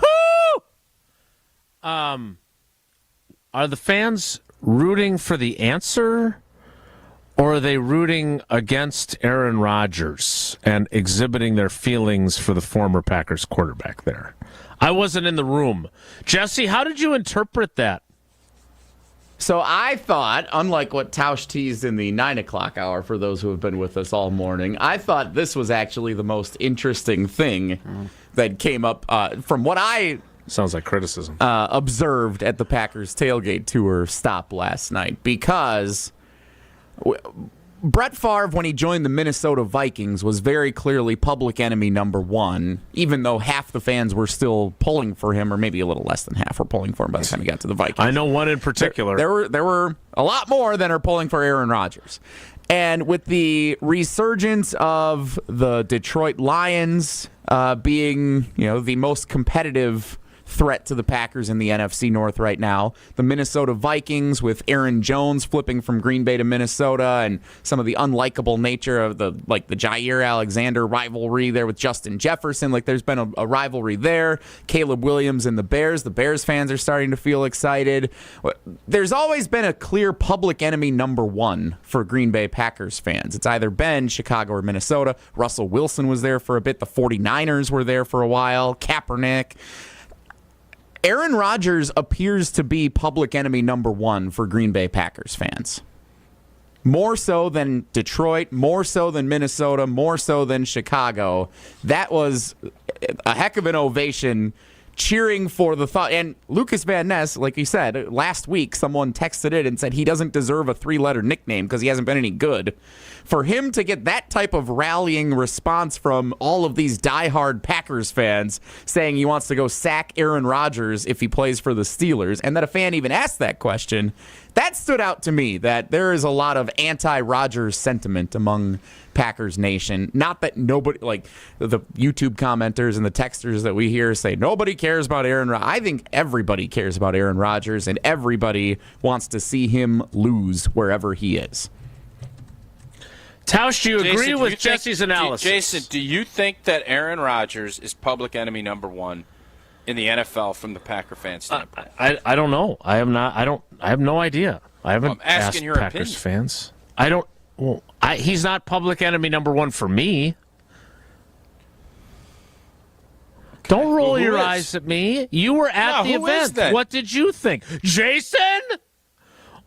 Woohoo! Are the fans rooting for the answer, or are they rooting against Aaron Rodgers and exhibiting their feelings for the former Packers quarterback there? I wasn't in the room. Jesse, how did you interpret that? So I thought, unlike what Tausch teased in the 9 o'clock hour for those who have been with us all morning, I thought this was actually the most interesting thing that came up from what I sounds like criticism observed at the Packers tailgate tour stop last night, because Brett Favre, when he joined the Minnesota Vikings, was very clearly public enemy number one, even though half the fans were still pulling for him, or maybe a little less than half were pulling for him by the time he got to the Vikings. I know one in particular. There were a lot more than are pulling for Aaron Rodgers. And with the resurgence of the Detroit Lions being, the most competitive threat to the Packers in the NFC North right now, the Minnesota Vikings with Aaron Jones flipping from Green Bay to Minnesota, and some of the unlikable nature of the Jair Alexander rivalry there with Justin Jefferson. There's been a rivalry there. Caleb Williams and the Bears fans are starting to feel excited. There's always been a clear public enemy number one for Green Bay Packers fans. It's either been Chicago or Minnesota. Russell Wilson was there for a bit. The 49ers were there for a while. Kaepernick. Aaron Rodgers appears to be public enemy number one for Green Bay Packers fans. More so than Detroit, more so than Minnesota, more so than Chicago. That was a heck of an ovation cheering for the thought. And Lucas Van Ness, like you said, last week someone texted it and said he doesn't deserve a 3-letter nickname because he hasn't been any good. For him to get that type of rallying response from all of these diehard Packers fans saying he wants to go sack Aaron Rodgers if he plays for the Steelers, and that a fan even asked that question, that stood out to me, that there is a lot of anti-Rodgers sentiment among Packers Nation. Not that nobody, the YouTube commenters and the texters that we hear say nobody cares about Aaron Rodgers. I think everybody cares about Aaron Rodgers, and everybody wants to see him lose wherever he is. Tausch, do you agree Jason, with Jesse's analysis? Jason, do you think that Aaron Rodgers is public enemy number one in the NFL from the Packer fan standpoint? I don't know. I have no idea. I haven't I'm asking asked your Packers opinion. fans. I don't. Well, he's not public enemy number one for me. Don't roll Well, who your is? eyes at me. You were at the who is event. then? What did you think, Jason?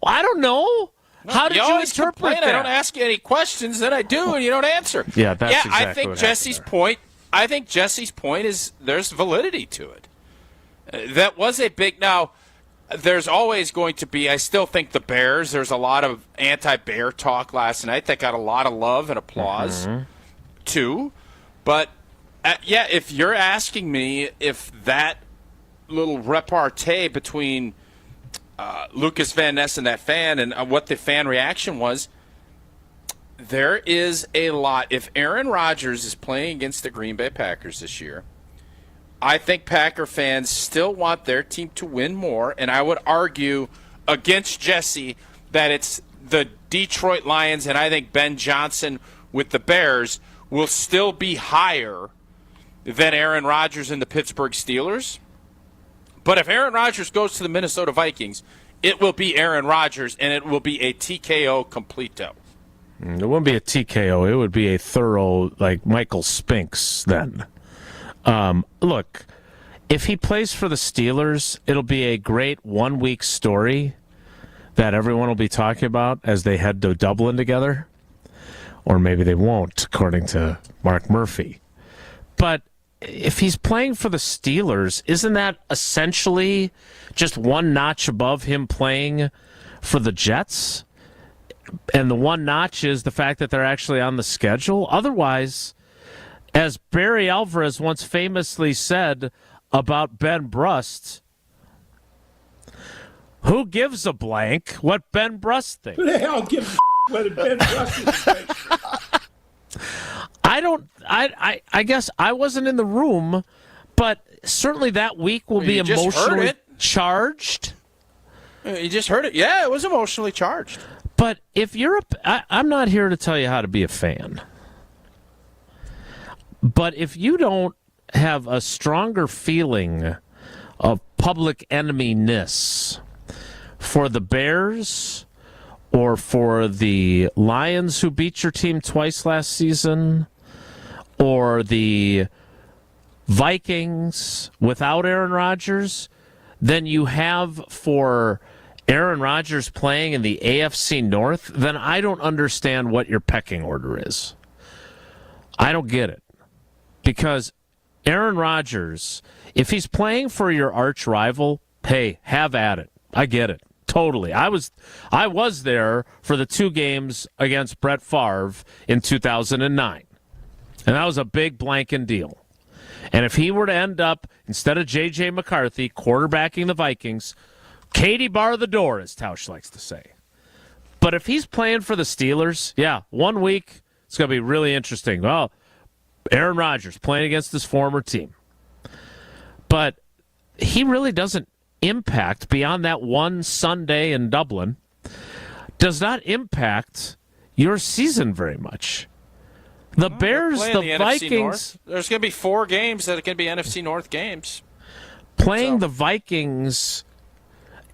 I don't know. How did you always interpret complain that? I don't ask you any questions, then I do, and you don't answer. Yeah, that's I exactly think what Jesse's happened point. I think Jesse's point is there's validity to it. That was a big. Now, there's always going to be. I still think the Bears. There's a lot of anti-Bear talk last night that got a lot of love and applause, too. But if you're asking me if that little repartee between Lucas Van Ness and that fan and what the fan reaction was, there is a lot. If Aaron Rodgers is playing against the Green Bay Packers this year, I think Packer fans still want their team to win more, and I would argue against Jesse that it's the Detroit Lions, and I think Ben Johnson with the Bears will still be higher than Aaron Rodgers and the Pittsburgh Steelers. But if Aaron Rodgers goes to the Minnesota Vikings, it will be Aaron Rodgers, and it will be a TKO completo. It wouldn't be a TKO. It would be a thorough, like Michael Spinks then. Look, if he plays for the Steelers, it'll be a great one-week story that everyone will be talking about as they head to Dublin together. Or maybe they won't, according to Mark Murphy. But if he's playing for the Steelers, isn't that essentially just one notch above him playing for the Jets? And the one notch is the fact that they're actually on the schedule. Otherwise, as Barry Alvarez once famously said about Ben Brust, who gives a blank what Ben Brust thinks? Who the hell gives a whether Ben Brust is I guess I wasn't in the room, but certainly that week will be emotionally charged. You just heard it. Yeah, it was emotionally charged. But if you're I'm not here to tell you how to be a fan. But if you don't have a stronger feeling of public enemy-ness for the Bears or for the Lions who beat your team twice last season or the Vikings without Aaron Rodgers than you have for Aaron Rodgers playing in the AFC North, then I don't understand what your pecking order is. I don't get it. Because Aaron Rodgers, if he's playing for your arch rival, hey, have at it. I get it. Totally. I was there for the 2 games against Brett Favre in 2009. And that was a big blanking deal. And if he were to end up, instead of J.J. McCarthy quarterbacking the Vikings, Katie bar the door, as Tausch likes to say. But if he's playing for the Steelers, yeah, 1 week, it's going to be really interesting. Well, Aaron Rodgers playing against his former team. But he really doesn't impact, beyond that one Sunday in Dublin, does not impact your season very much. The Bears, the Vikings... There's going to be 4 games that are going to be NFC North games. Playing the Vikings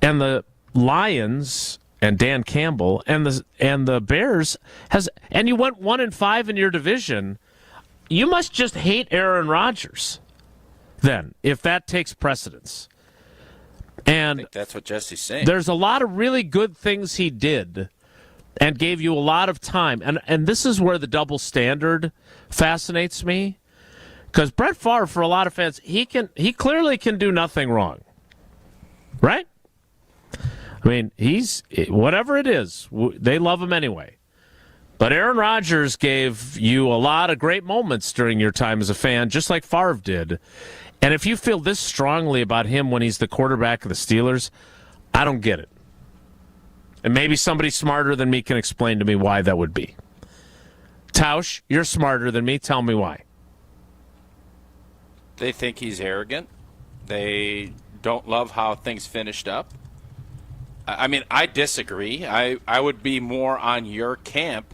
and the Lions and Dan Campbell and the Bears and you went 1-5 in your division. You must just hate Aaron Rodgers, then, if that takes precedence. And I think that's what Jesse's saying. There's a lot of really good things he did and gave you a lot of time. And this is where the double standard fascinates me. Because Brett Favre, for a lot of fans, he clearly can do nothing wrong. Right? I mean, he's whatever it is, they love him anyway. But Aaron Rodgers gave you a lot of great moments during your time as a fan, just like Favre did. And if you feel this strongly about him when he's the quarterback of the Steelers, I don't get it. And maybe somebody smarter than me can explain to me why that would be. Tausch, you're smarter than me. Tell me why. They think he's arrogant. They don't love how things finished up. I mean, I disagree. I would be more on your camp.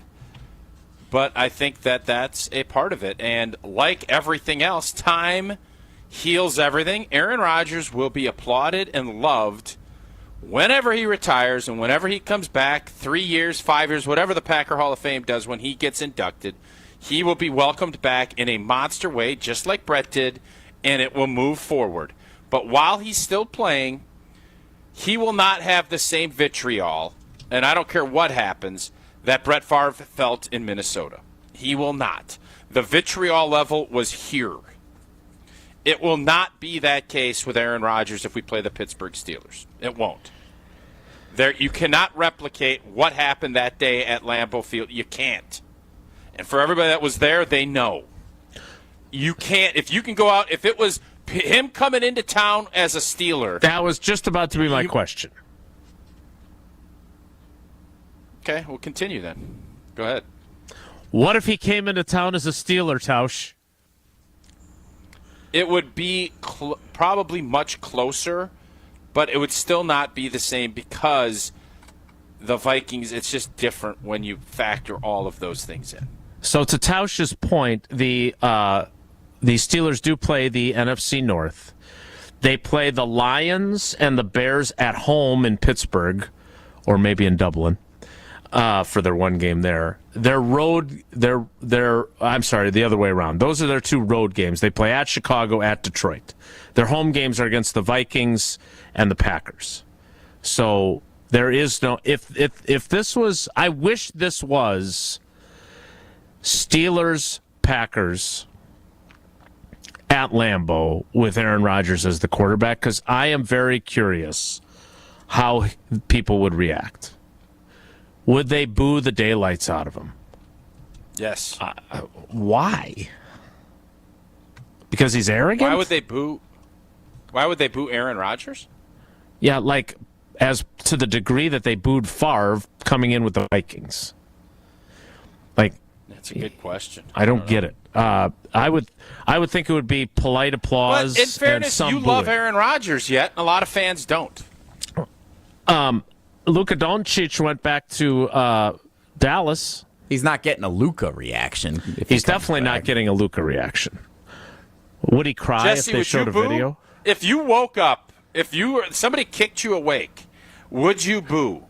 But I think that that's a part of it. And like everything else, time heals everything. Aaron Rodgers will be applauded and loved whenever he retires and whenever he comes back, 3 years, 5 years, whatever the Packer Hall of Fame does when he gets inducted. He will be welcomed back in a monster way, just like Brett did, and it will move forward. But while he's still playing, he will not have the same vitriol, and I don't care what happens, that Brett Favre felt in Minnesota. He will not. The vitriol level was here. It will not be that case with Aaron Rodgers if we play the Pittsburgh Steelers. It won't. You cannot replicate what happened that day at Lambeau Field. You can't. And for everybody that was there, they know. You can't. If you can go out, if it was him coming into town as a Steeler. That was just about to be my question. Okay, we'll continue then. Go ahead. What if he came into town as a Steeler, Tausch? it would be probably much closer, but it would still not be the same because the Vikings, it's just different when you factor all of those things in. So to Tausch's point, the Steelers do play the NFC North. They play the Lions and the Bears at home in Pittsburgh, or maybe in Dublin, for their one game there. I'm sorry, the other way around. Those are their two road games. They play at Chicago, at Detroit. Their home games are against the Vikings and the Packers. So there is no, if this was, I wish this was Steelers, Packers at Lambeau with Aaron Rodgers as the quarterback, because I am very curious how people would react. Would they boo the daylights out of him? Yes. Why? Because he's arrogant? Why would they boo Aaron Rodgers? Yeah, like as to the degree that they booed Favre coming in with the Vikings. Like, that's a good question. I don't get it. I would think it would be polite applause. But in fairness, and some you booing. love Aaron Rodgers yet, and a lot of fans don't. Luka Doncic went back to Dallas. He's not getting a Luka reaction. He's definitely not getting a Luka reaction. Would he cry Jesse, if they showed a video? If you woke up, somebody kicked you awake, would you boo?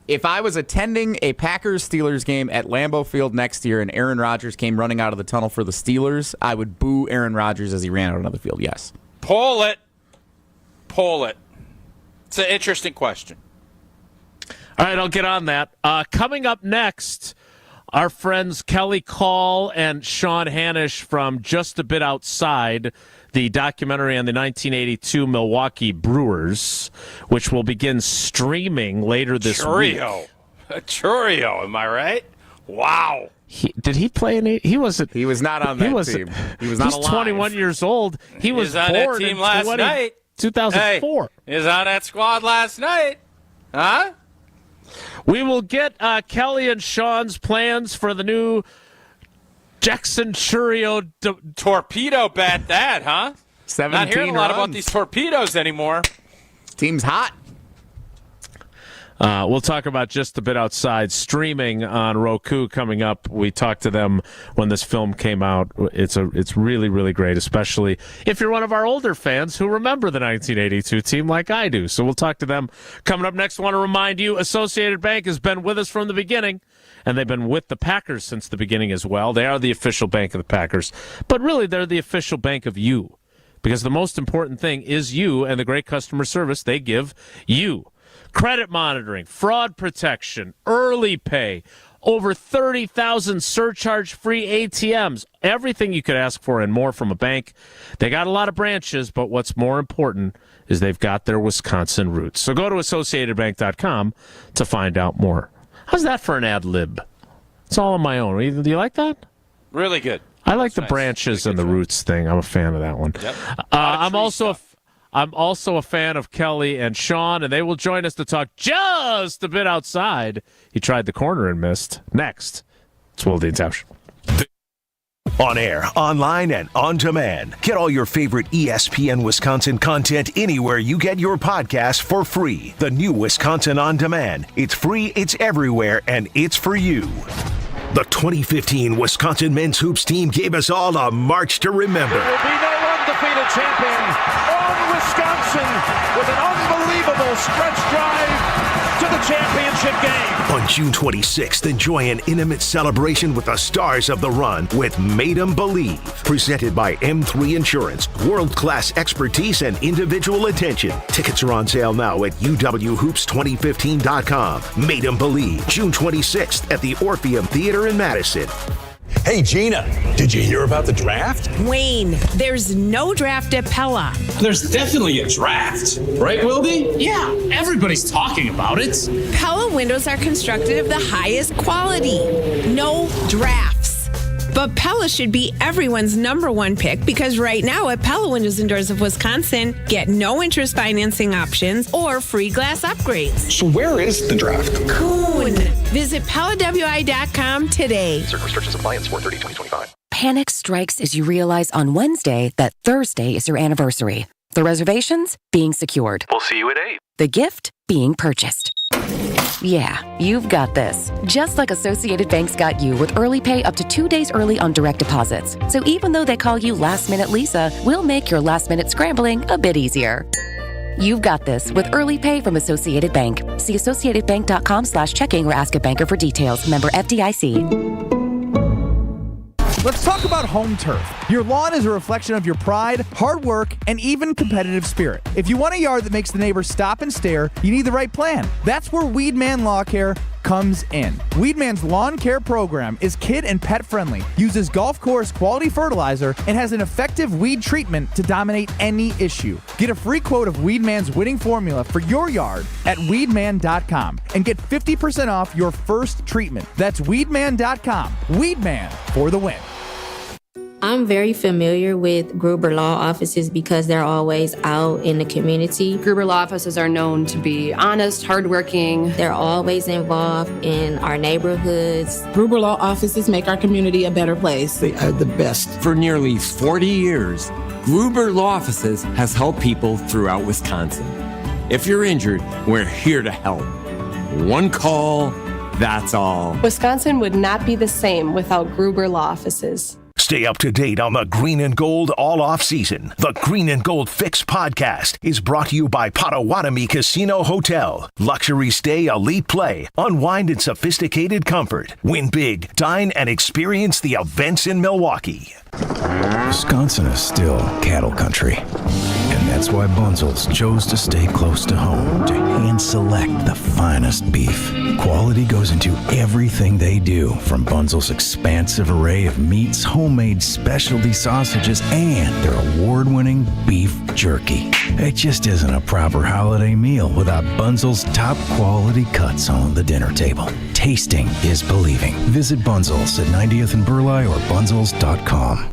If I was attending a Packers-Steelers game at Lambeau Field next year and Aaron Rodgers came running out of the tunnel for the Steelers, I would boo Aaron Rodgers as he ran out onto the field, yes. Poll it. It's an interesting question. All right, I'll get on that. Coming up next, our friends Kelly Call and Sean Hanisch from Just a Bit Outside, the documentary on the 1982 Milwaukee Brewers, which will begin streaming later this week. A Churio, am I right? Wow. Did he play in it? He was not on that team. He was not alive. He's 21 years old. He was on born that team in last night. 2004. Hey, he was on that squad last night. Huh? We will get Kelly and Sean's plans for the new Jackson Churio torpedo bat. That, huh? 17 Not hearing a lot about runs. these torpedoes anymore. Team's hot. We'll talk about Just a Bit Outside streaming on Roku coming up. We talked to them when this film came out. It's really, really great, especially if you're one of our older fans who remember the 1982 team like I do. So we'll talk to them coming up next. I want to remind you, Associated Bank has been with us from the beginning, and they've been with the Packers since the beginning as well. They are the official bank of the Packers, but really they're the official bank of you, because the most important thing is you and the great customer service they give you. Credit monitoring, fraud protection, early pay, over 30,000 surcharge-free ATMs, everything you could ask for and more from a bank. They got a lot of branches, but what's more important is they've got their Wisconsin roots. So go to AssociatedBank.com to find out more. How's that for an ad lib? It's all on my own. Do you like that? Really good. I like the branches and the roots thing. I'm a fan of that one. Yep. I'm also a fan of Kelly and Sean, and they will join us to talk just a bit outside. He tried the corner and missed. Next, it's Wilde and Tausch. On air, online, and on demand. Get all your favorite ESPN Wisconsin content anywhere you get your podcasts for free. The new Wisconsin On Demand. It's free, it's everywhere, and it's for you. The 2015 Wisconsin men's hoops team gave us all a march to remember. There will be no undefeated champion on Wisconsin with an unbelievable stretch drive to the championship game. On June 26th, enjoy an intimate celebration with the stars of the run with Made 'em Believe. Presented by M3 Insurance. World-class expertise and individual attention. Tickets are on sale now at uwhoops2015.com. Made 'em Believe, June 26th at the Orpheum Theater in Madison. Hey, Gina, did you hear about the draft? Wayne, there's no draft at Pella. There's definitely a draft. Right, Wilde? Yeah, everybody's talking about it. Pella windows are constructed of the highest quality. No drafts. But Pella should be everyone's number one pick because right now at Pella Windows and Doors of Wisconsin, get no interest financing options or free glass upgrades. So where is the draft? Coon. Visit PellaWI.com today. Certain restrictions apply in 4/30/2025. Panic strikes as you realize on Wednesday that Thursday is your anniversary. The reservations being secured. We'll see you at 8. The gift being purchased. Yeah, you've got this. Just like Associated Bank's got you with early pay up to 2 days early on direct deposits. So even though they call you Last Minute Lisa, we'll make your last minute scrambling a bit easier. You've got this with early pay from Associated Bank. See associatedbank.com/checking or ask a banker for details. Member FDIC. Let's talk about home turf. Your lawn is a reflection of your pride, hard work, and even competitive spirit. If you want a yard that makes the neighbors stop and stare, you need the right plan. That's where Weedman Lawn Care comes in. Weedman's lawn care program is kid and pet friendly, uses golf course quality fertilizer, and has an effective weed treatment to dominate any issue. Get a free quote of Weedman's winning formula for your yard at weedman.com and get 50% off your first treatment. That's weedman.com. Weedman for the win. I'm very familiar with Gruber Law Offices because they're always out in the community. Gruber Law Offices are known to be honest, hardworking. They're always involved in our neighborhoods. Gruber Law Offices make our community a better place. They are the best. For nearly 40 years, Gruber Law Offices has helped people throughout Wisconsin. If you're injured, we're here to help. One call, that's all. Wisconsin would not be the same without Gruber Law Offices. Stay up to date on the Green and Gold all off season. The Green and Gold Fix podcast is brought to you by Potawatomi Casino Hotel. Luxury stay, elite play, unwind in sophisticated comfort. Win big, dine, and experience the events in Milwaukee. Wisconsin is still cattle country. And that's why Bunzel's chose to stay close to home to hand select the finest beef. Quality goes into everything they do, from Bunzel's expansive array of meats, homemade specialty sausages, and their award-winning beef jerky. It just isn't a proper holiday meal without Bunzel's top quality cuts on the dinner table. Tasting is believing. Visit Bunzel's at 90th and Burleigh or bunzels.com.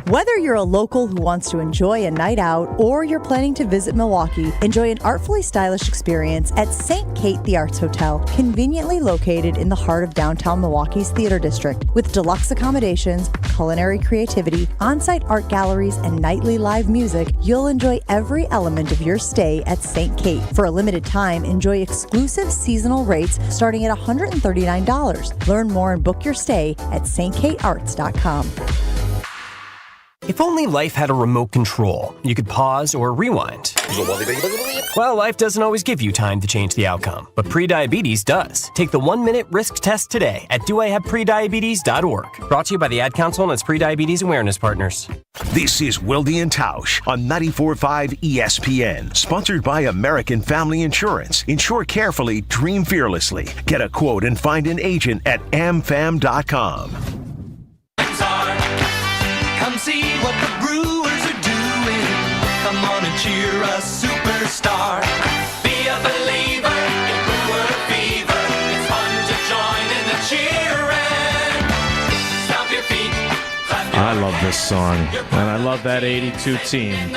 Whether you're a local who wants to enjoy a night out or you're planning to visit Milwaukee, enjoy an artfully stylish experience at St. Kate the Arts Hotel, conveniently located in the heart of downtown Milwaukee's Theater District. With deluxe accommodations, culinary creativity, on-site art galleries, and nightly live music, you'll enjoy every element of your stay at St. Kate. For a limited time, enjoy exclusive seasonal rates starting at $139. Learn more and book your stay at stkatearts.com. If only life had a remote control, you could pause or rewind. Well, life doesn't always give you time to change the outcome, but prediabetes does. Take the 1-minute risk test today at doihaveprediabetes.org. Brought to you by the Ad Council and its Prediabetes Awareness Partners. This is Wilde and Tausch on 94.5 ESPN, sponsored by American Family Insurance. Insure carefully, dream fearlessly. Get a quote and find an agent at amfam.com. Come see what the Brewers are doing. Come on and cheer a superstar. Be a believer in Brewer fever. It's fun to join in the cheering. Stomp your feet, clap your I love this song, and I love that 82 team.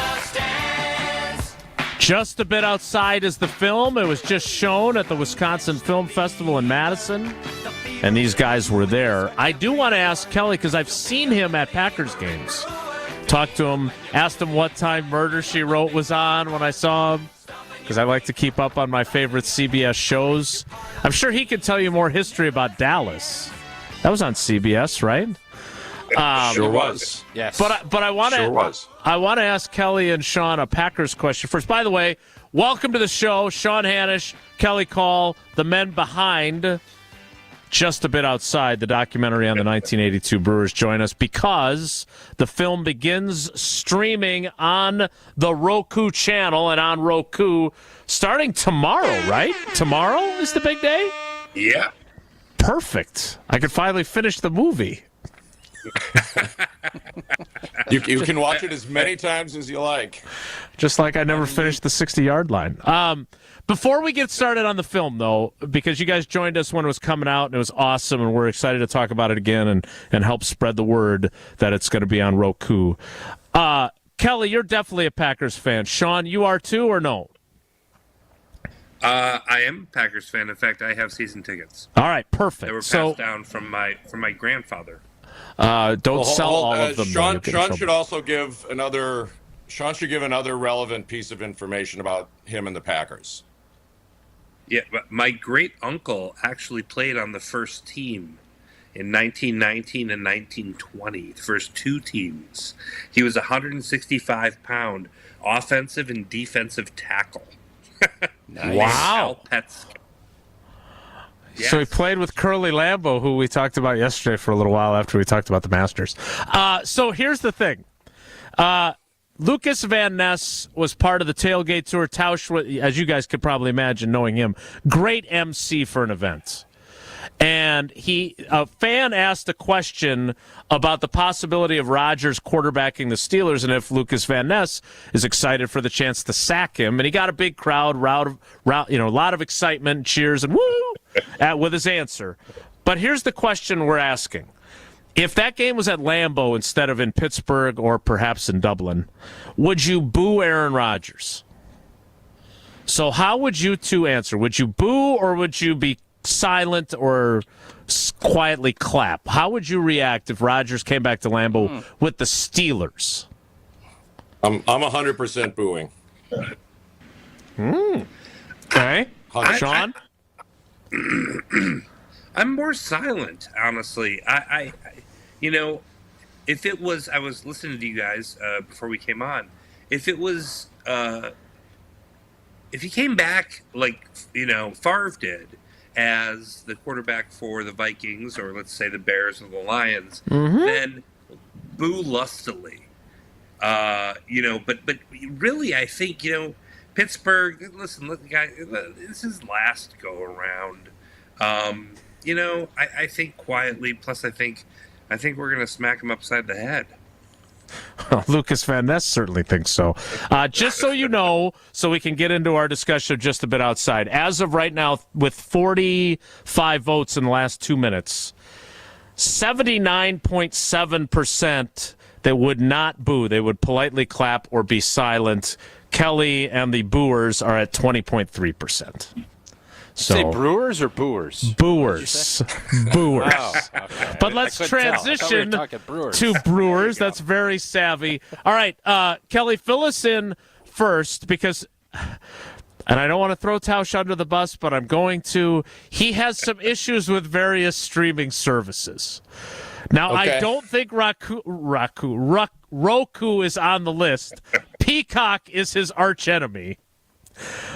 Just a Bit Outside is the film. It was just shown at the Wisconsin Film Festival in Madison, and these guys were there. I do want to ask Kelly, because I've seen him at Packers games. Talked to him, asked him what time Murder, She Wrote was on when I saw him, because I like to keep up on my favorite CBS shows. I'm sure he could tell you more history about Dallas. That was on CBS, right? Sure was. Yes. But I want to I want to ask Kelly and Sean a Packers question first. By the way, welcome to the show, Sean Hanish, Kelly Call, the men behind Just a Bit Outside, the documentary on the 1982 Brewers. Join us because the film begins streaming on the Roku channel and on Roku starting tomorrow, right? Tomorrow is the big day? Yeah. Perfect. I could finally finish the movie. You can watch it as many times as you like. Just like I never finished the 60-yard line. Before we get started on the film, though, because you guys joined us when it was coming out, and it was awesome, and we're excited to talk about it again and help spread the word that it's going to be on Roku. Kelly, you're definitely a Packers fan. Sean, you are too, or no? I am a Packers fan. In fact, I have season tickets. All right, perfect. They were passed down from my grandfather. Don't sell all of them. Sean should also give another. Sean should give another relevant piece of information about him and the Packers. Yeah, but my great uncle actually played on the first team in 1919 and 1920, the first two teams. He was a 165-pound offensive and defensive tackle. Nice. Wow. Yes. So he played with Curly Lambeau, who we talked about yesterday for a little while after we talked about the Masters. So here's the thing. Lucas Van Ness was part of the Tailgate Tour. Tausch, as you guys could probably imagine knowing him, great MC for an event. And a fan asked a question about the possibility of Rodgers quarterbacking the Steelers and if Lucas Van Ness is excited for the chance to sack him. And he got a big crowd, a lot of excitement, cheers, and woo with his answer. But here's the question we're asking. If that game was at Lambeau instead of in Pittsburgh or perhaps in Dublin, would you boo Aaron Rodgers? So how would you two answer? Would you boo or would you be silent or quietly clap? How would you react if Rodgers came back to Lambeau with the Steelers? I'm 100% booing. Okay. Sean? I'm more silent, honestly. I if it was, I was listening to you guys before we came on. If it was, if he came back like Favre did as the quarterback for the Vikings, or let's say the Bears or the Lions, then boo lustily. But really, I think Pittsburgh. Listen, guys, this is last go around. I think quietly. Plus, I think we're going to smack him upside the head. Well, Lucas Van Ness certainly thinks so. Just so you know, so we can get into our discussion just a bit outside. As of right now, with 45 votes in the last 2 minutes, 79.7% that would not boo. They would politely clap or be silent. Kelly and the booers are at 20.3%. So, say Brewers or Booers? Booers. Booers. Oh, okay. But let's transition to Brewers. That's very savvy. All right, Kelly, fill us in first because, and I don't want to throw Tausch under the bus, but I'm going to. He has some issues with various streaming services. Now, I don't think Roku is on the list. Peacock is his archenemy.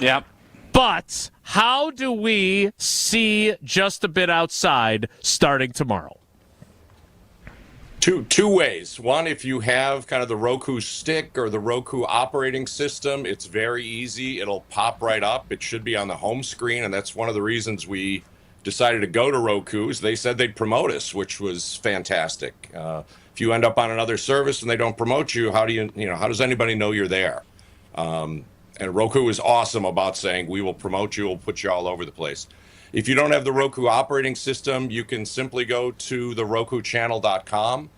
Yep. But how do we see Just a Bit Outside starting tomorrow? Two ways. One, if you have kind of the Roku stick or the Roku operating system, it's very easy. It'll pop right up. It should be on the home screen, and that's one of the reasons we decided to go to Roku. Is they said they'd promote us, which was fantastic. If you end up on another service and they don't promote you, how does anybody know you're there? And Roku is awesome about saying, we will promote you, we'll put you all over the place. If you don't have the Roku operating system, you can simply go to the RokuChannel.com.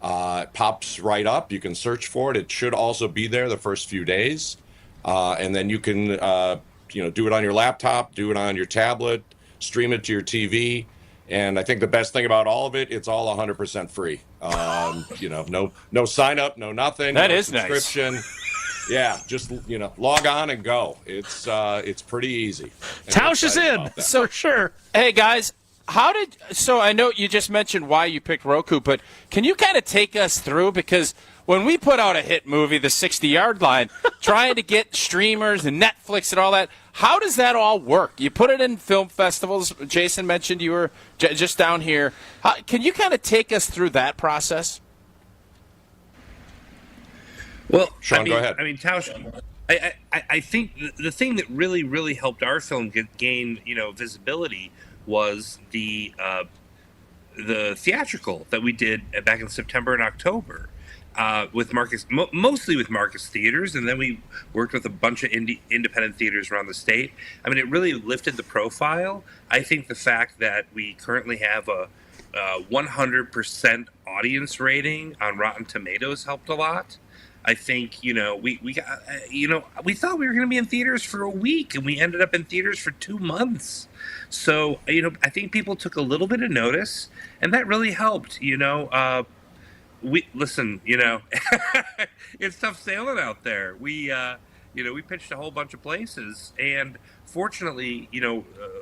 It pops right up. You can search for it. It should also be there the first few days. And then you can do it on your laptop, do it on your tablet, stream it to your TV. And I think the best thing about all of it, it's all 100% free. No sign up, no nothing. That no is subscription. Nice. Yeah, just log on and go. It's pretty easy. Tausch is in, so sure. Hey guys, so I know you just mentioned why you picked Roku, but can you kind of take us through, because when we put out a hit movie, The 60-Yard Line, trying to get streamers and Netflix and all that, how does that all work? You put it in film festivals. Jason mentioned you were just down here. Can you kind of take us through that process? Well, Sean, go ahead. I mean, Tausch, I think the thing that really, really helped our film gain visibility was the theatrical that we did back in September and October with Marcus, mostly with Marcus Theaters, and then we worked with a bunch of independent theaters around the state. I mean, it really lifted the profile. I think the fact that we currently have a 100% audience rating on Rotten Tomatoes helped a lot. I think, we got, we thought we were going to be in theaters for a week, and we ended up in theaters for 2 months. So, I think people took a little bit of notice, and that really helped. Listen, it's tough sailing out there. We pitched a whole bunch of places, and fortunately,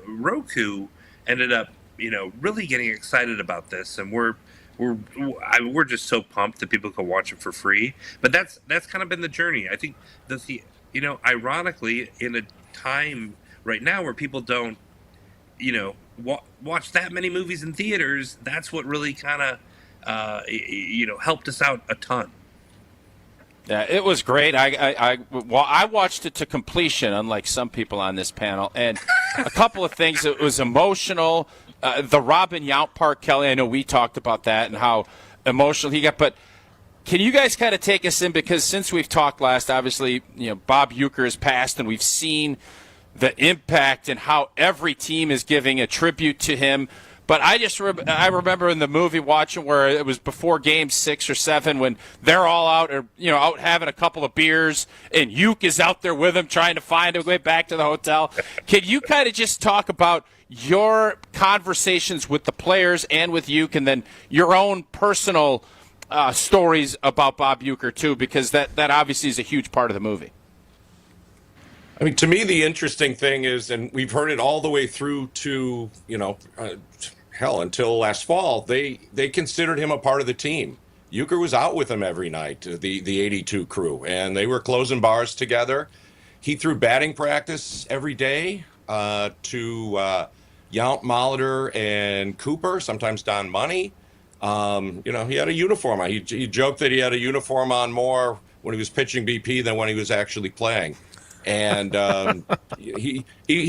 Roku ended up, really getting excited about this, and we're just so pumped that people can watch it for free. But that's kind of been the journey. I think ironically, in a time right now where people don't, watch that many movies in theaters, that's what really kind of, helped us out a ton. Yeah, it was great. I watched it to completion, unlike some people on this panel. And a couple of things. It was emotional. The Robin Yount part, Kelly, I know we talked about that and how emotional he got. But can you guys kind of take us in? Because since we've talked last, obviously, Bob Uecker has passed, and we've seen the impact and how every team is giving a tribute to him. But I remember in the movie watching where it was before game 6 or 7 when they're all out out having a couple of beers and Uecker is out there with them trying to find a way back to the hotel. Can you kind of just talk about your conversations with the players and with Uecker, and then your own personal stories about Bob Uecker too, because that obviously is a huge part of the movie. I mean, to me, the interesting thing is, and we've heard it all the way through to, until last fall, they considered him a part of the team. Uecker was out with them every night, the 82 crew, and they were closing bars together. He threw batting practice every day to Yount, Molitor, and Cooper, sometimes Don Money. He had a uniform on. He joked that he had a uniform on more when he was pitching BP than when he was actually playing. And he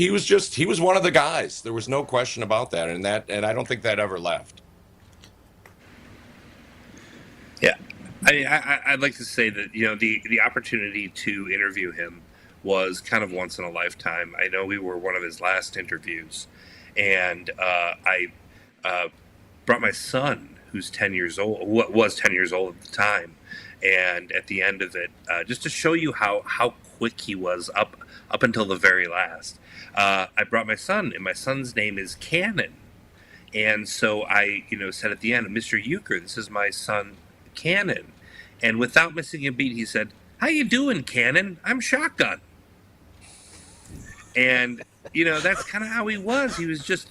was one of the guys. There was no question about that, and I don't think that ever left. Yeah, I mean, I'd like to say that the opportunity to interview him was kind of once in a lifetime. I know we were one of his last interviews, and I brought my son, who's 10 years old, was 10 years old at the time, and at the end of it, just to show you how quick he was up until the very last. I brought my son, and my son's name is Cannon. And so I, said at the end, Mr. Uecker, this is my son, Cannon. And without missing a beat, he said, "How you doing, Cannon? I'm Shotgun." And, that's kind of how he was. He was just,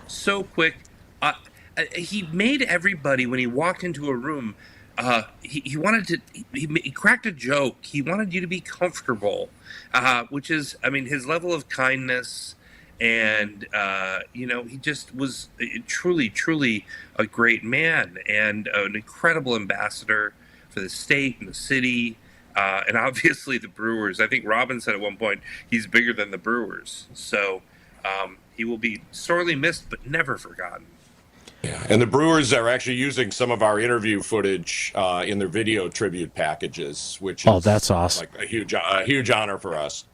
so quick. He made everybody, when he walked into a room, he wanted to. He cracked a joke. He wanted you to be comfortable, which is, his level of kindness, and he just was truly, truly a great man and an incredible ambassador for the state and the city, and obviously the Brewers. I think Robin said at one point he's bigger than the Brewers, so he will be sorely missed but never forgotten. Yeah, and the Brewers are actually using some of our interview footage in their video tribute packages, which is that's awesome. Like a huge honor for us.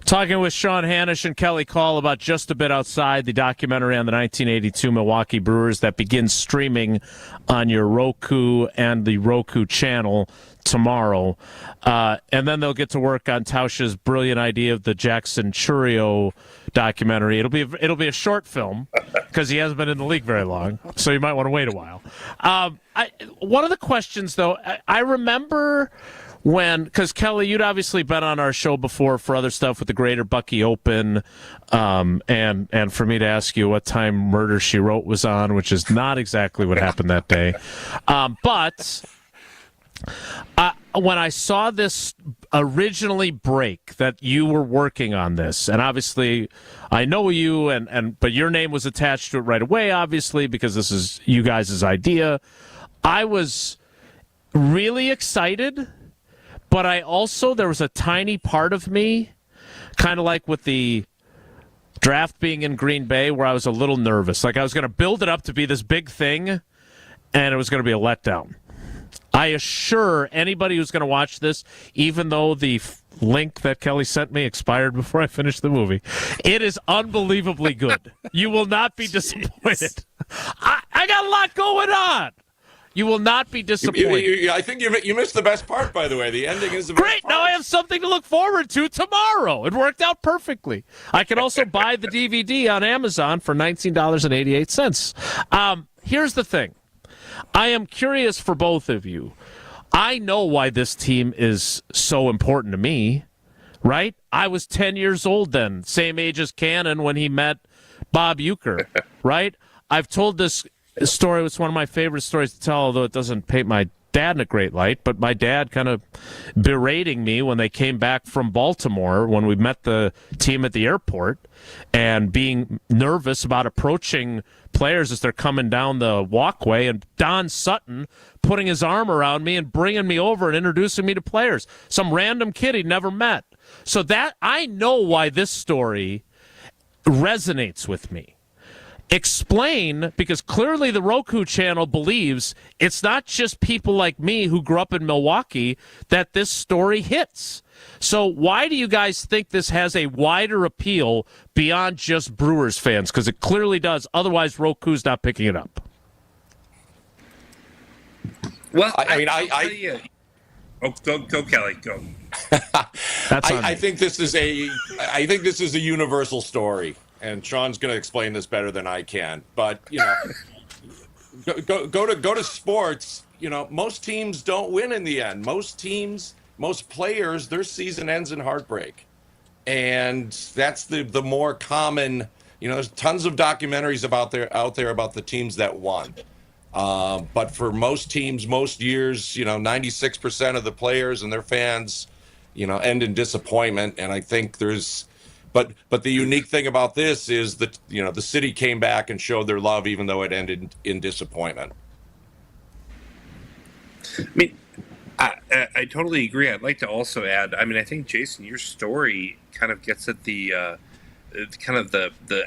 Talking with Sean Hanish and Kelly Call about Just a Bit Outside, the documentary on the 1982 Milwaukee Brewers that begins streaming on your Roku and the Roku channel tomorrow. And then they'll get to work on Tausch's brilliant idea of the Jackson Churio documentary. It'll be a short film because he hasn't been in the league very long, so you might want to wait a while. One of the questions, though, I remember because Kelly, you'd obviously been on our show before for other stuff with the Greater Bucky Open, and for me to ask you what time Murder, She Wrote was on, which is not exactly what happened that day. But when I saw this originally break that you were working on this, and obviously I know you, but your name was attached to it right away, obviously, because this is you guys' idea. I was really excited, but there was a tiny part of me, kind of like with the draft being in Green Bay, where I was a little nervous. Like I was going to build it up to be this big thing, and it was going to be a letdown. I assure anybody who's going to watch this, even though the link that Kelly sent me expired before I finished the movie, it is unbelievably good. You will not be disappointed. I got a lot going on. You will not be disappointed. I think you missed the best part, by the way. The ending is the best Great. part. Now I have something to look forward to tomorrow. It worked out perfectly. I can also buy the DVD on Amazon for $19.88. Here's the thing. I am curious for both of you. I know why this team is so important to me, right? I was 10 years old then, same age as Cannon when he met Bob Uecker, right? I've told this story. It's one of my favorite stories to tell, although it doesn't paint my dad in a great light, but my dad kind of berating me when they came back from Baltimore when we met the team at the airport and being nervous about approaching players as they're coming down the walkway, and Don Sutton putting his arm around me and bringing me over and introducing me to players, some random kid he'd never met. So that I know why this story resonates with me. Explain, because clearly the Roku channel believes it's not just people like me who grew up in Milwaukee that this story hits. So why do you guys think this has a wider appeal beyond just Brewers fans? Because it clearly does. Otherwise, Roku's not picking it up. Well, go Kelly, go. I think this is a universal story. And Sean's going to explain this better than I can. But, go to sports. Most teams don't win in the end. Most players, their season ends in heartbreak. And that's the more common, there's tons of documentaries out there about the teams that won. But for most teams, most years, 96% of the players and their fans, end in disappointment. And I think there's... But the unique thing about this is that, the city came back and showed their love, even though it ended in disappointment. I mean, I totally agree. I'd like to also add, I think, Jason, your story kind of gets at the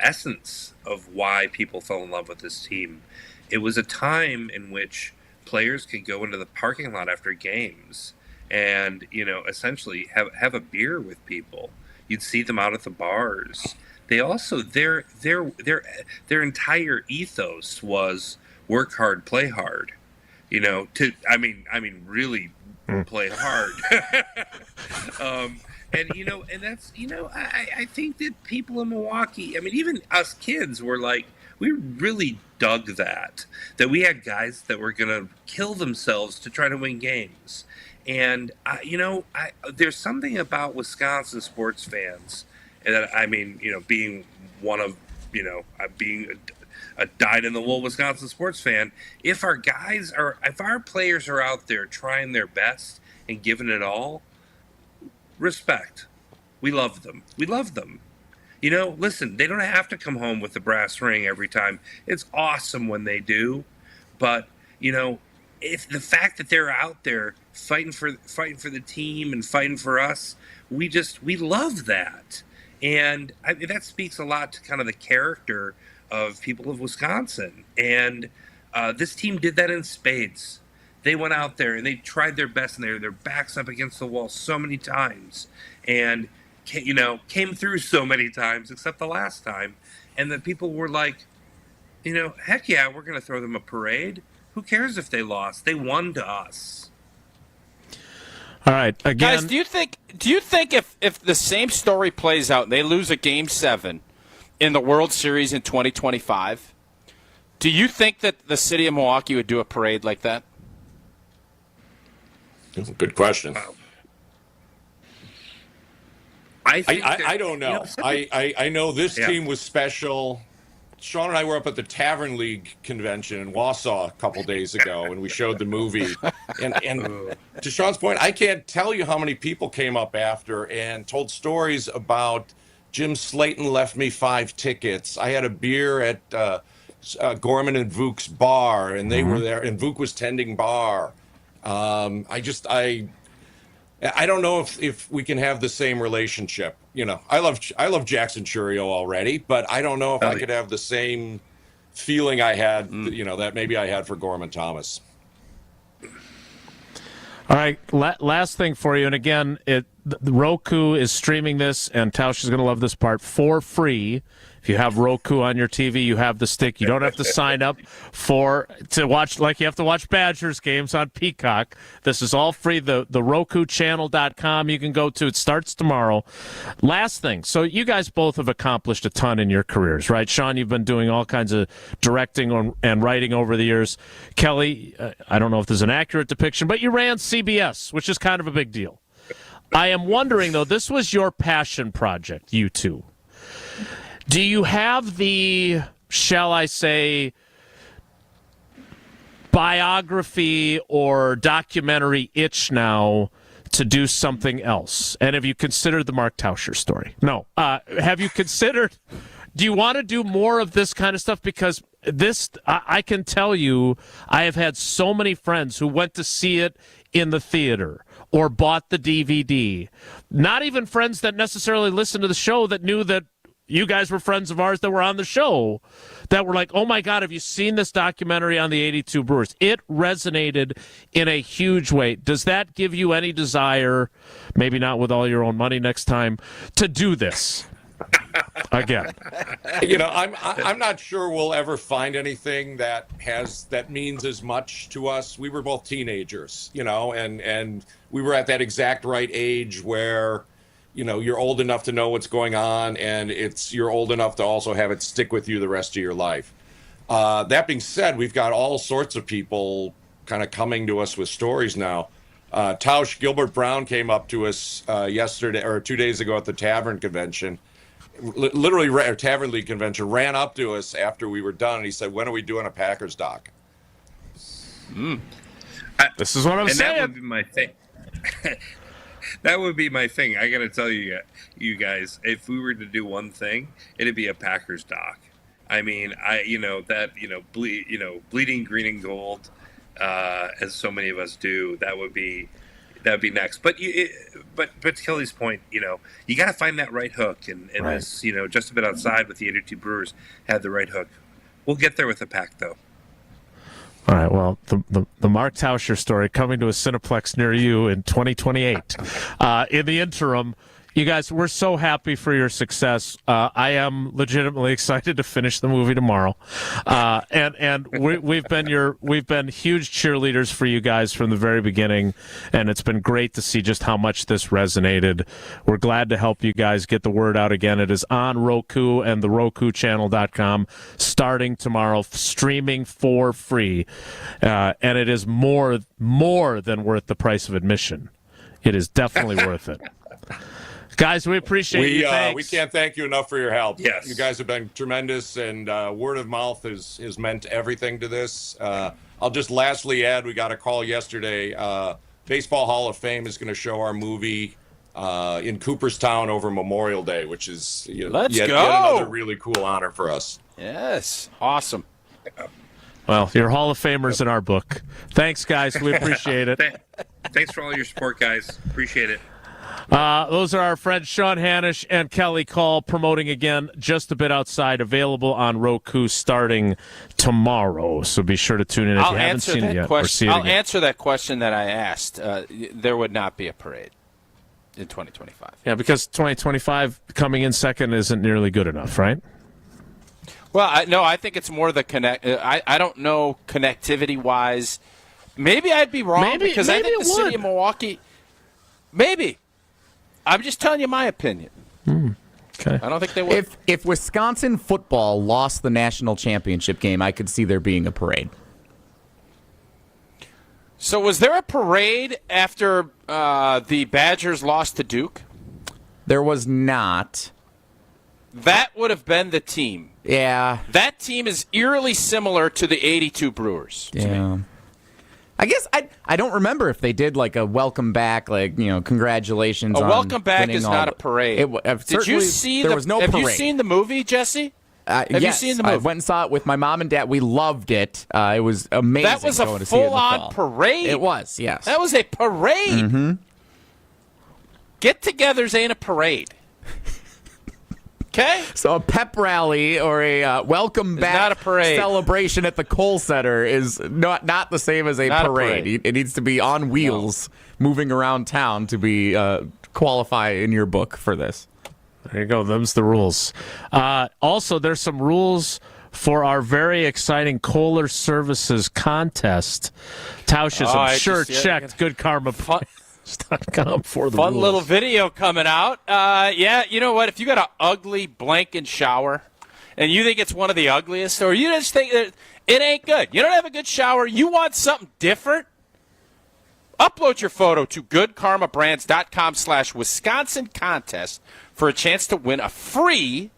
essence of why people fell in love with this team. It was a time in which players could go into the parking lot after games and, essentially have a beer with people. You'd see them out at the bars. They also their entire ethos was work hard, play hard. Really play hard. And that's I think that people in Milwaukee, even us kids were like, we really dug that we had guys that were gonna kill themselves to try to win games. And, there's something about Wisconsin sports fans that, being one of, being a dyed-in-the-wool Wisconsin sports fan, if our players are out there trying their best and giving it all, respect. We love them. Listen, they don't have to come home with the brass ring every time. It's awesome when they do. But, if the fact that they're out there fighting for the team and fighting for us, we love that, and that speaks a lot to kind of the character of people of Wisconsin. And this team did that in spades. They went out there and they tried their best, and their backs up against the wall so many times, and came through so many times, except the last time, and the people were like, heck yeah, we're going to throw them a parade. Who cares if they lost? They won to us. All right, again, guys, do you think if the same story plays out and they lose a Game 7 in the World Series in 2025, do you think that the city of Milwaukee would do a parade like that? Good question. I don't know. I know this team was special. Sean and I were up at the Tavern League convention in Wausau a couple days ago, and we showed the movie. And to Sean's point, I can't tell you how many people came up after and told stories about Jim Slayton left me 5 tickets. I had a beer at Gorman and Vuk's bar, and they were there, and Vuk was tending bar. I don't know if we can have the same relationship. I love Jackson Churio already, but I don't know if I could have the same feeling I had, that maybe I had for Gorman Thomas. All right, last thing for you, and again, the Roku is streaming this, and Tausch is going to love this part, for free If you have Roku on your TV, you have the stick. You don't have to sign up to watch like you have to watch Badgers games on Peacock. This is all free. The RokuChannel.com you can go to. It starts tomorrow. Last thing. So you guys both have accomplished a ton in your careers, right? Sean, you've been doing all kinds of directing and writing over the years. Kelly, I don't know if this is an accurate depiction, but you ran CBS, which is kind of a big deal. I am wondering, though, this was your passion project, you two. Do you have the, shall I say, biography or documentary itch now to do something else? And have you considered the Mark Tauscher story? No. Have you considered, do you want to do more of this kind of stuff? Because this, I can tell you, I have had so many friends who went to see it in the theater or bought the DVD. Not even friends that necessarily listened to the show that knew that you guys were friends of ours that were on the show that were like, oh my God, have you seen this documentary on the 82 Brewers? It resonated in a huge way. Does that give you any desire, maybe not with all your own money next time, to do this again? I'm not sure we'll ever find anything that means as much to us. We were both teenagers, and we were at that exact right age where you're old enough to know what's going on, and you're old enough to also have it stick with you the rest of your life. That being said, we've got all sorts of people kind of coming to us with stories now. Tausch, Gilbert Brown came up to us yesterday or 2 days ago at the Tavern Convention, literally Tavern League Convention, ran up to us after we were done, and he said, when are we doing a Packers doc? This is what I'm saying. That would be my thing. That would be my thing. I got to tell you guys, if we were to do one thing, it'd be a Packers doc. I mean, bleeding green and gold, as so many of us do. That'd be next. But to Kelly's point, you got to find that right hook, and right. This, just a bit outside with the 82 Brewers had the right hook. We'll get there with the pack, though. All right, well, the Mark Tauscher story coming to a Cineplex near you in 2028. In the interim, you guys, we're so happy for your success. I am legitimately excited to finish the movie tomorrow, and we've been huge cheerleaders for you guys from the very beginning, and it's been great to see just how much this resonated. We're glad to help you guys get the word out again. It is on Roku and the RokuChannel.com starting tomorrow, streaming for free, and it is more than worth the price of admission. It is definitely worth it. Guys, we appreciate you. We can't thank you enough for your help. Yes. You guys have been tremendous, and word of mouth has meant everything to this. I'll just lastly add, we got a call yesterday. Baseball Hall of Fame is going to show our movie in Cooperstown over Memorial Day, which is yet another really cool honor for us. Yes. Awesome. Well, you're Hall of Famers in our book. Thanks, guys. We appreciate it. Thanks for all your support, guys. Appreciate it. Those are our friends Sean Hanisch and Kelly Call promoting again Just a Bit Outside, available on Roku starting tomorrow. So be sure to tune in if you haven't seen it yet. Or see it I'll again. answer that question that I asked. There would not be a parade in 2025. Yeah, because 2025 coming in second isn't nearly good enough, right? Well, I think it's more the connect. I don't know connectivity-wise. Maybe I'd be wrong because I think the city of Milwaukee. Maybe. I'm just telling you my opinion. Okay. I don't think they would. If Wisconsin football lost the national championship game, I could see there being a parade. So was there a parade after the Badgers lost to Duke? There was not. That would have been the team. Yeah. That team is eerily similar to the 82 Brewers. Yeah. I guess I don't remember if they did like a welcome back, congratulations. A welcome back is not a parade. Did you see there was no parade. Have you seen the movie, Jesse? Have you seen the movie? I went and saw it with my mom and dad. We loved it. It was amazing. That was a full-on parade. It was, yes. That was a parade. Mm-hmm. Get-togethers ain't a parade. Okay? So a pep rally or a welcome back not a parade. Celebration at the Kohl Center is not the same as a parade. It needs to be on wheels, moving around town to be qualify in your book for this. There you go. Them's the rules. Also, there's some rules for our very exciting Kohler Services contest. Tausch is, I'm sure, checked Good Karma .com for the fun rules. little video coming out. You know what? If you got an ugly blanket shower and you think it's one of the ugliest, or you just think that it ain't good, you don't have a good shower, you want something different, upload your photo to goodkarmabrands.com/Wisconsin contest for a chance to win a free,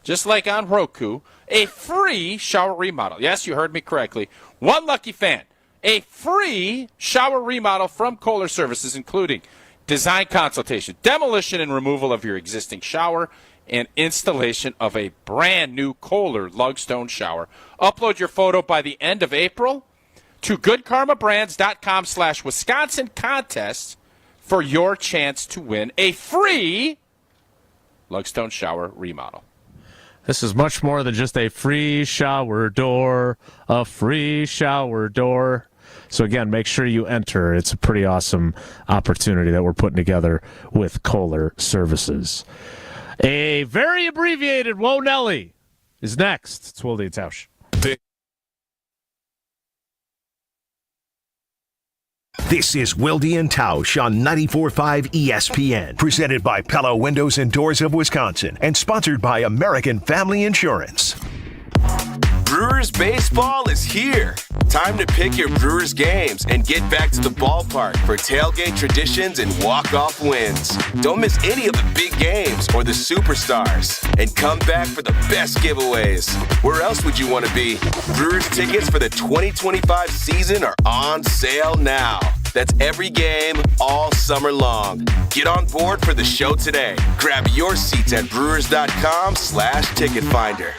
just like on Roku, a free shower remodel. Yes, you heard me correctly. One lucky fan. A free shower remodel from Kohler Services, including design consultation, demolition and removal of your existing shower, and installation of a brand new Kohler Lugstone shower. Upload your photo by the end of April to goodkarmabrands.com/Wisconsin contest for your chance to win a free Lugstone shower remodel. This is much more than just a free shower door, a free shower door. So again, make sure you enter. It's a pretty awesome opportunity that we're putting together with Kohler Services. A very abbreviated Whoa Nelly is next. It's Wilde and Tausch. This is Wilde and Tausch on 94.5 ESPN, presented by Pella Windows and Doors of Wisconsin, and sponsored by American Family Insurance. Brewers baseball is here. Time to pick your Brewers games and get back to the ballpark for tailgate traditions and walk-off wins. Don't miss any of the big games or the superstars. And come back for the best giveaways. Where else would you want to be? Brewers tickets for the 2025 season are on sale now. That's every game all summer long. Get on board for the show today. Grab your seats at brewers.com/ticket finder.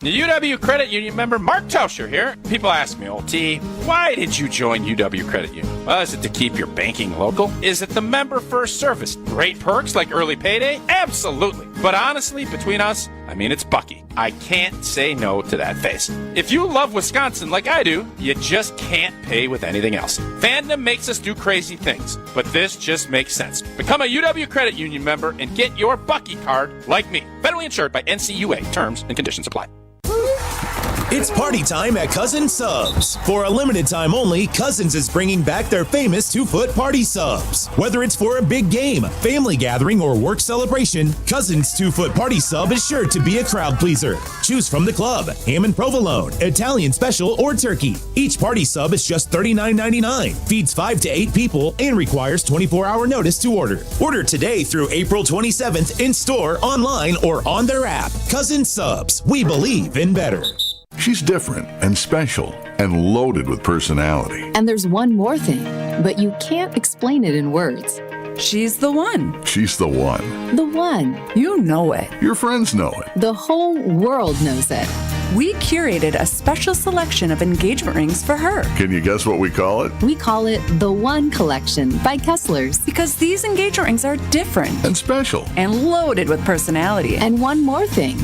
The UW Credit Union member Mark Tauscher here. People ask me, T, why did you join UW Credit Union? Well, is it to keep your banking local? Is it the member first service? Great perks like early payday? Absolutely. But honestly, between us, it's Bucky. I can't say no to that face. If you love Wisconsin like I do, you just can't pay with anything else. Fandom makes us do crazy things, but this just makes sense. Become a UW Credit Union member and get your Bucky card like me. Federally insured by NCUA. Terms and conditions apply. It's party time at Cousins Subs. For a limited time only, Cousins is bringing back their famous 2-foot party subs. Whether it's for a big game, family gathering, or work celebration, Cousins 2-foot party sub is sure to be a crowd pleaser. Choose from the club, ham and provolone, Italian special, or turkey. Each party sub is just $39.99, feeds 5 to 8 people, and requires 24-hour notice to order. Order today through April 27th in store, online, or on their app. Cousins Subs. We believe in better. She's different and special and loaded with personality. And there's one more thing, but you can't explain it in words. She's the one. She's the one. The one. You know it. Your friends know it. The whole world knows it. We curated a special selection of engagement rings for her. Can you guess what we call it? We call it the One Collection by Kessler's. Because these engagement rings are different. And special. And loaded with personality. And one more thing.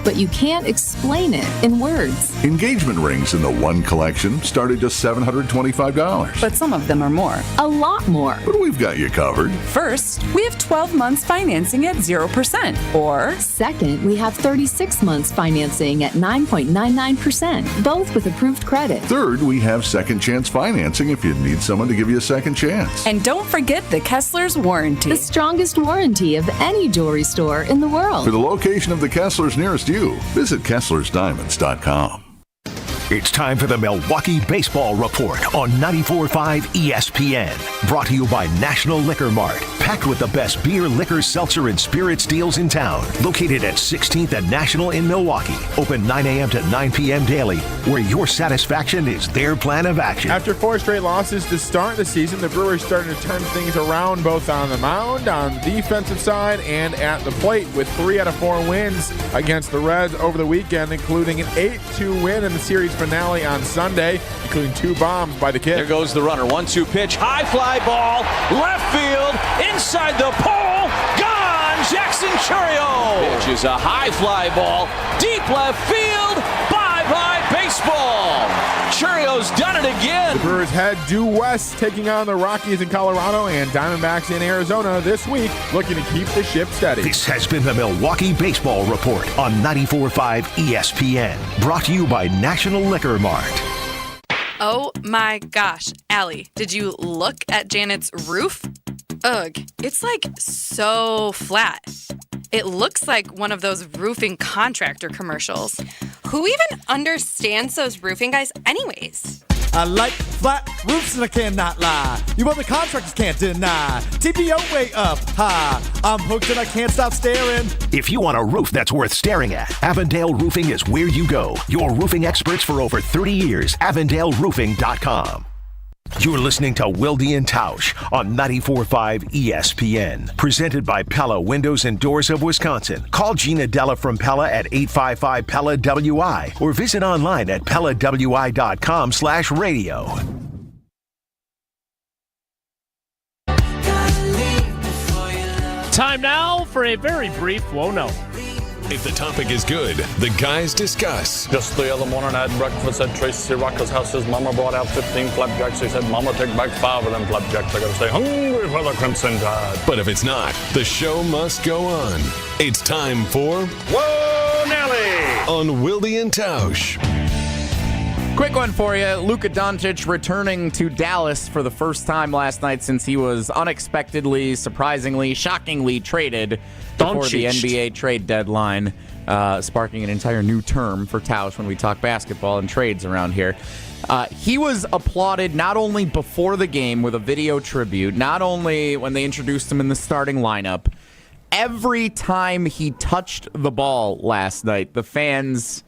But you can't explain it in words. Engagement rings in the One Collection start at just $725. But some of them are more. A lot more. But we've got you covered. First, we have 12 months financing at 0%. Or second, we have 36 months financing at 9.99%, both with approved credit. Third, we have second chance financing if you need someone to give you a second chance. And don't forget the Kessler's warranty. The strongest warranty of any jewelry store in the world. For the location of the Kessler's nearest you, visit KesslersDiamonds.com. It's time for the Milwaukee Baseball Report on 94.5 ESPN. Brought to you by National Liquor Mart. Packed with the best beer, liquor, seltzer, and spirits deals in town. Located at 16th and National in Milwaukee. Open 9 a.m. to 9 p.m. daily, where your satisfaction is their plan of action. After 4 straight losses to start the season, the Brewers starting to turn things around both on the mound, on the defensive side, and at the plate with 3 out of 4 wins against the Reds over the weekend, including an 8-2 win in the series finale on Sunday, including 2 bombs by the kid. There goes the runner. 1-2 pitch. High fly ball. Left field. Inside the pole. Gone. Jackson Churio. Pitch is a high fly ball. Deep left field. Bye Bye-bye baseball. Churio's done it again. The Brewers head due west, taking on the Rockies in Colorado and Diamondbacks in Arizona this week, looking to keep the ship steady. This has been the Milwaukee Baseball Report on 94.5 ESPN. Brought to you by National Liquor Mart. Oh my gosh, Allie, did you look at Janet's roof? Ugh, it's like so flat. It looks like one of those roofing contractor commercials. Who even understands those roofing guys anyways? I like flat roofs and I cannot lie. You other contractors can't deny. TPO way up high. I'm hooked and I can't stop staring. If you want a roof that's worth staring at, Avondale Roofing is where you go. Your roofing experts for over 30 years. AvondaleRoofing.com. You're listening to Wilde and Tausch on 94.5 ESPN. Presented by Pella Windows and Doors of Wisconsin. Call Gina Della from Pella at 855-PELLA-WI or visit online at PellaWI.com/radio. Time now for a very brief Whoa No. If the topic is good, the guys discuss. Just the other morning I had breakfast at Tracy Rocker's house. His mama brought out 15 flapjacks. He said, Mama, take back 5 of them flapjacks. I gotta stay hungry for the Crimson Tide. But if it's not, the show must go on. It's time for Whoa Nelly on Wilde and Tausch. Quick one for you. Luka Doncic returning to Dallas for the first time last night since he was unexpectedly, surprisingly, shockingly traded before the NBA trade deadline, sparking an entire new term for Tausch when we talk basketball and trades around here. He was applauded not only before the game with a video tribute, not only when they introduced him in the starting lineup. Every time he touched the ball last night, the fans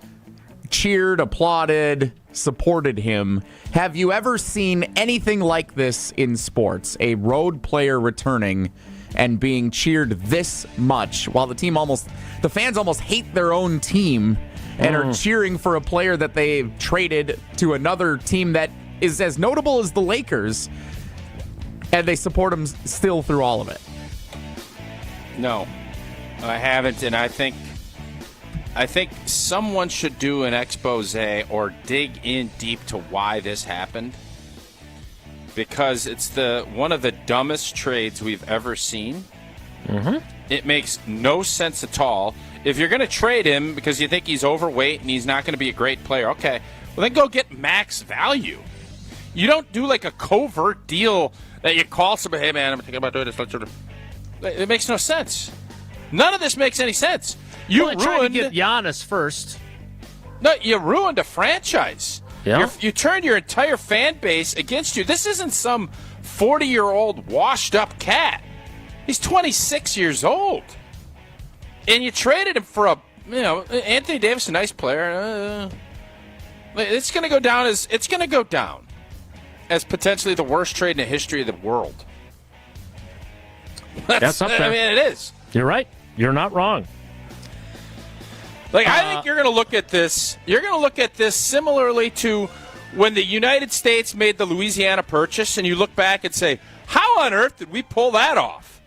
cheered, applauded, supported him. Have you ever seen anything like this in sports? A road player returning and being cheered this much while the fans almost hate their own team and are cheering for a player that they've traded to another team that is as notable as the Lakers, and they support him still through all of it. No, I haven't, and I think someone should do an expose or dig in deep to why this happened, because it's one of the dumbest trades we've ever seen. Mm-hmm. It makes no sense at all. If you're going to trade him because you think he's overweight and he's not going to be a great player, okay, well then go get max value. You don't do like a covert deal that you call somebody, hey man, I'm thinking about doing this. It makes no sense. None of this makes any sense. You ruined to get Giannis first. No, you ruined a franchise. Yeah. You turned your entire fan base against you. This isn't some 40-year-old washed-up cat. He's 26 years old, and you traded him for Anthony Davis, a nice player. It's going to go down as potentially the worst trade in the history of the world. That's up there. I mean, it is. You're right. You're not wrong. I think you're going to look at this. You're going to look at this similarly to when the United States made the Louisiana Purchase, and you look back and say, how on earth did we pull that off?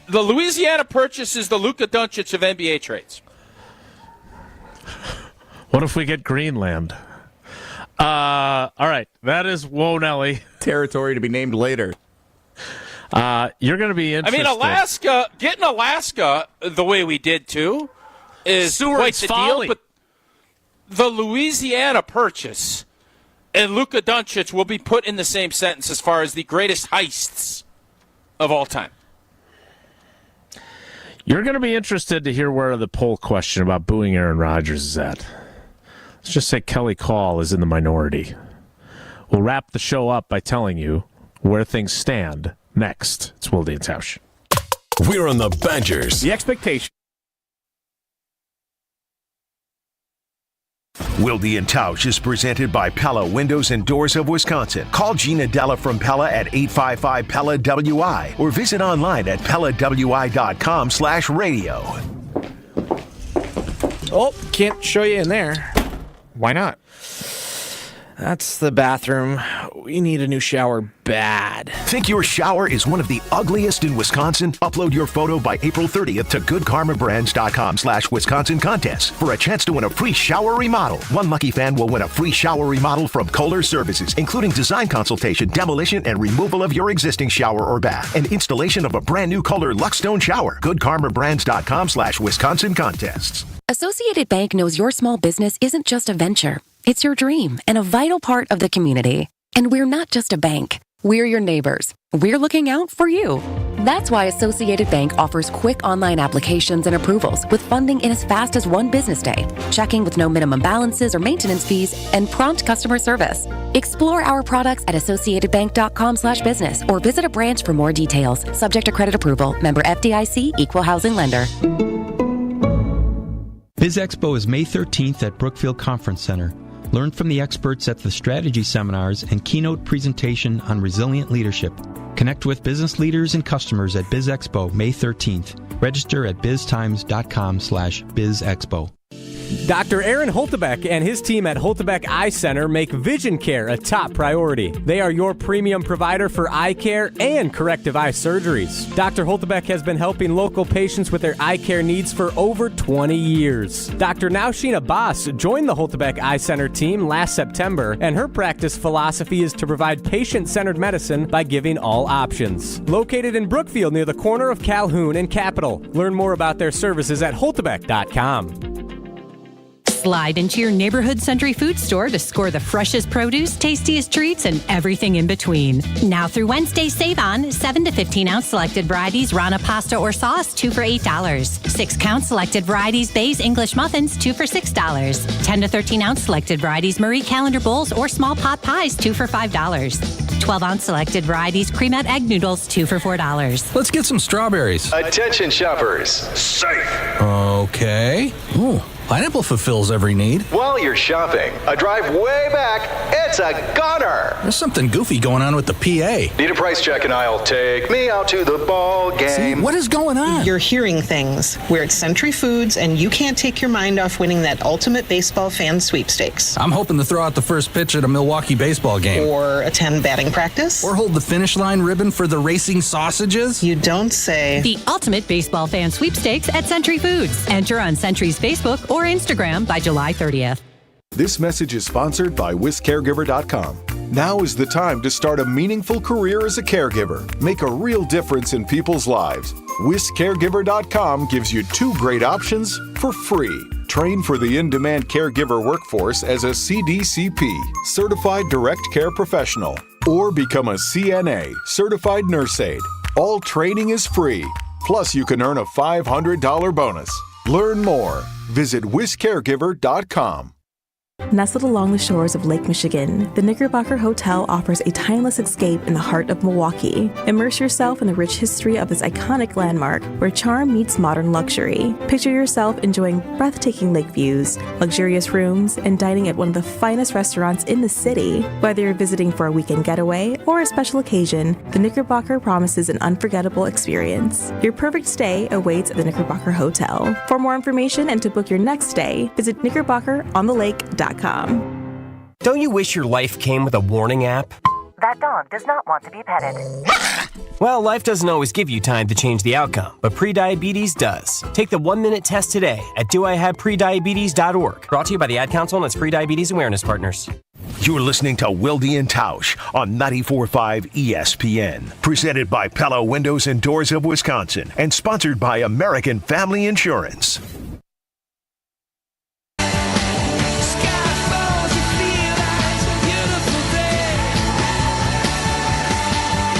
The Louisiana Purchase is the Luka Doncic of NBA trades. What if we get Greenland? All right. That is Whoa Nelly. Territory to be named later. You're going to be interested. I mean, getting Alaska the way we did, too, is quite the deal. But the Louisiana Purchase and Luka Doncic will be put in the same sentence as far as the greatest heists of all time. You're going to be interested to hear where the poll question about booing Aaron Rodgers is at. Let's just say Kelly Call is in the minority. We'll wrap the show up by telling you where things stand next. It's Wilde and Tausch. We're on the Badgers. The expectation. Wilde and Tausch is presented by Pella Windows and Doors of Wisconsin. Call Gina Della from Pella at 855-PELLA-WI or visit online at PellaWI.com/radio. Oh, can't show you in there. Why not? That's the bathroom. We need a new shower bad. Think your shower is one of the ugliest in Wisconsin? Upload your photo by April 30th to goodkarmabrands.com/Wisconsin contest for a chance to win a free shower remodel. One lucky fan will win a free shower remodel from Kohler Services, including design consultation, demolition, and removal of your existing shower or bath, and installation of a brand new Kohler Luxstone shower. goodkarmabrands.com/Wisconsin contests. Associated Bank knows your small business isn't just a venture. It's your dream and a vital part of the community. And we're not just a bank. We're your neighbors. We're looking out for you. That's why Associated Bank offers quick online applications and approvals with funding in as fast as 1 business day, checking with no minimum balances or maintenance fees, and prompt customer service. Explore our products at associatedbank.com/business or visit a branch for more details. Subject to credit approval. Member FDIC, Equal Housing Lender. Biz Expo is May 13th at Brookfield Conference Center. Learn from the experts at the strategy seminars and keynote presentation on resilient leadership. Connect with business leaders and customers at Biz Expo May 13th. Register at biztimes.com/bizexpo. Dr. Aaron Holtebeck and his team at Holtebeck Eye Center make vision care a top priority. They are your premium provider for eye care and corrective eye surgeries. Dr. Holtebeck has been helping local patients with their eye care needs for over 20 years. Dr. Nausheen Abbas joined the Holtebeck Eye Center team last September, and her practice philosophy is to provide patient-centered medicine by giving all options. Located in Brookfield near the corner of Calhoun and Capitol. Learn more about their services at holtebeck.com. Slide into your neighborhood Century Food Store to score the freshest produce, tastiest treats, and everything in between. Now through Wednesday, save on 7 to 15-ounce selected varieties Rana pasta or sauce, 2 for $8. 6-count selected varieties Bay's English muffins, 2 for $6. 10 to 13-ounce selected varieties Marie Calendar bowls or small pot pies, 2 for $5. 12-ounce selected varieties Creamette egg noodles, 2 for $4. Let's get some strawberries. Attention shoppers. Safe. Okay. Ooh. Pineapple fulfills every need. While you're shopping, a drive way back, it's a gunner. There's something goofy going on with the PA. Need a price check and I'll take me out to the ball game. See, what is going on? You're hearing things. We're at Century Foods, and you can't take your mind off winning that ultimate baseball fan sweepstakes. I'm hoping to throw out the first pitch at a Milwaukee baseball game. Or attend batting practice. Or hold the finish line ribbon for the racing sausages. You don't say. The ultimate baseball fan sweepstakes at Century Foods. Enter on Century's Facebook or Instagram by July 30th. This message is sponsored by WisCaregiver.com. Now is the time to start a meaningful career as a caregiver. Make a real difference in people's lives. WisCaregiver.com gives you 2 great options for free. Train for the in-demand caregiver workforce as a CDCP, Certified Direct Care Professional, or become a CNA, Certified Nurse Aide. All training is free. Plus, you can earn a $500 bonus. Learn more. Visit WisCaregiver.com. Nestled along the shores of Lake Michigan, the Knickerbocker Hotel offers a timeless escape in the heart of Milwaukee. Immerse yourself in the rich history of this iconic landmark where charm meets modern luxury. Picture yourself enjoying breathtaking lake views, luxurious rooms, and dining at one of the finest restaurants in the city. Whether you're visiting for a weekend getaway or a special occasion, the Knickerbocker promises an unforgettable experience. Your perfect stay awaits at the Knickerbocker Hotel. For more information and to book your next stay, visit knickerbockeronthelake.com. Don't you wish your life came with a warning app? That dog does not want to be petted. Well, life doesn't always give you time to change the outcome, but prediabetes does. Take the 1-minute test today at doihaveprediabetes.org. Brought to you by the Ad Council and its Prediabetes Awareness Partners. You're listening to Wilde and Tausch on 94.5 ESPN. Presented by Pella Windows and Doors of Wisconsin and sponsored by American Family Insurance.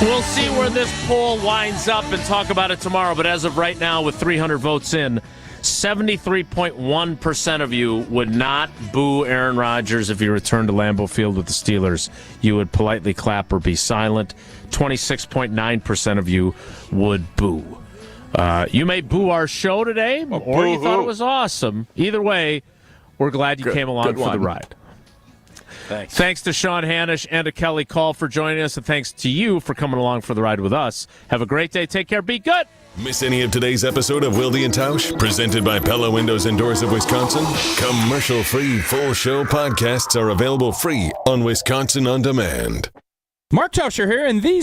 We'll see where this poll winds up and talk about it tomorrow. But as of right now, with 300 votes in, 73.1% of you would not boo Aaron Rodgers if he returned to Lambeau Field with the Steelers. You would politely clap or be silent. 26.9% of you would boo. You may boo our show today, or you thought it was awesome. Either way, we're glad you came along for the ride. Thanks to Sean Hanish and to Kelly Call for joining us, and thanks to you for coming along for the ride with us. Have a great day. Take care. Be good. Miss any of today's episode of Wilde and Tausch, presented by Pella Windows and Doors of Wisconsin? Commercial-free full show podcasts are available free on Wisconsin On Demand. Mark Tauscher here, and these